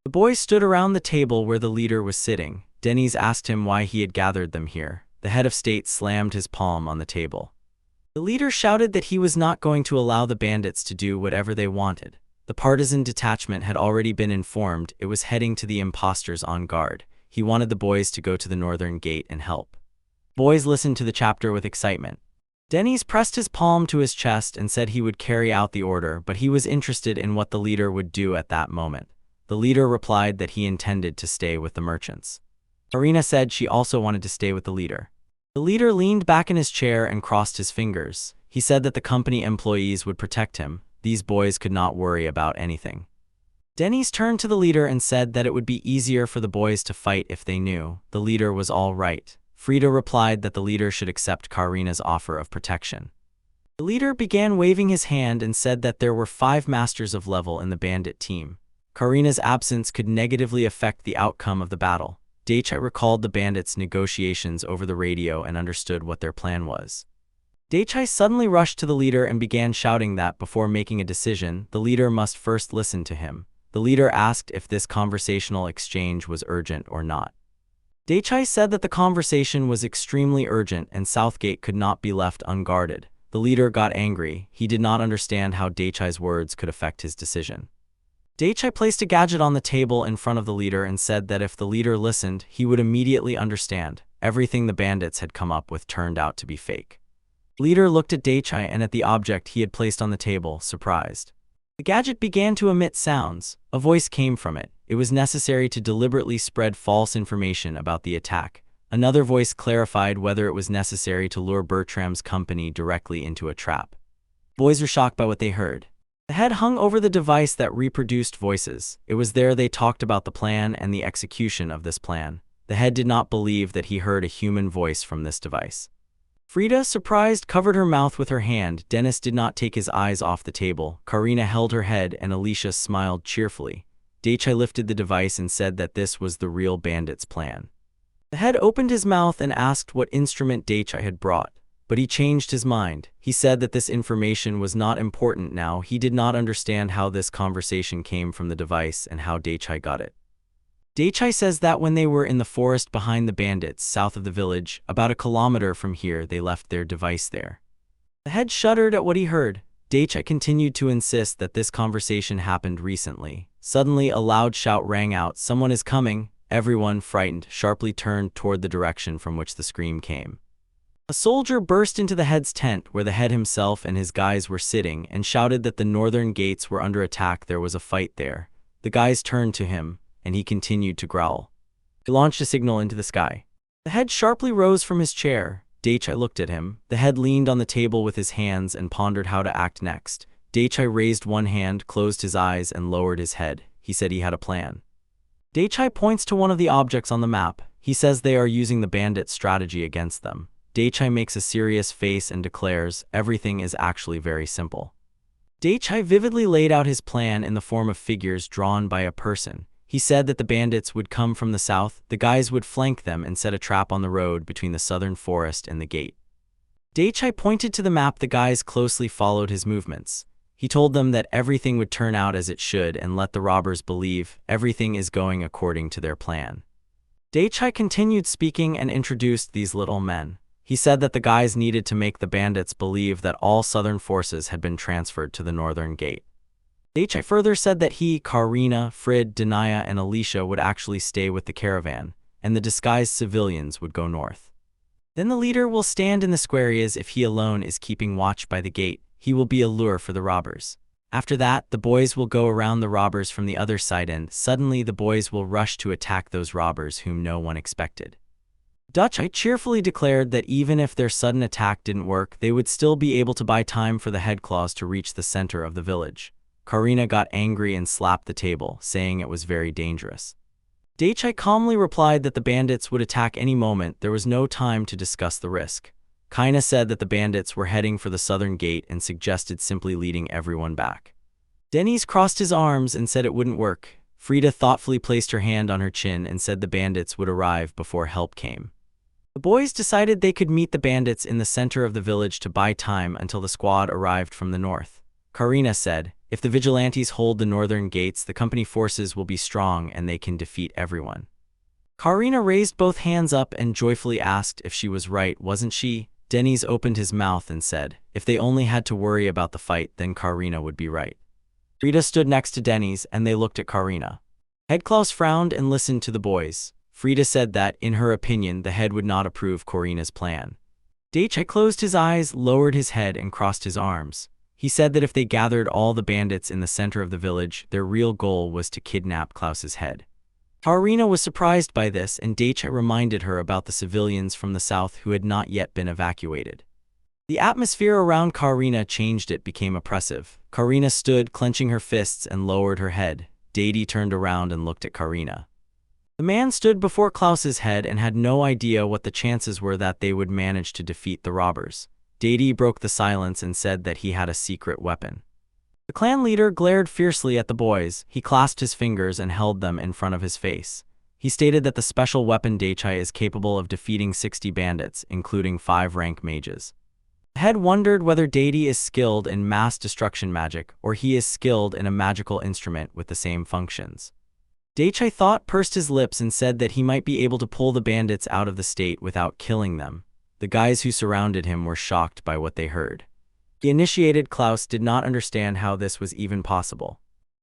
The boys stood around the table where the leader was sitting. Denny's asked him why he had gathered them here. The head of state slammed his palm on the table. The leader shouted that he was not going to allow the bandits to do whatever they wanted. The partisan detachment had already been informed. It was heading to the imposters on guard. He wanted the boys to go to the northern gate and help. Boys listened to the chapter with excitement. Denny's pressed his palm to his chest and said he would carry out the order, but he was interested in what the leader would do at that moment. The leader replied that he intended to stay with the merchants. Karina said she also wanted to stay with the leader. The leader leaned back in his chair and crossed his fingers. He said that the company employees would protect him. These boys could not worry about anything. Denny's turned to the leader and said that it would be easier for the boys to fight if they knew the leader was all right. Frida replied that the leader should accept Karina's offer of protection. The leader began waving his hand and said that there were 5 masters of level in the bandit team. Karina's absence could negatively affect the outcome of the battle. Daichai recalled the bandits' negotiations over the radio and understood what their plan was. Daichai suddenly rushed to the leader and began shouting that before making a decision, the leader must first listen to him. The leader asked if this conversational exchange was urgent or not. Daichai said that the conversation was extremely urgent and Southgate could not be left unguarded. The leader got angry. He did not understand how Daichai's words could affect his decision. Daichai placed a gadget on the table in front of the leader and said that if the leader listened, he would immediately understand. Everything the bandits had come up with turned out to be fake. The leader looked at Daichai and at the object he had placed on the table, surprised. The gadget began to emit sounds. A voice came from it. It was necessary to deliberately spread false information about the attack. Another voice clarified whether it was necessary to lure Bertram's company directly into a trap. Boys were shocked by what they heard. The head hung over the device that reproduced voices. It was there they talked about the plan and the execution of this plan. The head did not believe that he heard a human voice from this device. Frida, surprised, covered her mouth with her hand. Dennis did not take his eyes off the table. Karina held her head and Alicia smiled cheerfully. Daichai lifted the device and said that this was the real bandit's plan. The head opened his mouth and asked what instrument Daichai had brought, but he changed his mind. He said that this information was not important now. He did not understand how this conversation came from the device and how Daichai got it. Daichai says that when they were in the forest behind the bandits, south of the village, about a kilometer from here, they left their device there. The head shuddered at what he heard. Daichai continued to insist that this conversation happened recently. Suddenly, a loud shout rang out, "Someone is coming!" Everyone, frightened, sharply turned toward the direction from which the scream came. A soldier burst into the head's tent, where the head himself and his guys were sitting, and shouted that the northern gates were under attack. There was a fight there. The guys turned to him, and he continued to growl. He launched a signal into the sky. The head sharply rose from his chair. Daichai looked at him. The head leaned on the table with his hands and pondered how to act next. Daichai raised one hand, closed his eyes, and lowered his head. He said he had a plan. Daichai points to one of the objects on the map. He says they are using the bandit strategy against them. Daichai makes a serious face and declares, everything is actually very simple. Daichai vividly laid out his plan in the form of figures drawn by a person. He said that the bandits would come from the south, the guys would flank them and set a trap on the road between the southern forest and the gate. Daichai pointed to the map. The guys closely followed his movements. He told them that everything would turn out as it should and let the robbers believe everything is going according to their plan. Daichai continued speaking and introduced these little men. He said that the guys needed to make the bandits believe that all southern forces had been transferred to the northern gate. Daichai further said that he, Karina, Frid, Denaya, and Alicia would actually stay with the caravan, and the disguised civilians would go north. Then the leader will stand in the square as if he alone is keeping watch by the gate. He will be a lure for the robbers. After that, the boys will go around the robbers from the other side and suddenly the boys will rush to attack those robbers whom no one expected. Daichai cheerfully declared that even if their sudden attack didn't work, they would still be able to buy time for the headclaws to reach the center of the village. Karina got angry and slapped the table, saying it was very dangerous. Daichai calmly replied that the bandits would attack any moment. There was no time to discuss the risk. Kaina said that the bandits were heading for the southern gate and suggested simply leading everyone back. Dennis crossed his arms and said it wouldn't work. Frida thoughtfully placed her hand on her chin and said the bandits would arrive before help came. The boys decided they could meet the bandits in the center of the village to buy time until the squad arrived from the north. Karina said, if the vigilantes hold the northern gates, the company forces will be strong and they can defeat everyone. Karina raised both hands up and joyfully asked if she was right, wasn't she? Dennis opened his mouth and said, if they only had to worry about the fight, then Karina would be right. Frida stood next to Dennis and they looked at Karina. Headclaws frowned and listened to the boys. Frida said that, in her opinion, the head would not approve Karina's plan. Daichi closed his eyes, lowered his head, and crossed his arms. He said that if they gathered all the bandits in the center of the village, their real goal was to kidnap Klaus's head. Karina was surprised by this, and Daichi reminded her about the civilians from the south who had not yet been evacuated. The atmosphere around Karina changed. It became oppressive. Karina stood, clenching her fists, and lowered her head. Daichi turned around and looked at Karina. The man stood before Klaus's head and had no idea what the chances were that they would manage to defeat the robbers. Daichi broke the silence and said that he had a secret weapon. The clan leader glared fiercely at the boys. He clasped his fingers and held them in front of his face. He stated that the special weapon Daichi is capable of defeating 60 bandits, including 5 rank mages. The head wondered whether Daichi is skilled in mass destruction magic or he is skilled in a magical instrument with the same functions. Daichi thought, pursed his lips, and said that he might be able to pull the bandits out of the state without killing them. The guys who surrounded him were shocked by what they heard. The initiated Klaus did not understand how this was even possible.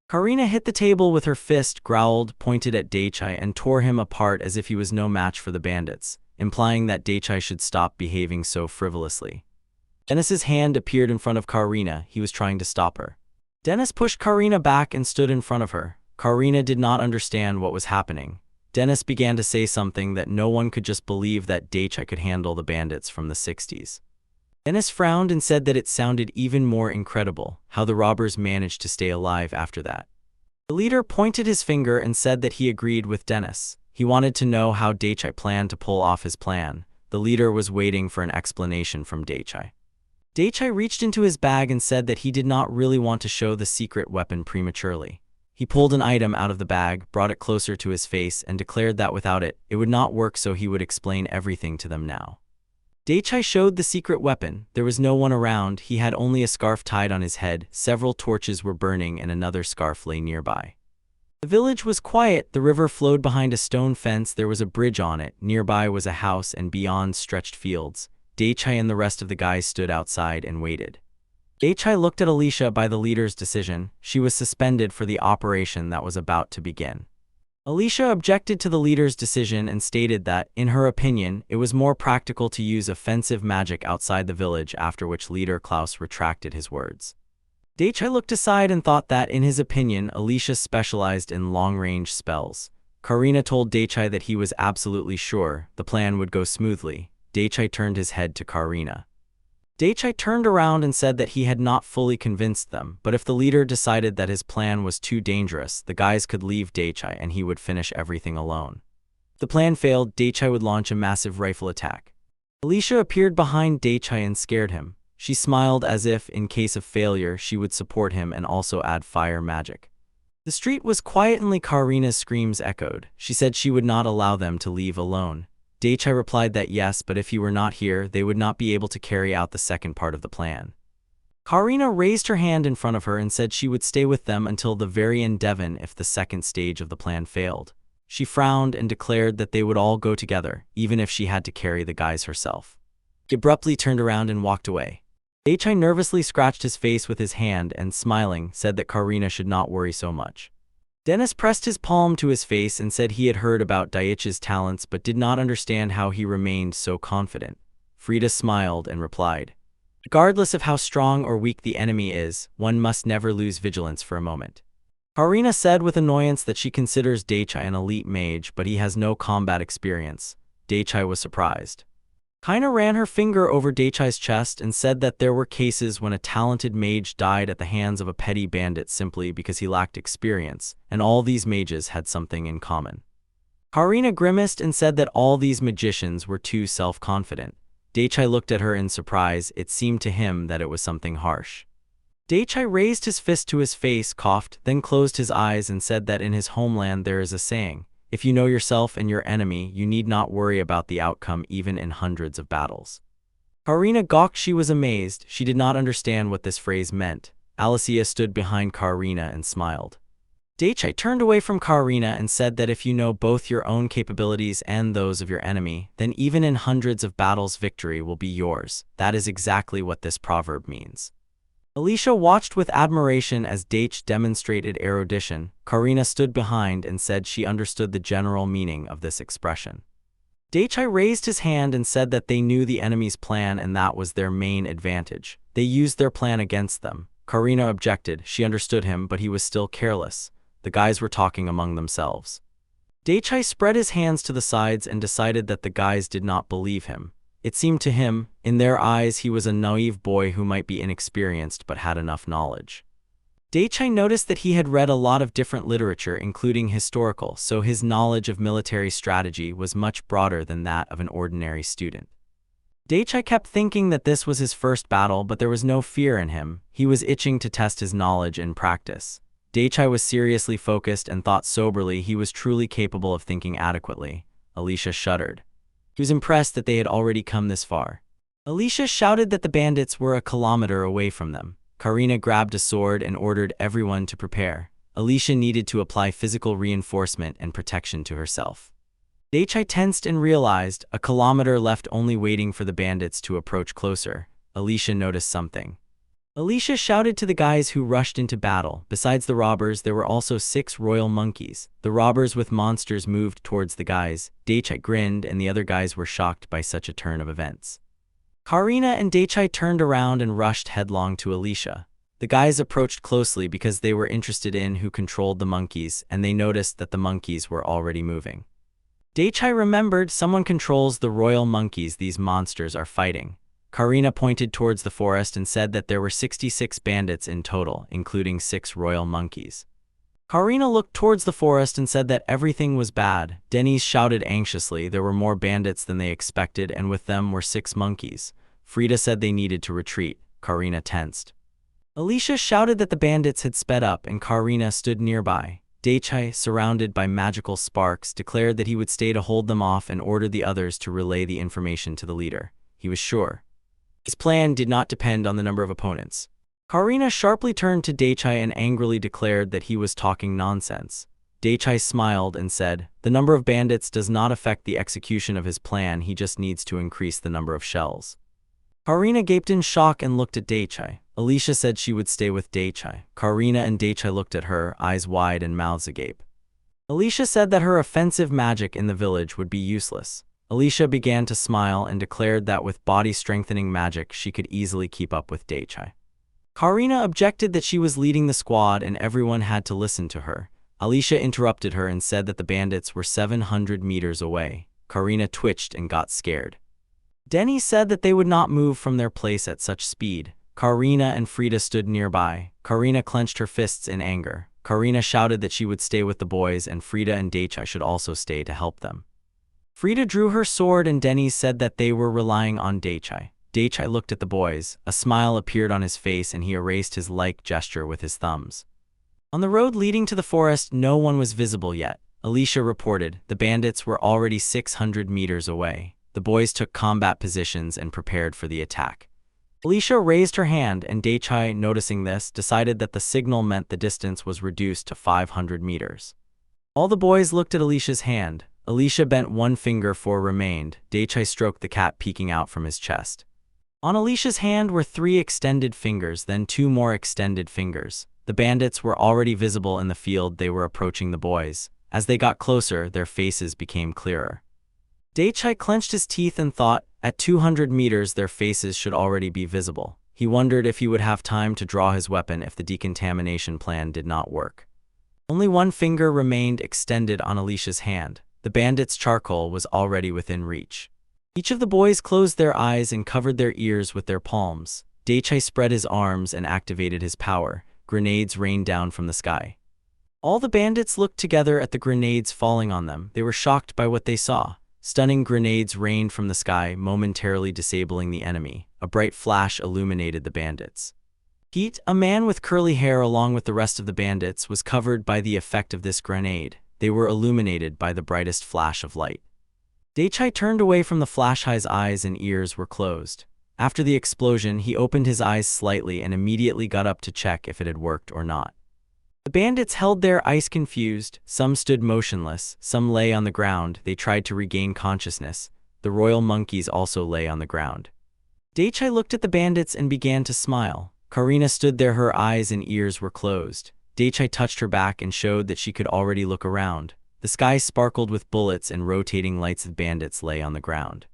Karina hit the table with her fist, growled, pointed at Daichi, and tore him apart as if he was no match for the bandits, implying that Daichi should stop behaving so frivolously. Dennis's hand appeared in front of Karina. He was trying to stop her. Dennis pushed Karina back and stood in front of her. Karina did not understand what was happening. Dennis began to say something that no one could just believe that Daichi could handle the bandits from the 60s. Dennis frowned and said that it sounded even more incredible how the robbers managed to stay alive after that. The leader pointed his finger and said that he agreed with Dennis. He wanted to know how Daichi planned to pull off his plan. The leader was waiting for an explanation from Daichi. Daichi reached into his bag and said that he did not really want to show the secret weapon prematurely. He pulled an item out of the bag, brought it closer to his face, and declared that without it, it would not work, so he would explain everything to them now. Daichi showed the secret weapon. There was no one around. He had only a scarf tied on his head. Several torches were burning and another scarf lay nearby. The village was quiet. The river flowed behind a stone fence. There was a bridge on it. Nearby was a house and beyond stretched fields. Daichi and the rest of the guys stood outside and waited. Daichi looked at Alicia. By the leader's decision, she was suspended for the operation that was about to begin. Alicia objected to the leader's decision and stated that, in her opinion, it was more practical to use offensive magic outside the village, after which leader Klaus retracted his words. Daichi looked aside and thought that, in his opinion, Alicia specialized in long-range spells. Karina told Daichi that he was absolutely sure the plan would go smoothly. Daichi turned his head to Karina. Daichi turned around and said that he had not fully convinced them, but if the leader decided that his plan was too dangerous, the guys could leave Daichi and he would finish everything alone. If the plan failed, Daichi would launch a massive rifle attack. Alicia appeared behind Daichi and scared him. She smiled as if, in case of failure, she would support him and also add fire magic. The street was quiet and Karina's screams echoed. She said she would not allow them to leave alone. Daichi replied that yes, but if he were not here, they would not be able to carry out the second part of the plan. Karina raised her hand in front of her and said she would stay with them until the very end, even if the second stage of the plan failed. She frowned and declared that they would all go together, even if she had to carry the guys herself. He abruptly turned around and walked away. Daichi nervously scratched his face with his hand and, smiling, said that Karina should not worry so much. Dennis pressed his palm to his face and said he had heard about Daichi's talents but did not understand how he remained so confident. Frida smiled and replied, "Regardless of how strong or weak the enemy is, one must never lose vigilance for a moment." Karina said with annoyance that she considers Daichi an elite mage, but he has no combat experience. Daichi was surprised. Kaina ran her finger over Daichi's chest and said that there were cases when a talented mage died at the hands of a petty bandit simply because he lacked experience, and all these mages had something in common. Karina grimaced and said that all these magicians were too self-confident. Daichi looked at her in surprise. It seemed to him that it was something harsh. Daichi raised his fist to his face, coughed, then closed his eyes and said that in his homeland there is a saying, "If you know yourself and your enemy, you need not worry about the outcome even in hundreds of battles." Karina gawked. She was amazed. She did not understand what this phrase meant. Alicia stood behind Karina and smiled. Daichi turned away from Karina and said that if you know both your own capabilities and those of your enemy, then even in hundreds of battles victory will be yours. That is exactly what this proverb means. Alicia watched with admiration as Daichi demonstrated erudition. Karina stood behind and said she understood the general meaning of this expression. Daichai raised his hand and said that they knew the enemy's plan and that was their main advantage. They used their plan against them. Karina objected. She understood him, but he was still careless. The guys were talking among themselves. Daichai spread his hands to the sides and decided that the guys did not believe him. It seemed to him, in their eyes, he was a naive boy who might be inexperienced but had enough knowledge. Daichai noticed that he had read a lot of different literature, including historical, so his knowledge of military strategy was much broader than that of an ordinary student. Daichai kept thinking that this was his first battle, but there was no fear in him. He was itching to test his knowledge in practice. Daichai was seriously focused and thought soberly. He was truly capable of thinking adequately. Alicia shuddered. He was impressed that they had already come this far. Alicia shouted that the bandits were a kilometer away from them. Karina grabbed a sword and ordered everyone to prepare. Alicia needed to apply physical reinforcement and protection to herself. Daichai tensed and realized a kilometer left, only waiting for the bandits to approach closer. Alicia noticed something. Alicia shouted to the guys who rushed into battle. Besides the robbers, there were also 6 royal monkeys. The robbers with monsters moved towards the guys. Daichai grinned and the other guys were shocked by such a turn of events. Karina and Daichai turned around and rushed headlong to Alicia. The guys approached closely because they were interested in who controlled the monkeys, and they noticed that the monkeys were already moving. Daichai remembered, someone controls the royal monkeys. These monsters are fighting. Karina pointed towards the forest and said that there were 66 bandits in total, including 6 royal monkeys. Karina looked towards the forest and said that everything was bad. Denise shouted anxiously. There were more bandits than they expected, and with them were 6 monkeys. Frida said they needed to retreat. Karina tensed. Alicia shouted that the bandits had sped up, and Karina stood nearby. Daichai, surrounded by magical sparks, declared that he would stay to hold them off and ordered the others to relay the information to the leader. He was sure his plan did not depend on the number of opponents. Karina sharply turned to Daichai and angrily declared that he was talking nonsense. Daichai smiled and said, "The number of bandits does not affect the execution of his plan, he just needs to increase the number of shells." Karina gaped in shock and looked at Daichai. Alicia said she would stay with Daichai. Karina and Daichai looked at her, eyes wide and mouths agape. Alicia said that her offensive magic in the village would be useless. Alicia began to smile and declared that with body-strengthening magic she could easily keep up with Daichai. Karina objected that she was leading the squad and everyone had to listen to her. Alicia interrupted her and said that the bandits were 700 meters away. Karina twitched and got scared. Denny said that they would not move from their place at such speed. Karina and Frida stood nearby. Karina clenched her fists in anger. Karina shouted that she would stay with the boys and Frida and Daichai should also stay to help them. Frida drew her sword and Denny said that they were relying on Daichai. Daichai looked at the boys. A smile appeared on his face and he erased his like gesture with his thumbs. On the road leading to the forest, no one was visible yet. Alicia reported the bandits were already 600 meters away. The boys took combat positions and prepared for the attack. Alicia raised her hand and Daichai, noticing this, decided that the signal meant the distance was reduced to 500 meters. All the boys looked at Alicia's hand. Alicia bent one finger for remained. Daichai stroked the cat peeking out from his chest. On Alicia's hand were 3 extended fingers, then 2 more extended fingers. The bandits were already visible in the field. They were approaching the boys. As they got closer, their faces became clearer. Daichai clenched his teeth and thought, at 200 meters their faces should already be visible. He wondered if he would have time to draw his weapon if the decontamination plan did not work. Only 1 finger remained extended on Alicia's hand. The bandits' charcoal was already within reach. Each of the boys closed their eyes and covered their ears with their palms. Daichai spread his arms and activated his power. Grenades rained down from the sky. All the bandits looked together at the grenades falling on them. They were shocked by what they saw. Stunning grenades rained from the sky, momentarily disabling the enemy. A bright flash illuminated the bandits. A man with curly hair along with the rest of the bandits was covered by the effect of this grenade. They were illuminated by the brightest flash of light. Daichai turned away from the flash. His eyes and ears were closed. After the explosion, he opened his eyes slightly and immediately got up to check if it had worked or not. The bandits held their eyes confused. Some stood motionless, some lay on the ground. They tried to regain consciousness. The royal monkeys also lay on the ground. Daichai looked at the bandits and began to smile. Karina stood there. Her eyes and ears were closed. Daichai touched her back and showed that she could already look around. The sky sparkled with bullets and rotating lights of bandits lay on the ground.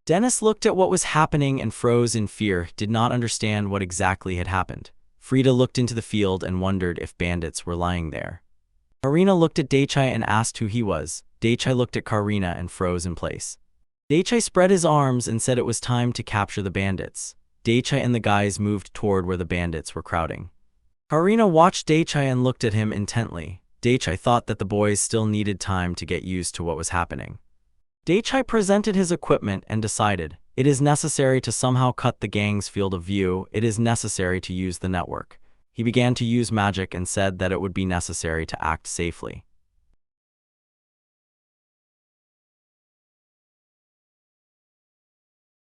Dennis looked at what was happening and froze in fear, did not understand what exactly had happened. Frida looked into the field and wondered if bandits were lying there. Karina looked at Daichai and asked who he was. Daichai looked at Karina and froze in place. Daichai spread his arms and said it was time to capture the bandits. Daichai and the guys moved toward where the bandits were crowding. Karina watched Daichai and looked at him intently. Daichai thought that the boys still needed time to get used to what was happening. Daichai presented his equipment and decided, it is necessary to somehow cut the gang's field of view, it is necessary to use the network. He began to use magic and said that it would be necessary to act safely.